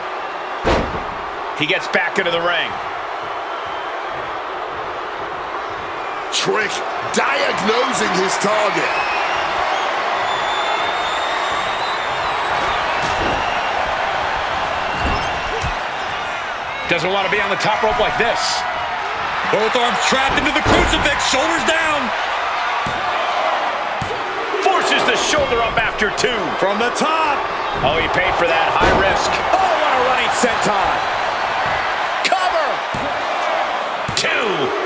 He gets back into the ring. Trick diagnosing his target. Doesn't want to be on the top rope like this. Both arms trapped into the crucifix, shoulders down. Forces the shoulder up after 2. From the top. Oh, he paid for that. High risk. Oh, what a running senton. Cover. 2.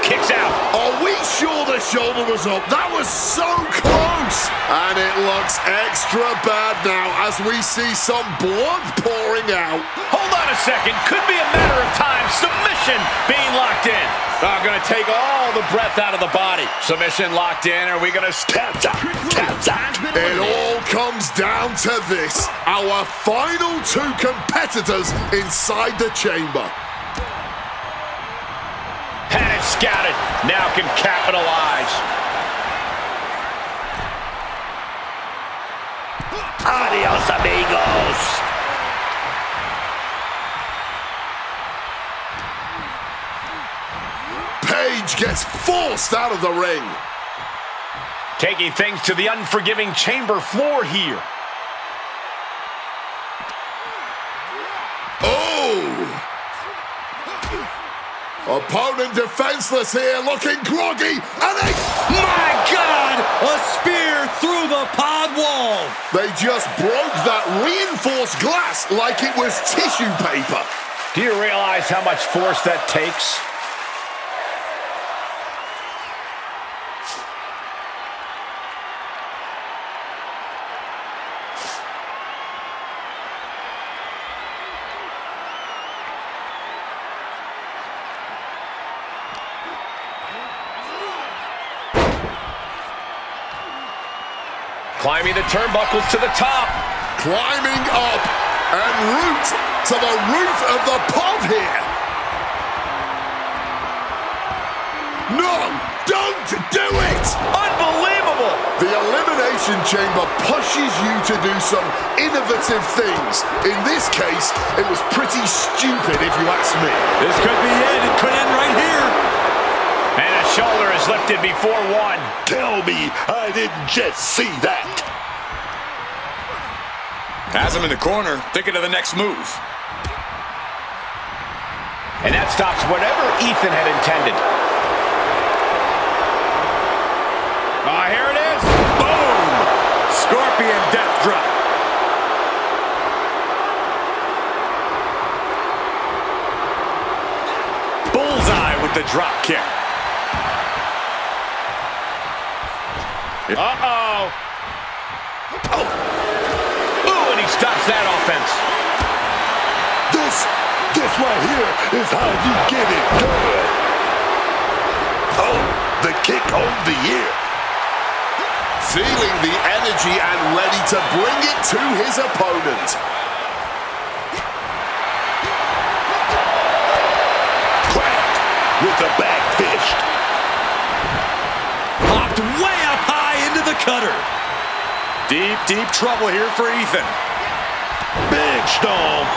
Kicks out. Are we sure the shoulder was up? That was so close. And it looks extra bad now as we see some blood pouring out. Hold on a second. Could be a matter of time. Submission being locked in. I'm going to take all the breath out of the body. Submission locked in. Are we going to tap? It all comes down to this. Our final two competitors inside the chamber. Had it scouted. Now can capitalize. Adios, amigos. Page gets forced out of the ring. Taking things to the unforgiving chamber floor here. Oh! Opponent defenseless here, looking groggy, and they... My God! A spear through the pod wall! They just broke that reinforced glass like it was tissue paper. Do you realize how much force that takes? Climbing the turnbuckles to the top. Climbing up en route to the roof of the pod here. No, don't do it! Unbelievable! The Elimination Chamber pushes you to do some innovative things. In this case, it was pretty stupid if you ask me. This could be it. It could end right here. And a shoulder is lifted before one. Tell me I didn't just see that. Has him in the corner, thinking of the next move. And that stops whatever Ethan had intended. Here it is. Boom! Scorpion death drop. Bullseye with the drop kick. Uh-oh. Oh. Ooh, and he stops that offense. This right here is how you get it done. Oh, the kick of the year. Feeling the energy and ready to bring it to his opponent. Cracked with the back fist. Popped way up high into the cutter. Deep, deep trouble here for Ethan. Big stomp.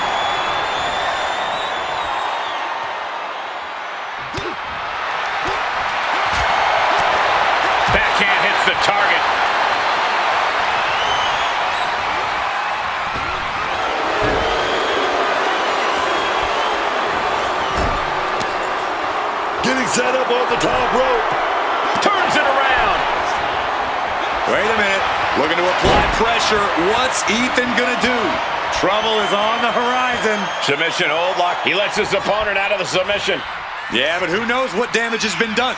Backhand hits the target. Getting set up on the top rope. Turns it around. Wait a minute. Looking to apply pressure. What's Ethan gonna do? Trouble is on the horizon. Submission hold lock. He lets his opponent out of the submission. Yeah, but who knows what damage has been done.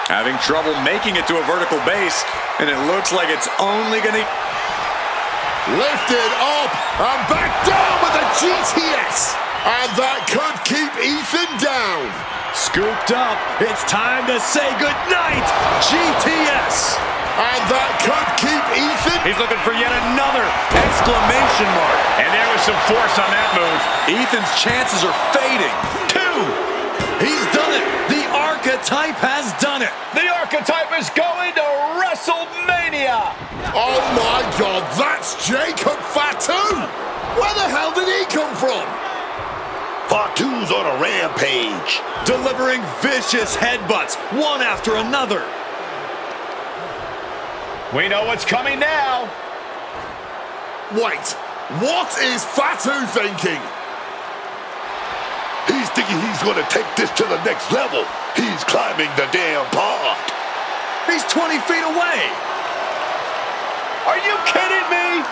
Having trouble making it to a vertical base, and it looks like it's only gonna... Lifted up and back down with a GTS. And that could keep Ethan down. Scooped up. It's time to say goodnight. GTS. And that could keep Ethan. He's looking for yet another exclamation mark. And there was some force on that move. Ethan's chances are fading. 2. He's done it. The Archetype has done it. The Archetype is going to WrestleMania. Oh my God, that's Jacob Fatu. Where the hell did he come from? Fatu's on a rampage. Delivering vicious headbutts, one after another. We know what's coming now. Wait, what is Fatu thinking? He's thinking he's going to take this to the next level. He's climbing the damn pod. He's 20 feet away. Are you kidding me?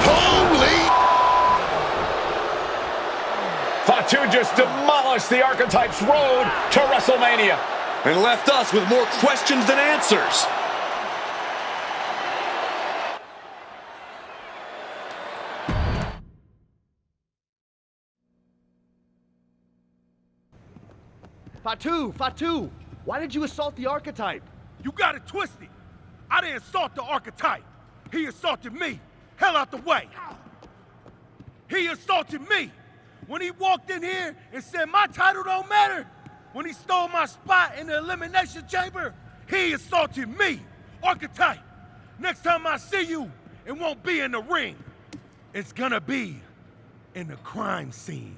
Holy! Fatu just demolished the Archetype's road to WrestleMania. and left us with more questions than answers. Fatu, why did you assault the Archetype? You got it twisted. I didn't assault the Archetype. He assaulted me. Hell out the way. He assaulted me. When he walked in here and said my title don't matter, when he stole my spot in the Elimination Chamber, he assaulted me. Archetype, next time I see you, it won't be in the ring. It's gonna be in the crime scene.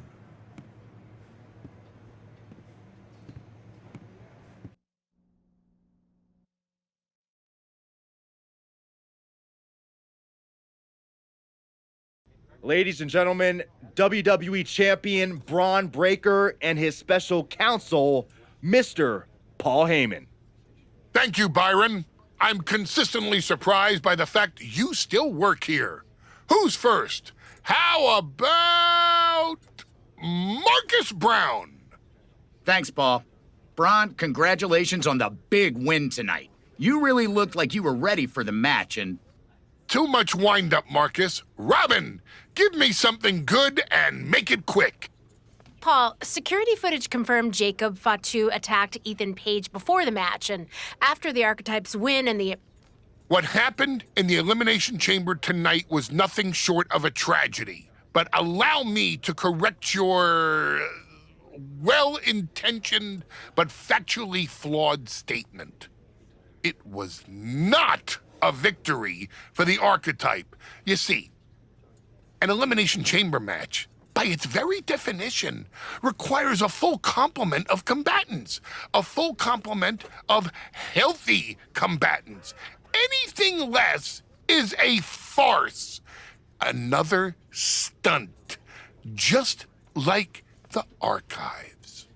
Ladies and gentlemen, WWE Champion Braun Breaker and his special counsel, Mr. Paul Heyman. Thank you, Byron. I'm consistently surprised by the fact you still work here. Who's first? How about Marcus Brown? Thanks, Paul. Braun, congratulations on the big win tonight. You really looked like you were ready for the match, and... Too much wind-up, Marcus. Robin, give me something good and make it quick. Paul, security footage confirmed Jacob Fatu attacked Ethan Page before the match, and after the Archetypes win and the... What happened in the Elimination Chamber tonight was nothing short of a tragedy. But allow me to correct your well-intentioned but factually flawed statement. It was not a victory for the Archetype. You see, an Elimination Chamber match, by its very definition, requires a full complement of combatants, a full complement of healthy combatants. Anything less is a farce, another stunt, just like the Archives.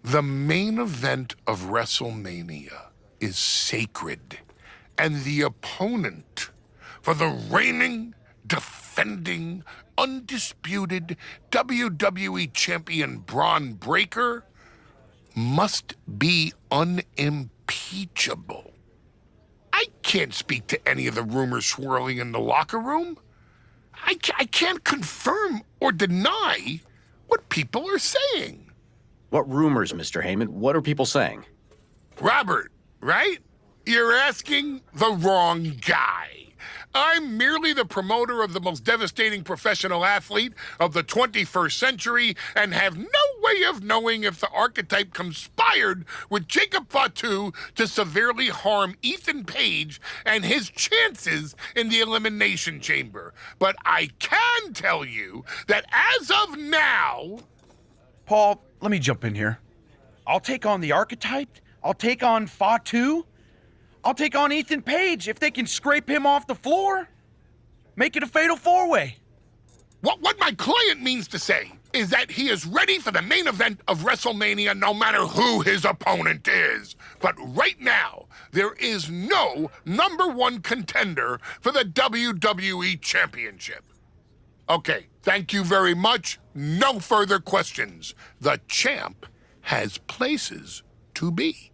The main event of WrestleMania is sacred, and the opponent for the reigning, defending, undisputed WWE Champion Braun Breaker must be unimpeachable. I can't speak to any of the rumors swirling in the locker room. I can't confirm or deny what people are saying. What rumors, Mr. Heyman? What are people saying? Robert, right? You're asking the wrong guy. I'm merely the promoter of the most devastating professional athlete of the 21st century and have no way of knowing if the Archetype conspired with Jacob Fatu to severely harm Ethan Page and his chances in the Elimination Chamber. But I can tell you that as of now... Paul, let me jump in here. I'll take on the Archetype. I'll take on Fatu. I'll take on Ethan Page if they can scrape him off the floor. Make it a fatal four-way. What my client means to say is that he is ready for the main event of WrestleMania no matter who his opponent is. But right now, there is no #1 contender for the WWE Championship. Okay, thank you very much. No further questions. The champ has places to be.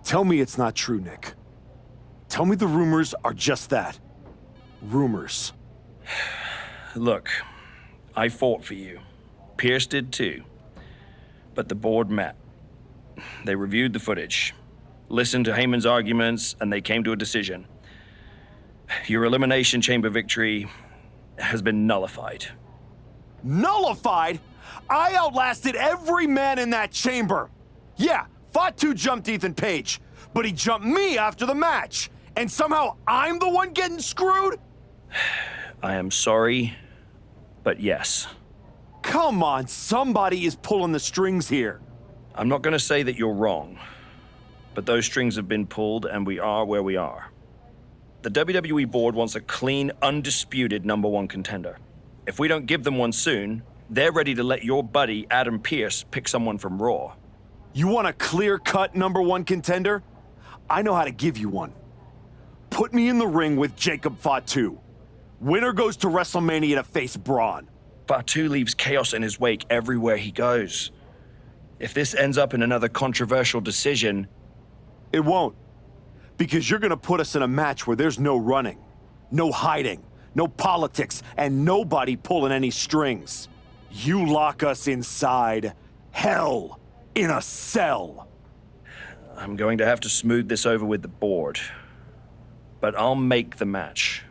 Tell me it's not true, Nick. Tell me the rumors are just that. Rumors. Look, I fought for you. Pierce did too. But the board met. They reviewed the footage, listened to Heyman's arguments, and they came to a decision. Your Elimination Chamber victory has been nullified. Nullified? I outlasted every man in that chamber. Yeah, Fatu jumped Ethan Page, but he jumped me after the match. And somehow I'm the one getting screwed? I am sorry, but yes. Come on, somebody is pulling the strings here. I'm not going to say that you're wrong, but those strings have been pulled and we are where we are. The WWE board wants a clean, undisputed #1 contender. If we don't give them one soon, they're ready to let your buddy Adam Pearce pick someone from Raw. You want a clear-cut #1 contender? I know how to give you one. Put me in the ring with Jacob Fatu. Winner goes to WrestleMania to face Braun. Fatu leaves chaos in his wake everywhere he goes. If this ends up in another controversial decision... It won't. Because you're gonna put us in a match where there's no running, no hiding, no politics, and nobody pulling any strings. You lock us inside hell in a cell. I'm going to have to smooth this over with the board. But I'll make the match.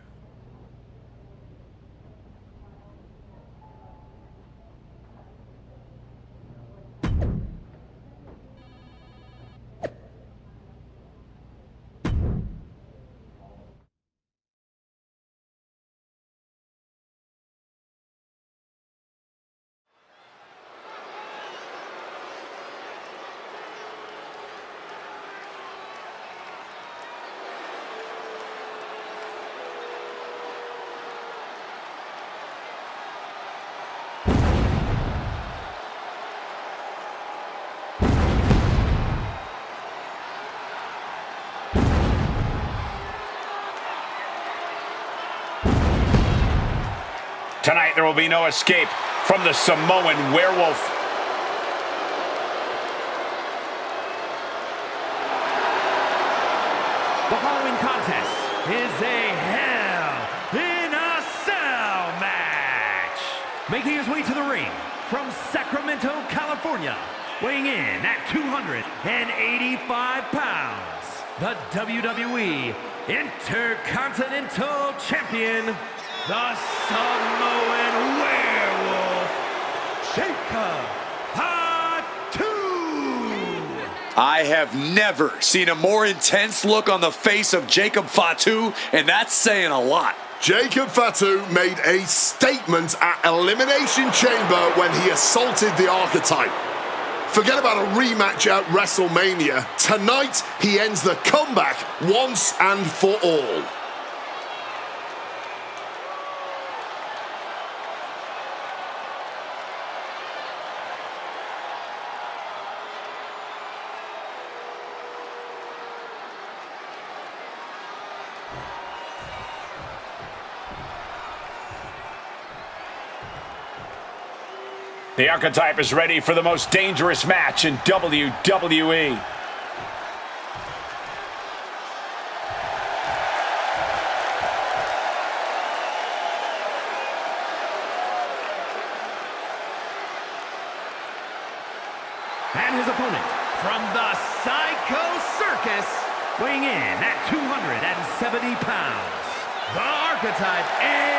Tonight, there will be no escape from the Samoan werewolf. The following contest is a Hell in a Cell match. Making his way to the ring from Sacramento, California, weighing in at 285 pounds, the WWE Intercontinental Champion, the Samoan Werewolf, Jacob Fatu. I have never seen a more intense look on the face of Jacob Fatu, and that's saying a lot. Jacob Fatu made a statement at Elimination Chamber when he assaulted the Archetype. Forget about a rematch at WrestleMania. Tonight, he ends the comeback once and for all. The Archetype is ready for the most dangerous match in WWE. And his opponent from the Psycho Circus, weighing in at 270 pounds, the Archetype Ace.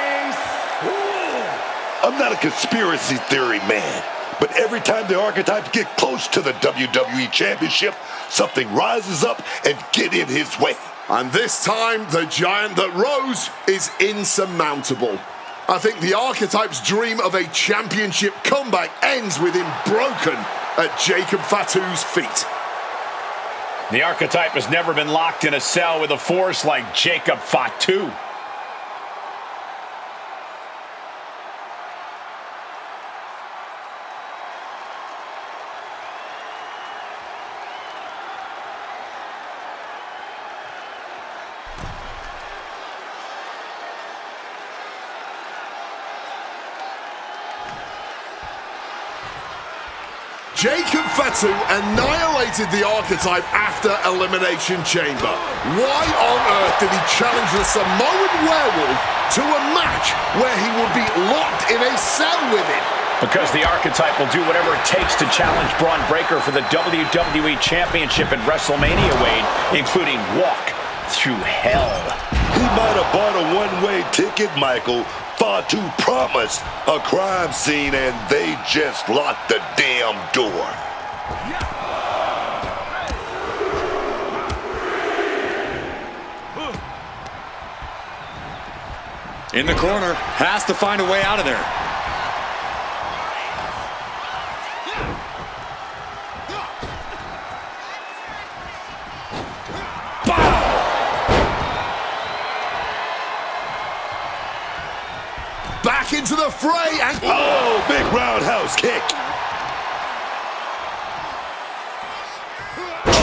I'm not a conspiracy theory man, but every time the Archetypes get close to the WWE Championship, something rises up and get in his way. And this time, the giant that rose is insurmountable. I think the Archetype's dream of a championship comeback ends with him broken at Jacob Fatu's feet. The Archetype has never been locked in a cell with a force like Jacob Fatu. Jacob Fatu annihilated the Archetype after Elimination Chamber. Why on earth did he challenge the Samoan Werewolf to a match where he will be locked in a cell with him. Because the Archetype will do whatever it takes to challenge Braun Breaker for the WWE Championship at WrestleMania, Wade, including walk through hell. He might have bought a one-way ticket, Michael. Fatu promised a crime scene, and they just locked the damn door. In the corner, has to find a way out of there. Back into the fray and... Oh, big roundhouse kick.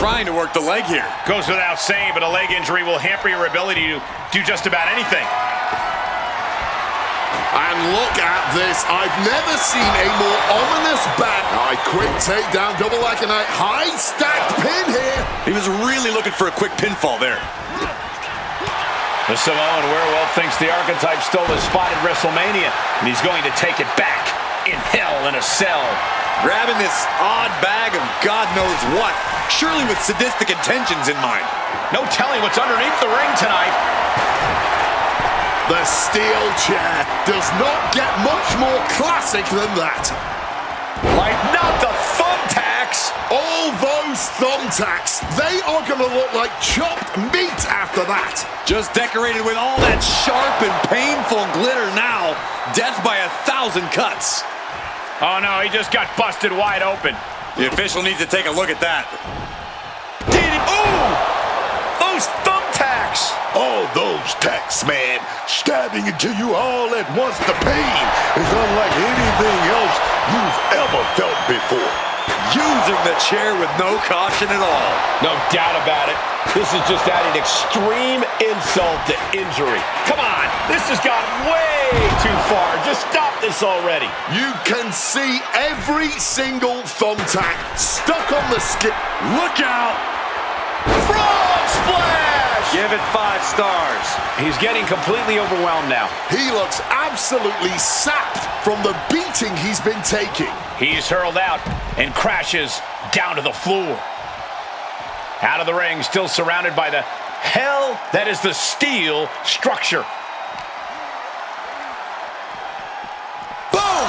Trying to work the leg here. Goes without saying, but a leg injury will hamper your ability to do just about anything. And look at this. I've never seen a more ominous back. Quick takedown, double like a night. High stacked pin here. He was really looking for a quick pinfall there. The Samoan werewolf thinks the Archetype stole his spot at WrestleMania, and he's going to take it back in hell in a cell. Grabbing this odd bag of God knows what, surely with sadistic intentions in mind. No telling what's underneath the ring tonight. The steel chair does not get much more classic than that. Lighten up the thumbtacks. All those thumbtacks, they are going to look like chopped meat after that. Just decorated with all that sharp and painful glitter now. Death by 1,000 cuts. Oh no, he just got busted wide open. The official needs to take a look at that. Ooh! Those thumbtacks! Oh, those tacks, man. Stabbing into you all at once. The pain is unlike anything else you've ever felt before. Using the chair with no caution at all. No doubt about it. This is just adding extreme insult to injury. Come on, this has gone way too far. Just stop this already. You can see every single thumbtack stuck on the skin. Look out! Frog splash! Give it 5 stars. He's getting completely overwhelmed now. He looks absolutely sapped from the beating he's been taking. He's hurled out and crashes down to the floor. Out of the ring, still surrounded by the hell that is the steel structure. Boom!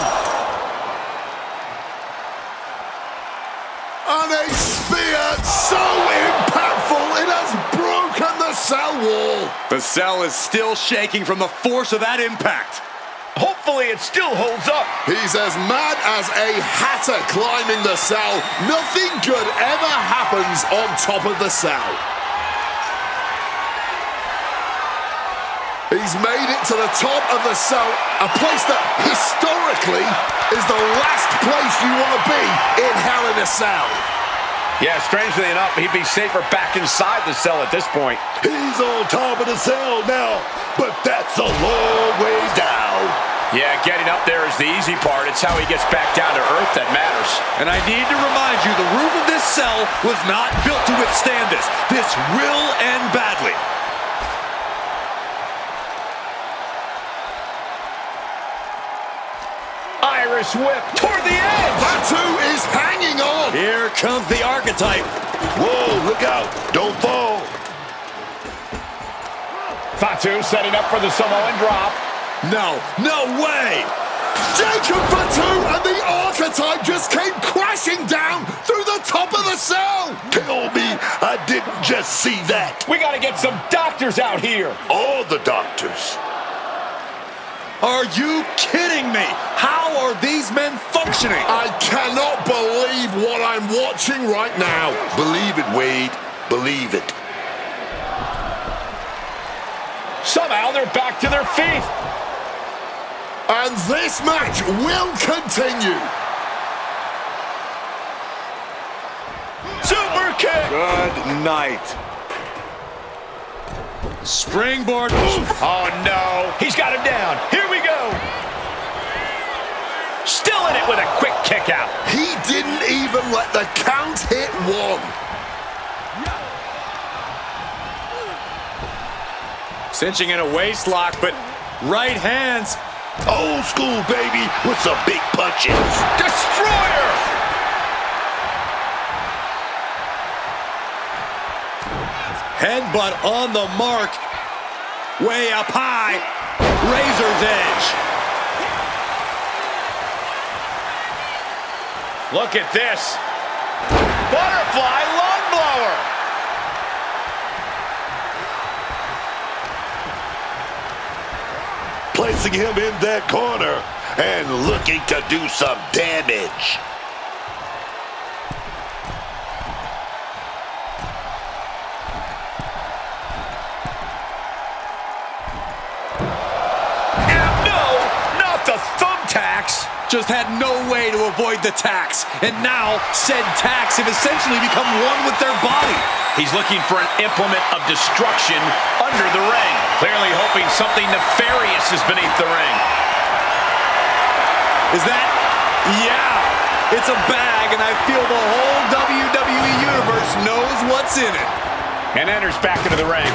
And a spear so impactful it has broken the cell wall. The cell is still shaking from the force of that impact. Hopefully it still holds up. He's as mad as a hatter climbing the cell. Nothing good ever happens on top of the cell. He's made it to the top of the cell, a place that historically is the last place you want to be in Hell in a Cell. Yeah, strangely enough, he'd be safer back inside the cell at this point. He's on top of the cell now, but that's a long way down. Yeah, getting up there is the easy part. It's how he gets back down to earth that matters. And I need to remind you, the roof of this cell was not built to withstand this. This will end badly. Irish whip toward the edge. Fatu is hanging on. Here comes the Archetype. Whoa, look out. Don't fall. Fatu setting up for the Samoan drop. No, no way. Jacob Fatu and the Archetype just came crashing down through the top of the cell. Tell me I didn't just see that. We got to get some doctors out here. All the doctors. Are you kidding me? How are these men functioning? I cannot believe what I'm watching right now. Believe it, Wade. Believe it. Somehow they're back to their feet. And this match will continue. Super kick. Good night. Springboard move. Oh no, he's got him down. Here we go. Still in it with a quick kick out. He didn't even let the count hit 1. Cinching in a waist lock, but Right hands. Old school, baby, with some big punches. Destroyer! Headbutt on the mark. Way up high. Razor's edge. Look at this. Butterfly lung blower. Placing him in that corner and looking to do some damage. The thumbtacks. Just had no way to avoid the tax. And now, said tax have essentially become one with their body. He's looking for an implement of destruction under the ring. Clearly hoping something nefarious is beneath the ring. Is that? Yeah. It's a bag, and I feel the whole WWE Universe knows what's in it. And enters back into the ring.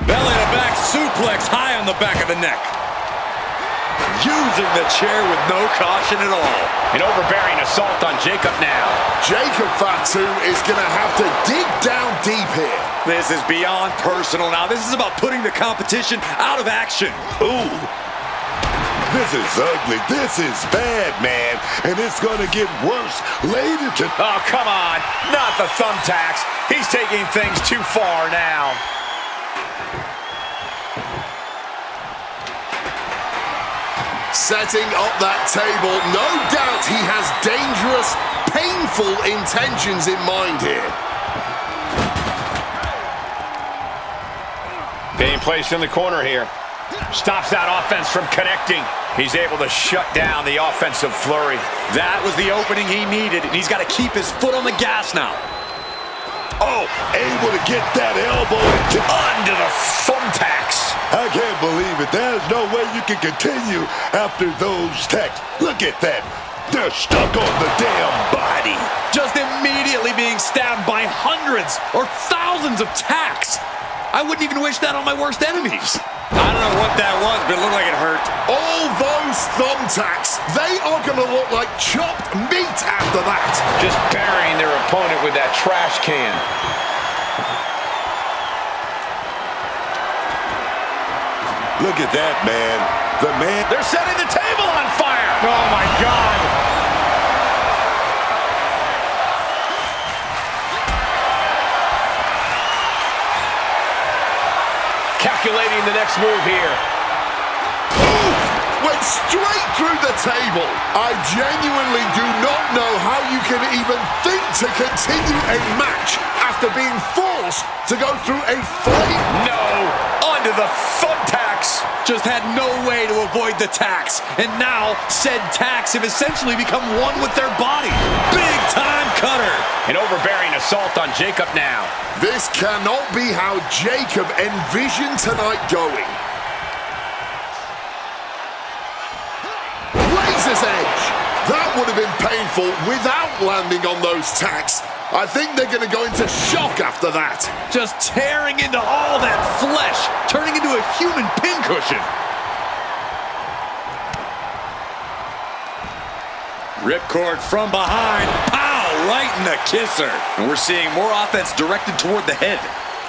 Belly to back suplex high on the back of the neck. Using the chair with no caution at all. An overbearing assault on Jacob now. Jacob Fatu is going to have to dig down deep here. This is beyond personal now. This is about putting the competition out of action. Ooh. This is ugly. This is bad, man. And it's going to get worse later tonight. Oh, come on. Not the thumbtacks. He's taking things too far now. Setting up that table. No doubt he has dangerous, painful intentions in mind here. Being placed in the corner here. Stops that offense from connecting. He's able to shut down the offensive flurry. That was the opening he needed, and he's got to keep his foot on the gas now. Oh, able to get that elbow under the thumbtacks. I can't believe it. There's no way you can continue after those tacks. Look at that. They're stuck on the damn body. Just immediately being stabbed by hundreds or thousands of tacks. I wouldn't even wish that on my worst enemies. I don't know what that was, but it looked like it hurt. All those thumbtacks, they are going to look like chopped meat after that. Just burying their opponent with that trash can. Look at that, man. The man. They're setting the table on fire. Oh, my God. Calculating the next move here. Oof! Went straight through the table. I genuinely do not know how you can even think to continue a match after being forced to go through a flame. No, onto the thumbtacks. Just had no way to avoid the tax. And now, said tax have essentially become one with their body. Big time cutter. An overbearing assault on Jacob now. This cannot be how Jacob envisioned tonight going. Razor's edge. That would have been painful without landing on those tacks. I think they're going to go into shock after that. Just tearing into all that flesh, turning into a human pincushion. Ripcord from behind. Pow! Right in the kisser. And we're seeing more offense directed toward the head.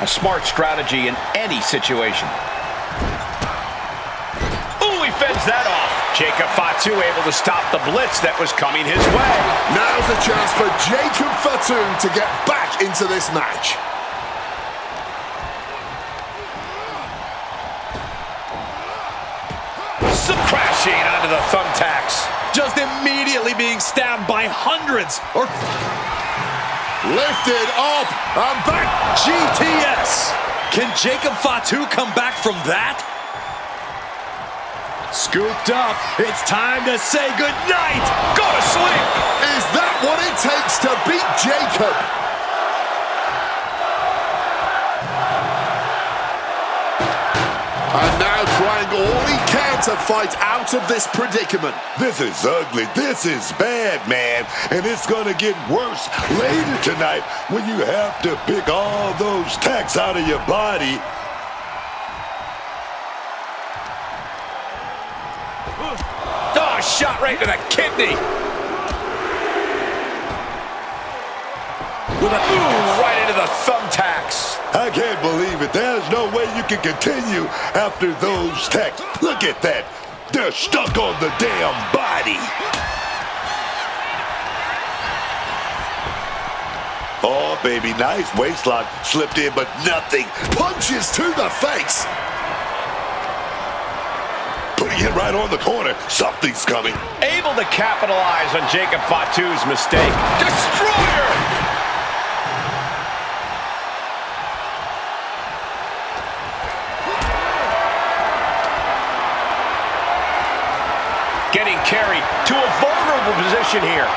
A smart strategy in any situation. Ooh, he fends that off. Jacob Fatu able to stop the blitz that was coming his way. Now's a chance for Jacob Fatu to get back into this match. Crashing onto the thumbtacks. Just immediately being stabbed by hundreds or... Lifted up and back. GTS. Can Jacob Fatu come back from that? Scooped up. It's time to say goodnight. Go to sleep. Is that what it takes to beat Jacob? And now trying all he can to fight out of this predicament. This is ugly. This is bad, man. And it's going to get worse later tonight when you have to pick all those tacks out of your body. Oh, shot right to the kidney. With a right into the thumbtacks. I can't believe it. There's no way you can continue after those tacks. Look at that. They're stuck on the damn body. Oh, baby, nice waistlock. Slipped in, but nothing. Punches to the face. Putting it right on the corner. Something's coming. Able to capitalize on Jacob Fatu's mistake. Destroyer! Getting carried to a vulnerable position here.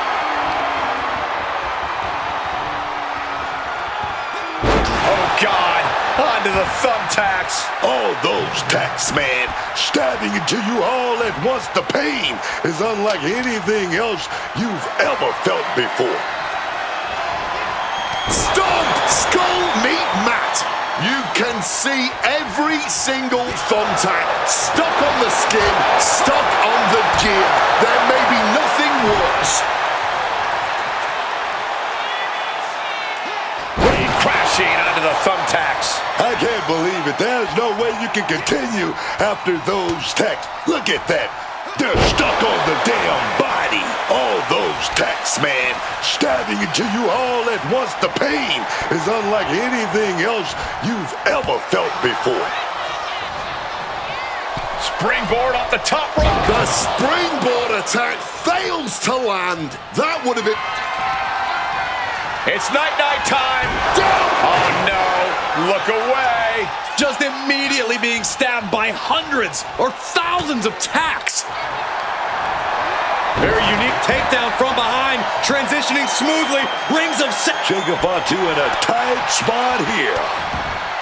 Oh, God. Onto the thumbtacks. Oh, those tacks, man. Stabbing into you all at once. The pain is unlike anything else you've ever felt before. Stomp! Skull meet mat. You can see every single thumbtack stuck on the skin, stuck on the gear. There may be nothing worse. Crashing onto the thumbtacks. I can't believe it. There's no way you can continue after those tacks. Look at that. They're stuck on the damn body. All those tacks, man. Stabbing into you all at once. The pain is unlike anything else you've ever felt before. Springboard off the top rope. The springboard attack fails to land. That would have been... It's night-night time. Oh, no. Look away. Just immediately being stabbed by hundreds or thousands of tacks. Very unique takedown from behind, transitioning smoothly. Rings of... Jacob Fatu in a tight spot here.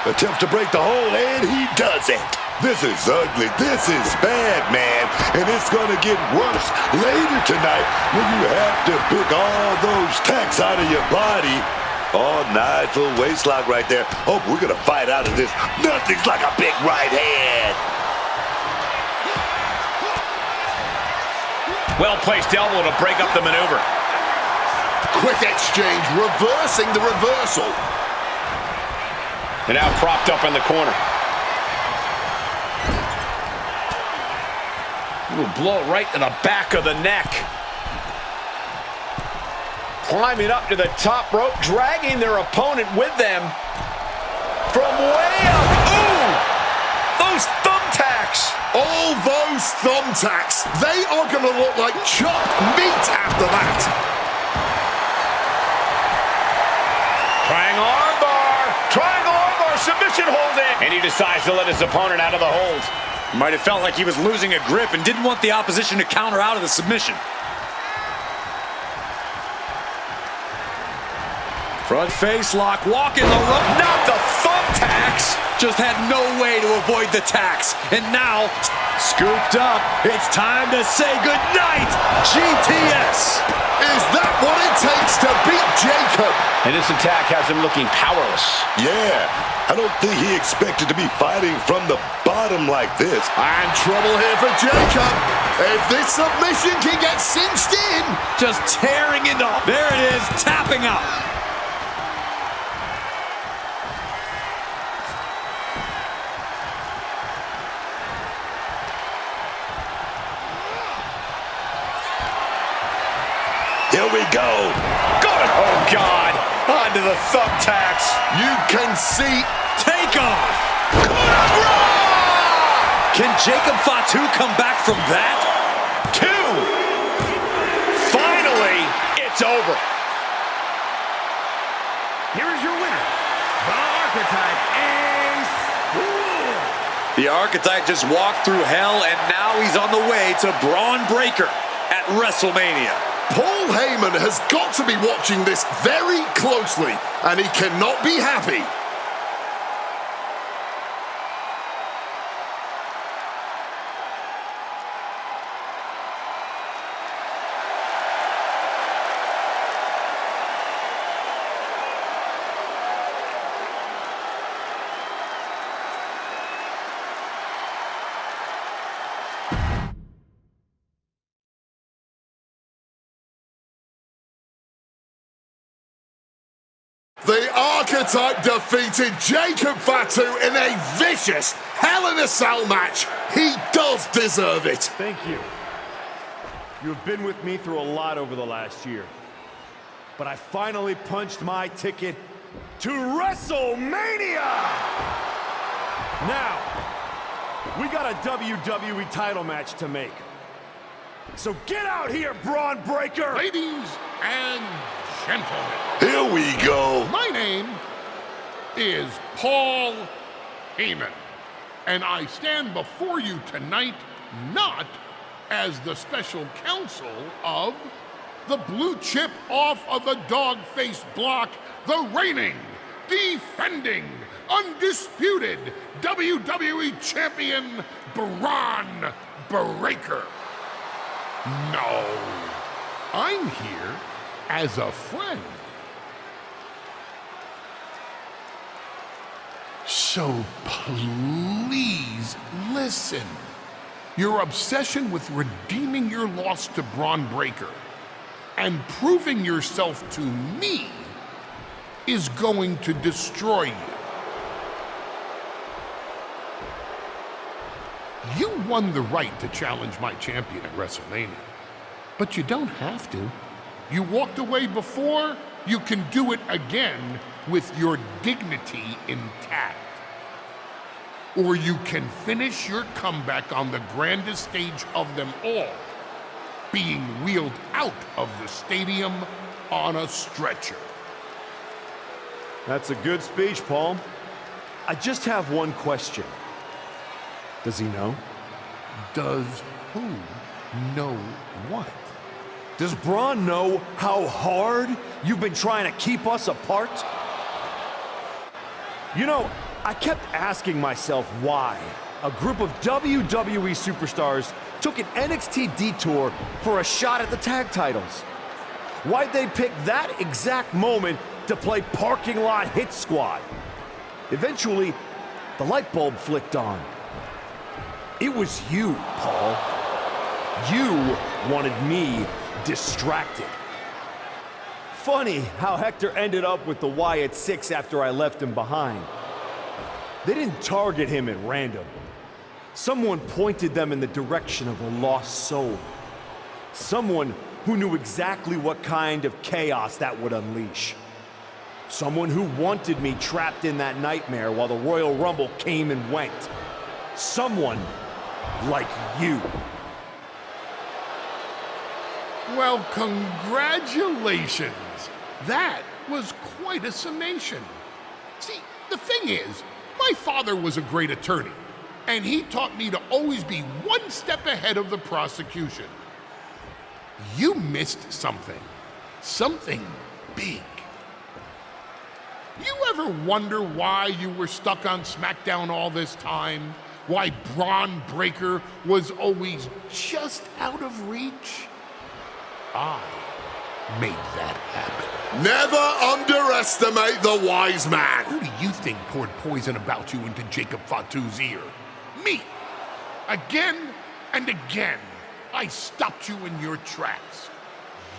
Attempts to break the hold, and he does it. This is ugly. This is bad, man. And it's going to get worse later tonight when you have to pick all those tacks out of your body. Oh, nice little waistlock right there. Oh, we're going to fight out of this. Nothing's like a big right hand. Well-placed elbow to break up the maneuver. Quick exchange, reversing the reversal. And now propped up in the corner. Little blow right to the back of the neck. Climbing up to the top rope, dragging their opponent with them from way up. Ooh! Those thumbtacks! All those thumbtacks, they are going to look like chopped meat after that. Triangle armbar, submission hold in. And he decides to let his opponent out of the hold. Might have felt like he was losing a grip and didn't want the opposition to counter out of the submission. Front face lock, walking the rope. Not the thumbtacks. Just had no way to avoid the tacks. And now, scooped up, it's time to say goodnight, GTS. Is that what it takes to beat Jacob? And this attack has him looking powerless. Yeah, I don't think he expected to be fighting from the bottom like this. And trouble here for Jacob. If this submission can get cinched in. Just tearing into... There it is, tapping out. Here we go. Got it. Oh, God. Onto the thumbtacks. You can see... Takeoff. Can Jacob Fatu come back from that? 2. Finally, it's over. Here is your winner, the Archetype Ace. The Archetype just walked through hell, and now he's on the way to Braun Breaker at WrestleMania. Paul Heyman has got to be watching this very closely, and he cannot be happy. The Archetype defeated Jacob Fatu in a vicious Hell in a Cell match. He does deserve it. Thank you. You have been with me through a lot over the last year. But I finally punched my ticket to WrestleMania! Now, we got a WWE title match to make. So get out here, Braun Breaker! Ladies and gentlemen. Here we go. My name is Paul Heyman, and I stand before you tonight not as the special counsel of the blue chip off of the dog face block, the reigning, defending, undisputed WWE Champion Braun Breaker. No, I'm here as a friend. So please listen. Your obsession with redeeming your loss to Braun Breaker and proving yourself to me is going to destroy you. You won the right to challenge my champion at WrestleMania, but you don't have to. You walked away before, you can do it again with your dignity intact. Or you can finish your comeback on the grandest stage of them all, being wheeled out of the stadium on a stretcher. That's a good speech, Paul. I just have one question. Does he know? Does who know what? Does Braun know how hard you've been trying to keep us apart? You know, I kept asking myself why a group of WWE superstars took an NXT detour for a shot at the tag titles. Why'd they pick that exact moment to play parking lot hit squad? Eventually, the light bulb flicked on. It was you, Paul. You wanted me distracted. Funny how Hector ended up with the Wyatt Six after I left him behind. They didn't target him at random. Someone pointed them in the direction of a lost soul. Someone who knew exactly what kind of chaos that would unleash. Someone who wanted me trapped in that nightmare while the Royal Rumble came and went. Someone like you. Well, congratulations. That was quite a summation. See, the thing is, my father was a great attorney, and he taught me to always be one step ahead of the prosecution. You missed something. Something big. You ever wonder why you were stuck on SmackDown all this time? Why Braun Breaker was always just out of reach? I made that happen. Never underestimate the wise man. Who do you think poured poison about you into Jacob Fatu's ear? Me. Again and again, I stopped you in your tracks.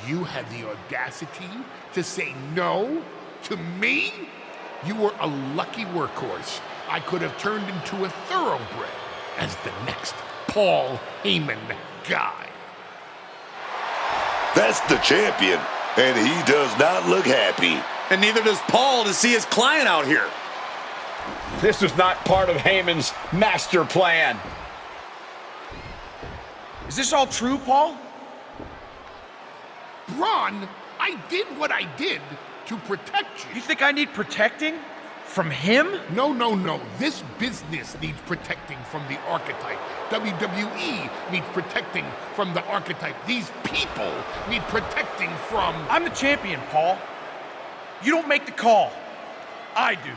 You had the audacity to say no to me? You were a lucky workhorse I could have turned into a thoroughbred as the next Paul Heyman guy. That's the champion, and he does not look happy. And neither does Paul to see his client out here. This was not part of Heyman's master plan. Is this all true, Paul? Braun, I did what I did to protect you. You think I need protecting? From him? No, no, no. This business needs protecting from the Archetype. WWE needs protecting from the Archetype. These people need protecting from... I'm the champion, Paul. You don't make the call. I do.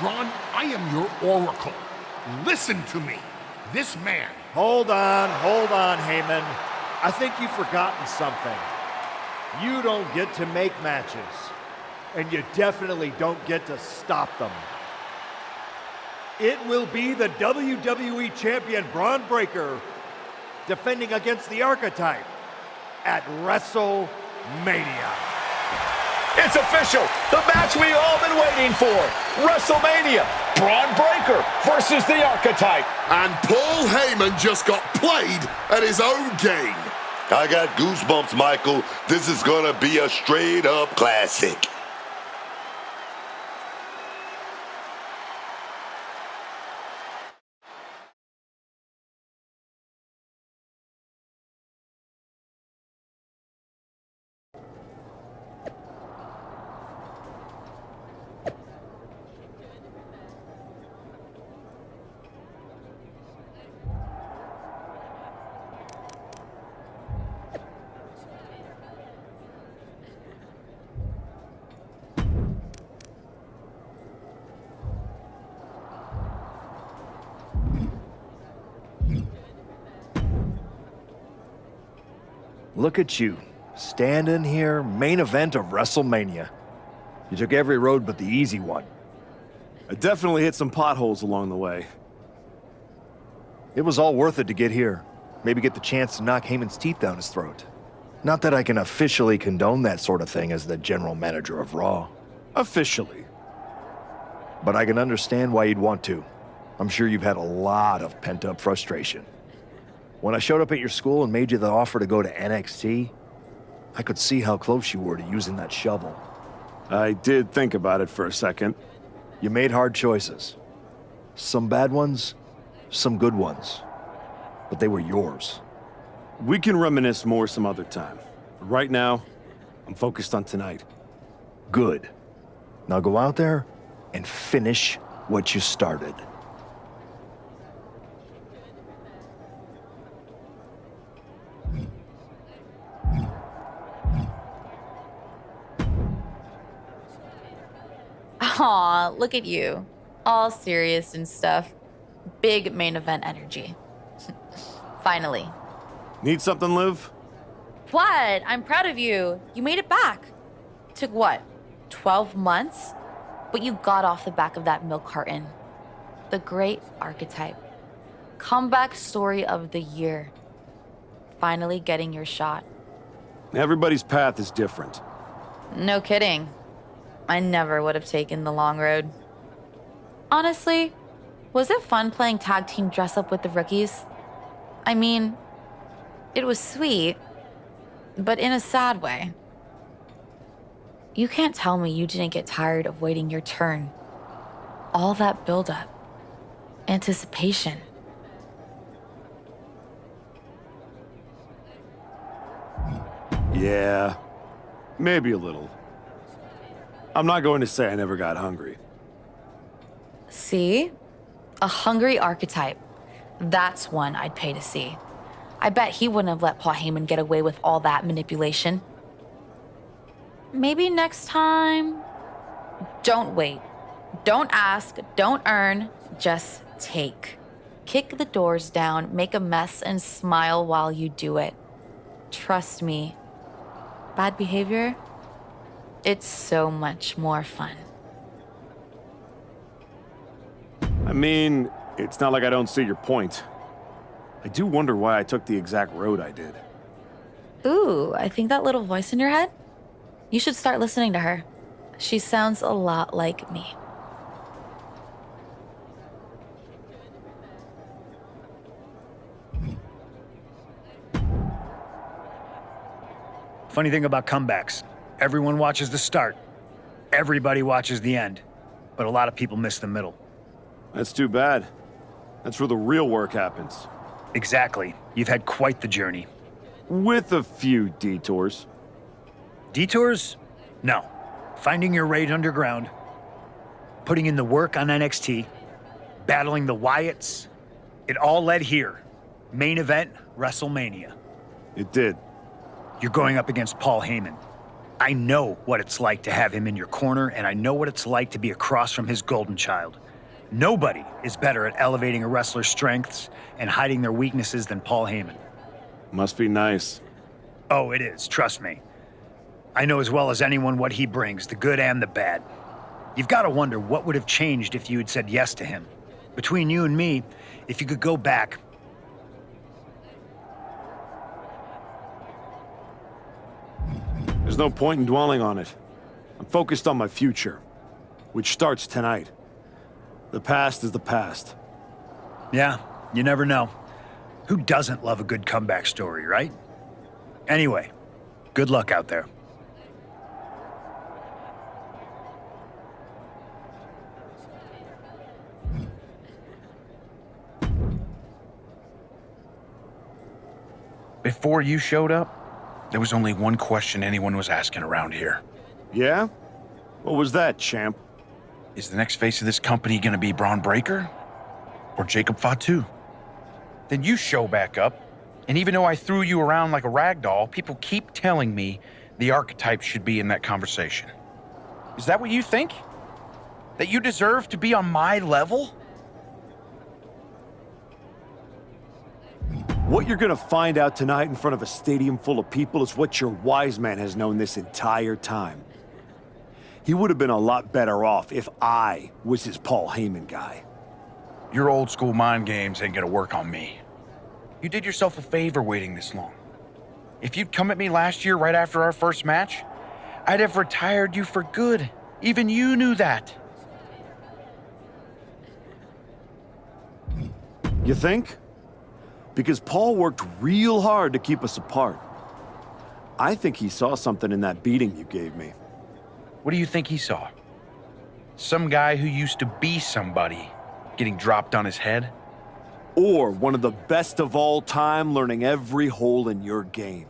Ron, I am your oracle. Listen to me. This man... Hold on, Heyman. I think you've forgotten something. You don't get to make matches. And you definitely don't get to stop them. It will be the WWE Champion Braun Breaker defending against the Archetype at WrestleMania. It's official. The match we all been waiting for. WrestleMania. Braun Breaker versus the Archetype. And Paul Heyman just got played at his own game. I got goosebumps, Michael. This is gonna be a straight-up classic. Look at you, standing here, main event of WrestleMania. You took every road but the easy one. I definitely hit some potholes along the way. It was all worth it to get here. Maybe get the chance to knock Heyman's teeth down his throat. Not that I can officially condone that sort of thing as the general manager of Raw. Officially. But I can understand why you'd want to. I'm sure you've had a lot of pent-up frustration. When I showed up at your school and made you the offer to go to NXT, I could see how close you were to using that shovel. I did think about it for a second. You made hard choices. Some bad ones, some good ones. But they were yours. We can reminisce more some other time. Right now, I'm focused on tonight. Good. Now go out there and finish what you started. Aw, look at you. All serious and stuff. Big main event energy. Finally. Need something, Liv? What? I'm proud of you. You made it back. Took what? 12 months? But you got off the back of that milk carton. The great Archetype. Comeback story of the year. Finally getting your shot. Everybody's path is different. No kidding. I never would have taken the long road. Honestly, was it fun playing tag team dress up with the rookies? I mean, it was sweet, but in a sad way. You can't tell me you didn't get tired of waiting your turn. All that buildup, anticipation. Yeah, maybe a little. I'm not going to say I never got hungry. See? A hungry Archetype. That's one I'd pay to see. I bet he wouldn't have let Paul Heyman get away with all that manipulation. Maybe next time... Don't wait. Don't ask, don't earn, just take. Kick the doors down, make a mess, and smile while you do it. Trust me. Bad behavior? It's so much more fun. I mean, it's not like I don't see your point. I do wonder why I took the exact road I did. Ooh, I think that little voice in your head? You should start listening to her. She sounds a lot like me. Funny thing about comebacks, everyone watches the start. Everybody watches the end. But a lot of people miss the middle. That's too bad. That's where the real work happens. Exactly. You've had quite the journey. With a few detours. Detours? No. Finding your raid underground, putting in the work on NXT, battling the Wyatts, it all led here. Main event, WrestleMania. It did. You're going up against Paul Heyman. I know what it's like to have him in your corner, and I know what it's like to be across from his golden child. Nobody is better at elevating a wrestler's strengths and hiding their weaknesses than Paul Heyman. Must be nice. Oh, it is, trust me. I know as well as anyone what he brings, the good and the bad. You've got to wonder what would have changed if you had said yes to him. Between you and me, if you could go back... There's no point in dwelling on it. I'm focused on my future, which starts tonight. The past is the past. Yeah, you never know. Who doesn't love a good comeback story, right? Anyway, good luck out there. Before you showed up, there was only one question anyone was asking around here. Yeah? What was that, champ? Is the next face of this company gonna be Braun Breaker? Or Jacob Fatu? Then you show back up, and even though I threw you around like a rag doll, people keep telling me the Archetype should be in that conversation. Is that what you think? That you deserve to be on my level? What you're gonna find out tonight in front of a stadium full of people is what your wise man has known this entire time. He would have been a lot better off if I was his Paul Heyman guy. Your old school mind games ain't gonna work on me. You did yourself a favor waiting this long. If you'd come at me last year right after our first match, I'd have retired you for good. Even you knew that. You think? Because Paul worked real hard to keep us apart. I think he saw something in that beating you gave me. What do you think he saw? Some guy who used to be somebody getting dropped on his head? Or one of the best of all time learning every hole in your game.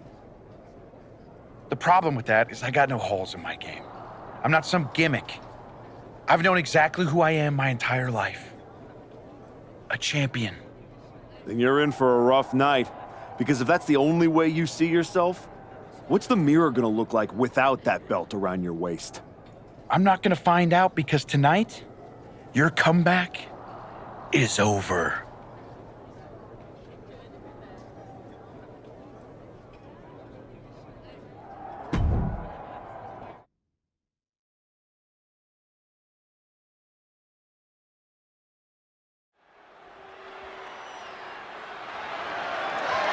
The problem with that is I got no holes in my game. I'm not some gimmick. I've known exactly who I am my entire life. A champion. Then you're in for a rough night. Because if that's the only way you see yourself, what's the mirror gonna look like without that belt around your waist? I'm not gonna find out because tonight, your comeback is over.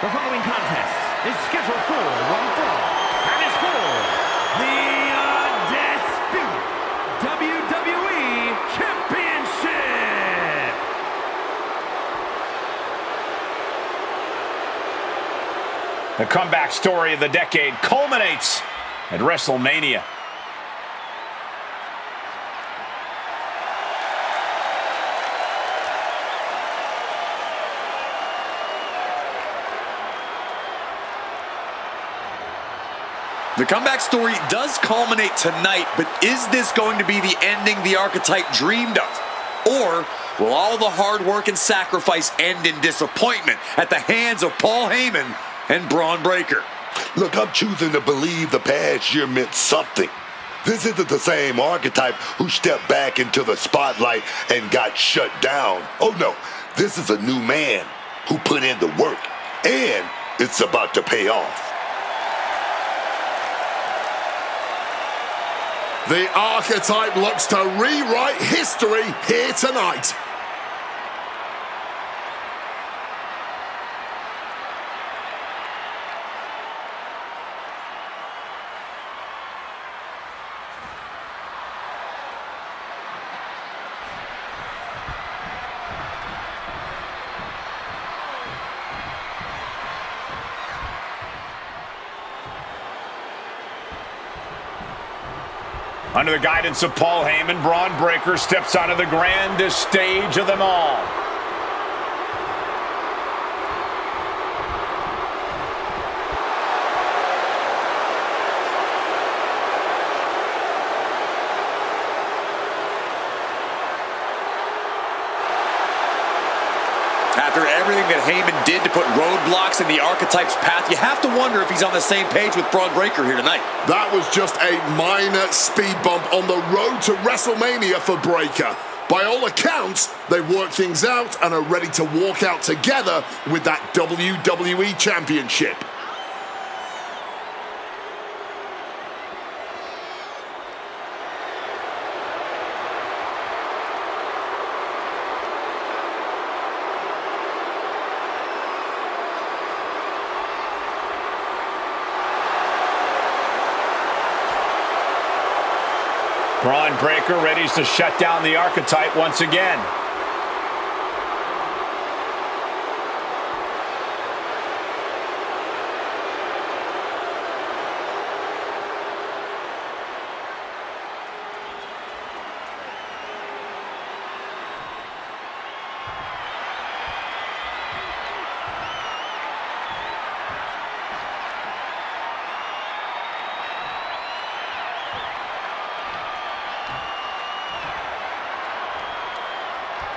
The following contest is scheduled for one fall and is for the undisputed WWE Championship. The comeback story of the decade culminates at WrestleMania. The comeback story does culminate tonight, but is this going to be the ending the Archetype dreamed of? Or will all the hard work and sacrifice end in disappointment at the hands of Paul Heyman and Braun Breaker? Look, I'm choosing to believe the past year meant something. This isn't the same Archetype who stepped back into the spotlight and got shut down. Oh no, this is a new man who put in the work, and it's about to pay off. The Archetype looks to rewrite history here tonight. Under the guidance of Paul Heyman, Braun Breaker steps onto the grandest stage of them all. After everything that Heyman did to put roadblocks in the Archetype's path, you have to wonder if he's on the same page with Braun Breaker here tonight. That was just a minor speed bump on the road to WrestleMania for Breaker. By all accounts, they worked things out and are ready to walk out together with that WWE Championship. Braun Breaker ready to shut down the Archetype once again.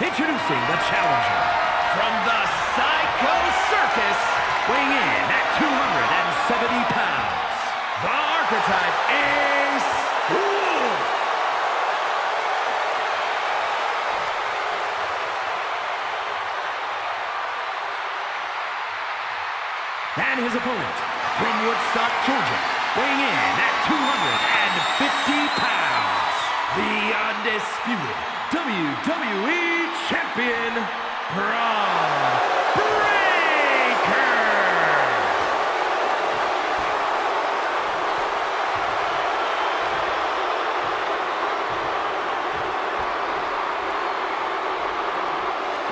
Introducing the challenger from the Psycho Circus, weighing in at 270 pounds. The Archetype is Wolf. And his opponent from Woodstock, Georgia, weighing in at 250 pounds. The undisputed WWE Champion, Braun Breaker!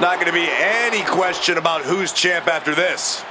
Not going to be any question about who's champ after this.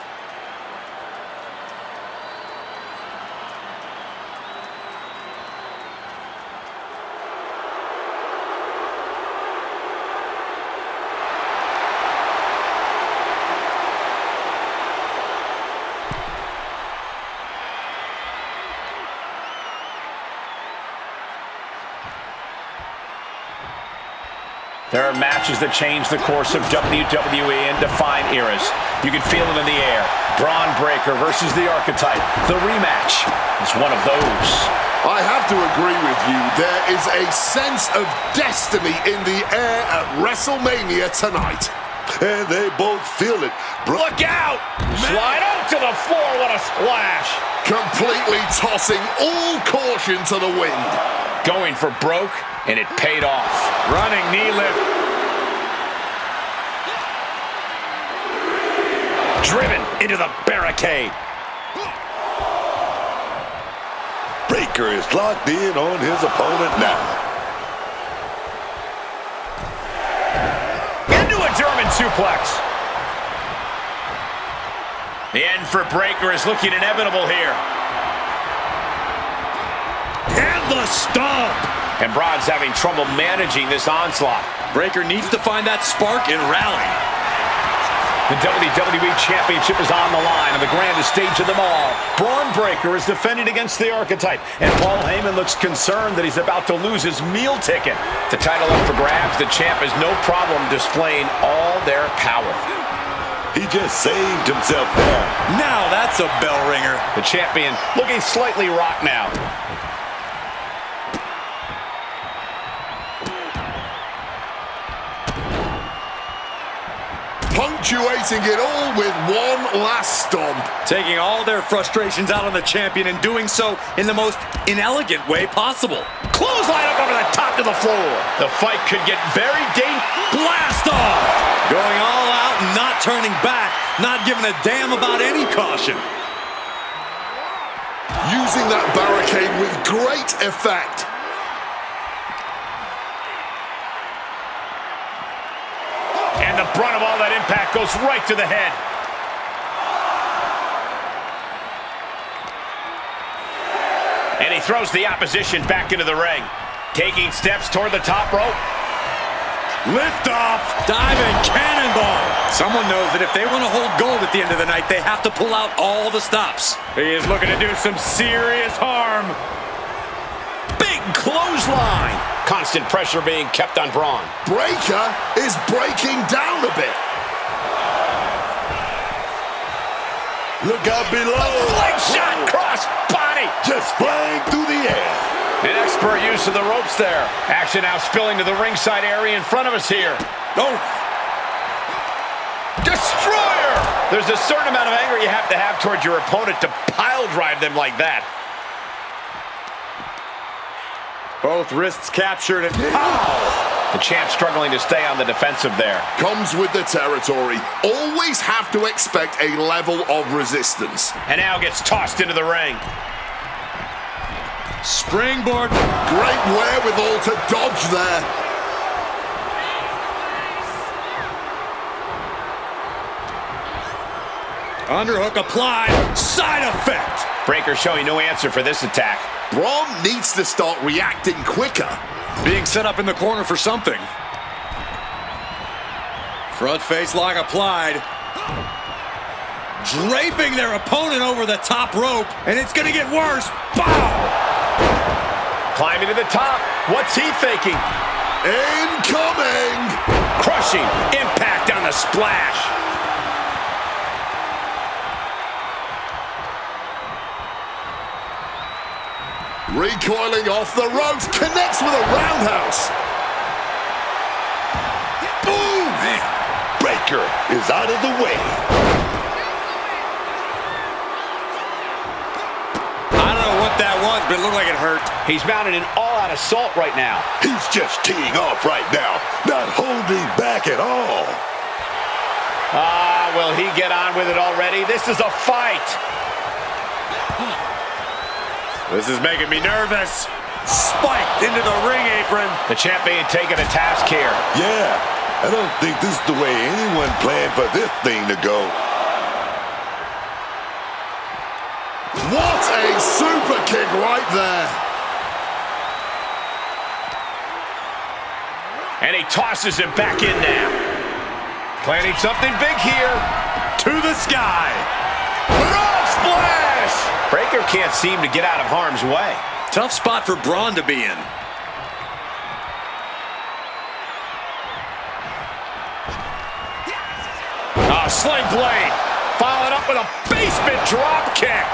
There are matches that change the course of WWE and define eras. You can feel it in the air. Braun Breaker versus the Archetype. The rematch is one of those. I have to agree with you. There is a sense of destiny in the air at WrestleMania tonight. And they both feel it. Look out! Slide out to the floor. What a splash. Completely tossing all caution to the wind. Going for broke, and it paid off. Running knee lift. Driven into the barricade. Breaker is locked in on his opponent now. Into a German suplex. The end for Breaker is looking inevitable here. And the stomp. And Braun's having trouble managing this onslaught. Breaker needs to find that spark and rally. The WWE Championship is on the line on the grandest stage of them all. Braun Breaker is defending against the Archetype, and Paul Heyman looks concerned that he's about to lose his meal ticket. The title up for grabs, the champ has no problem displaying all their power. He just saved himself there. Now that's a bell ringer. The champion looking slightly rocked now. Punctuating it all with one last stomp. Taking all their frustrations out on the champion and doing so in the most inelegant way possible. Clothesline up over the top to the floor. The fight could get very dangerous. Blast off! Going all out and not turning back, not giving a damn about any caution. Using that barricade with great effect. And the brunt of all that impact goes right to the head. And he throws the opposition back into the ring. Taking steps toward the top rope. Lift off. Diving cannonball. Someone knows that if they want to hold gold at the end of the night, they have to pull out all the stops. He is looking to do some serious harm. Big clothesline. Constant pressure being kept on Braun. Breaker is breaking down a bit. Look out below. A flick shot cross body. Just flying through the air. An expert use of the ropes there. Action now spilling to the ringside area in front of us here. Oh. Destroyer! There's a certain amount of anger you have to have towards your opponent to pile drive them like that. Both wrists captured and pow! The champ struggling to stay on the defensive there. Comes with the territory. Always have to expect a level of resistance. And now gets tossed into the ring. Springboard. Great wherewithal to dodge there. Underhook applied. Side effect. Breaker showing no answer for this attack. Braun needs to start reacting quicker. Being set up in the corner for something. Front face lock applied. Draping their opponent over the top rope, and it's gonna get worse. Bow! Climbing to the top. What's he thinking? Incoming! Crushing impact on the splash. Recoiling off the ropes, connects with a roundhouse. Boom! Breaker is out of the way. I don't know what that was, but it looked like it hurt. He's mounted an all-out assault right now. He's just teeing off right now, not holding back at all. Will he get on with it already? This is a fight. This is making me nervous. Spiked into the ring apron. The champ being taken to task here. Yeah, I don't think this is the way anyone planned for this thing to go. What a super kick right there. And he tosses him back in now. Planning something big here. To the sky. Frog splash! Breaker can't seem to get out of harm's way. Tough spot for Braun to be in. Sling blade. Followed up with a basement drop kick.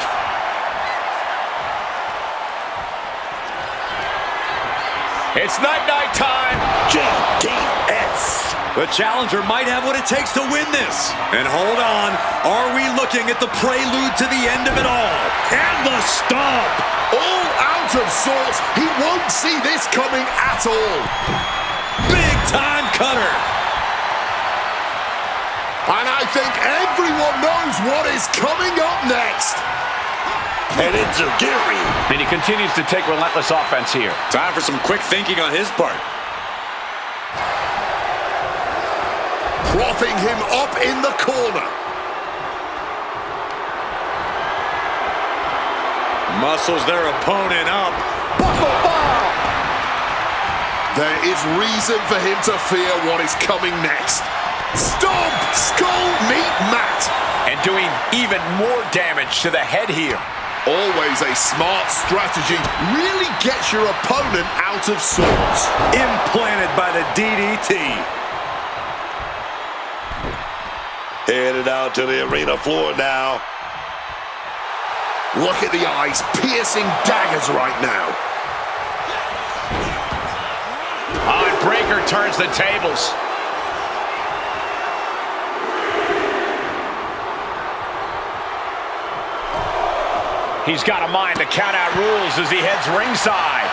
It's night-night time. JDS. The challenger might have what it takes to win this. And hold on, are we looking at the prelude to the end of it all? And the stomp! All out of sorts. He won't see this coming at all. Big time cutter. And I think everyone knows what is coming up next. And it's Gary. And he continues to take relentless offense here. Time for some quick thinking on his part. Propping him up in the corner. Muscles their opponent up. Buckle bomb. There is reason for him to fear what is coming next. Stomp! Skull meet mat. And doing even more damage to the head here. Always a smart strategy. Really gets your opponent out of sorts. Implanted by the DDT. Headed out to the arena floor now. Look at the eyes, piercing daggers right now. And Breaker turns the tables. He's got a mind to count out rules as he heads ringside.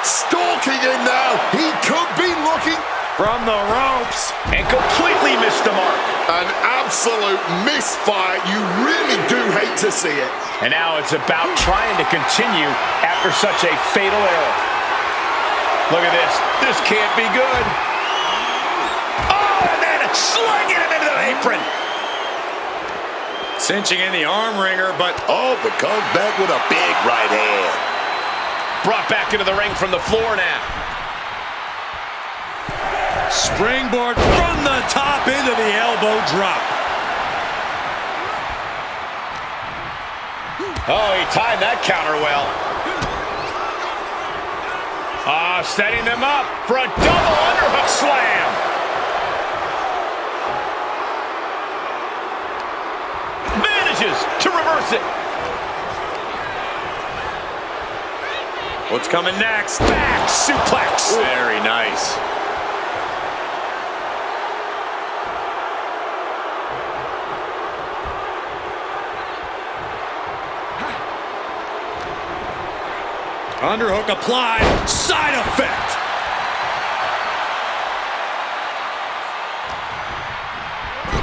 Stalking him now. He could be looking from the ropes. And completely missed the mark. An absolute misfire. You really do hate to see it. And now it's about trying to continue after such a fatal error. Look at this. This can't be good. Oh, and then slinging him into the apron. Cinching in the arm wringer, but comes back with a big right hand. Brought back into the ring from the floor now. Springboard from the top into the elbow drop. Oh, he timed that counter well. Setting them up for a double underhook slam. Manages to reverse it. What's coming next? Back suplex. Very nice. Underhook applied. Side effect.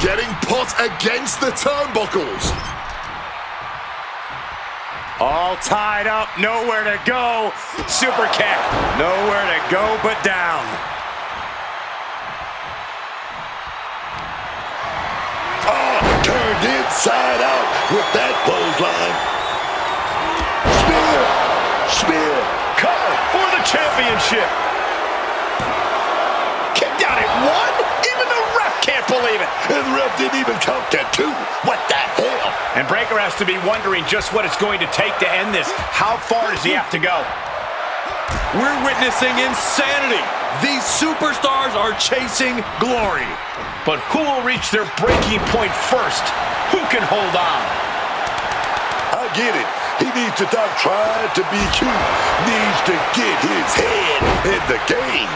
Getting put against the turnbuckles. All tied up, nowhere to go. Super kick, nowhere to go but down. Oh, turned inside out with that clothesline. Spear. Cover for the championship. Kicked out at 1? Even the ref can't believe it. And the ref didn't even count that 2. What the hell? And Breaker has to be wondering just what it's going to take to end this. How far does he have to go? We're witnessing insanity. These superstars are chasing glory. But who will reach their breaking point first? Who can hold on? I get it. He needs to stop trying to be cute. Needs to get his head in the game.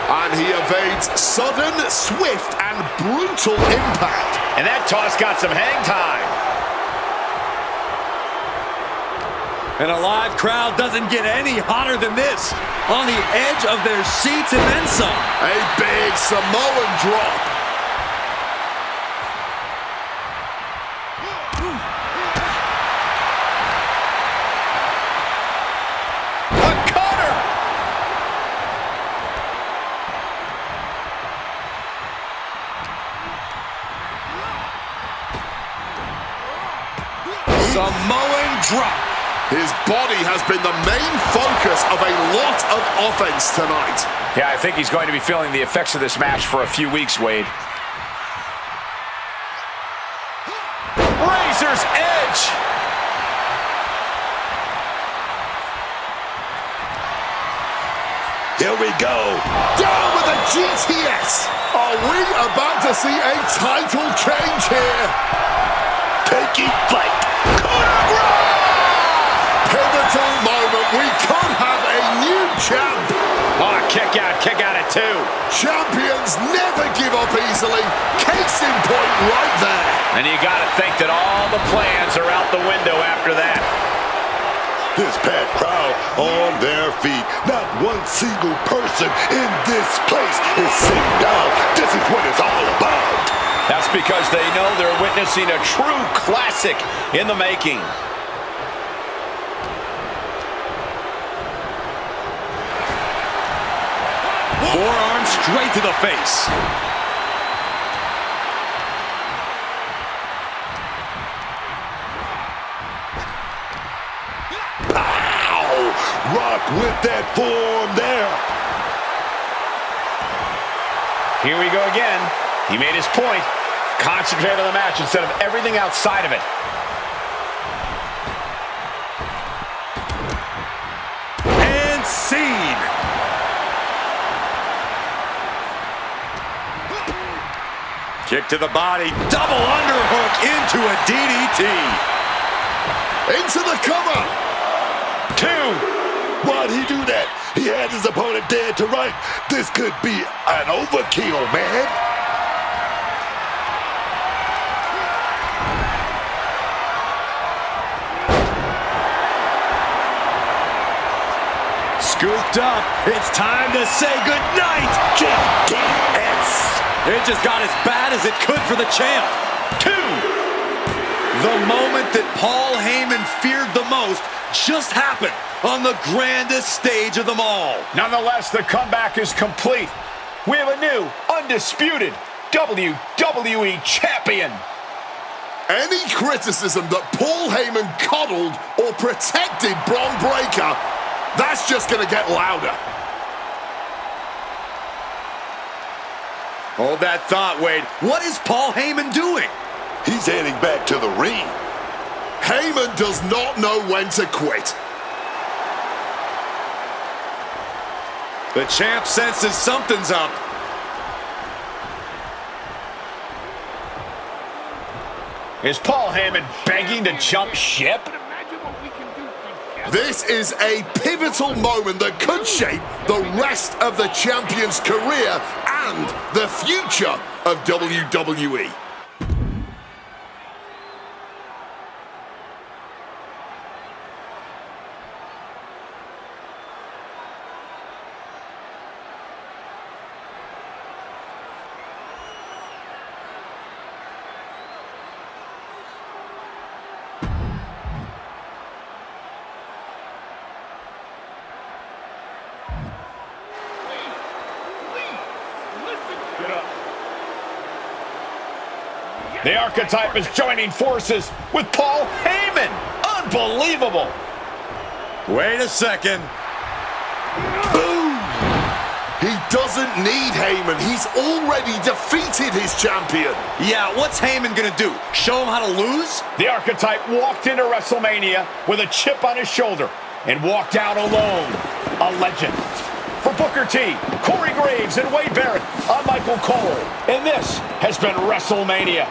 And he evades sudden, swift, and brutal impact. And that toss got some hang time. And a live crowd doesn't get any hotter than this. On the edge of their seats and then some. A big Samoan drop. Samoan drop. His body has been the main focus of a lot of offense tonight. Yeah, I think he's going to be feeling the effects of this match for a few weeks, Wade. Razor's Edge. Here we go. Down with a GTS. Are we about to see a title change here? Taking flight. Pivotal moment. We could have a new champ. Oh, kick out at 2. Champions never give up easily. Case in point right there. And you got to think that all the plans are out the window after that. This packed crowd on their feet. Not one single person in this place is sitting down. This is what it's all about. That's because they know they're witnessing a true classic in the making. Forearm straight to the face. Pow! Rock with that form there. Here we go again. He made his point. Concentrate on the match instead of everything outside of it. And scene. Kick to the body. Double underhook into a DDT. Into the cover. 2. Why'd he do that? He had his opponent dead to right. This could be an overkill, man. Scooped up. It's time to say goodnight. GTS. It just got as bad as it could for the champ. 2. The moment that Paul Heyman feared the most just happened on the grandest stage of them all. Nonetheless, the comeback is complete. We have a new, undisputed WWE champion. Any criticism that Paul Heyman coddled or protected Bron Breakker, that's just going to get louder. Hold that thought, Wade. What is Paul Heyman doing? He's heading back to the ring. Heyman does not know when to quit. The champ senses something's up. Is Paul Heyman begging to jump ship? This is a pivotal moment that could shape the rest of the champion's career and the future of WWE. The Archetype is joining forces with Paul Heyman. Unbelievable. Wait a second. Boom! He doesn't need Heyman. He's already defeated his champion. Yeah, what's Heyman gonna do? Show him how to lose? The Archetype walked into WrestleMania with a chip on his shoulder and walked out alone. A legend. For Booker T, Corey Graves, and Wade Barrett, I'm Michael Cole, and this has been WrestleMania.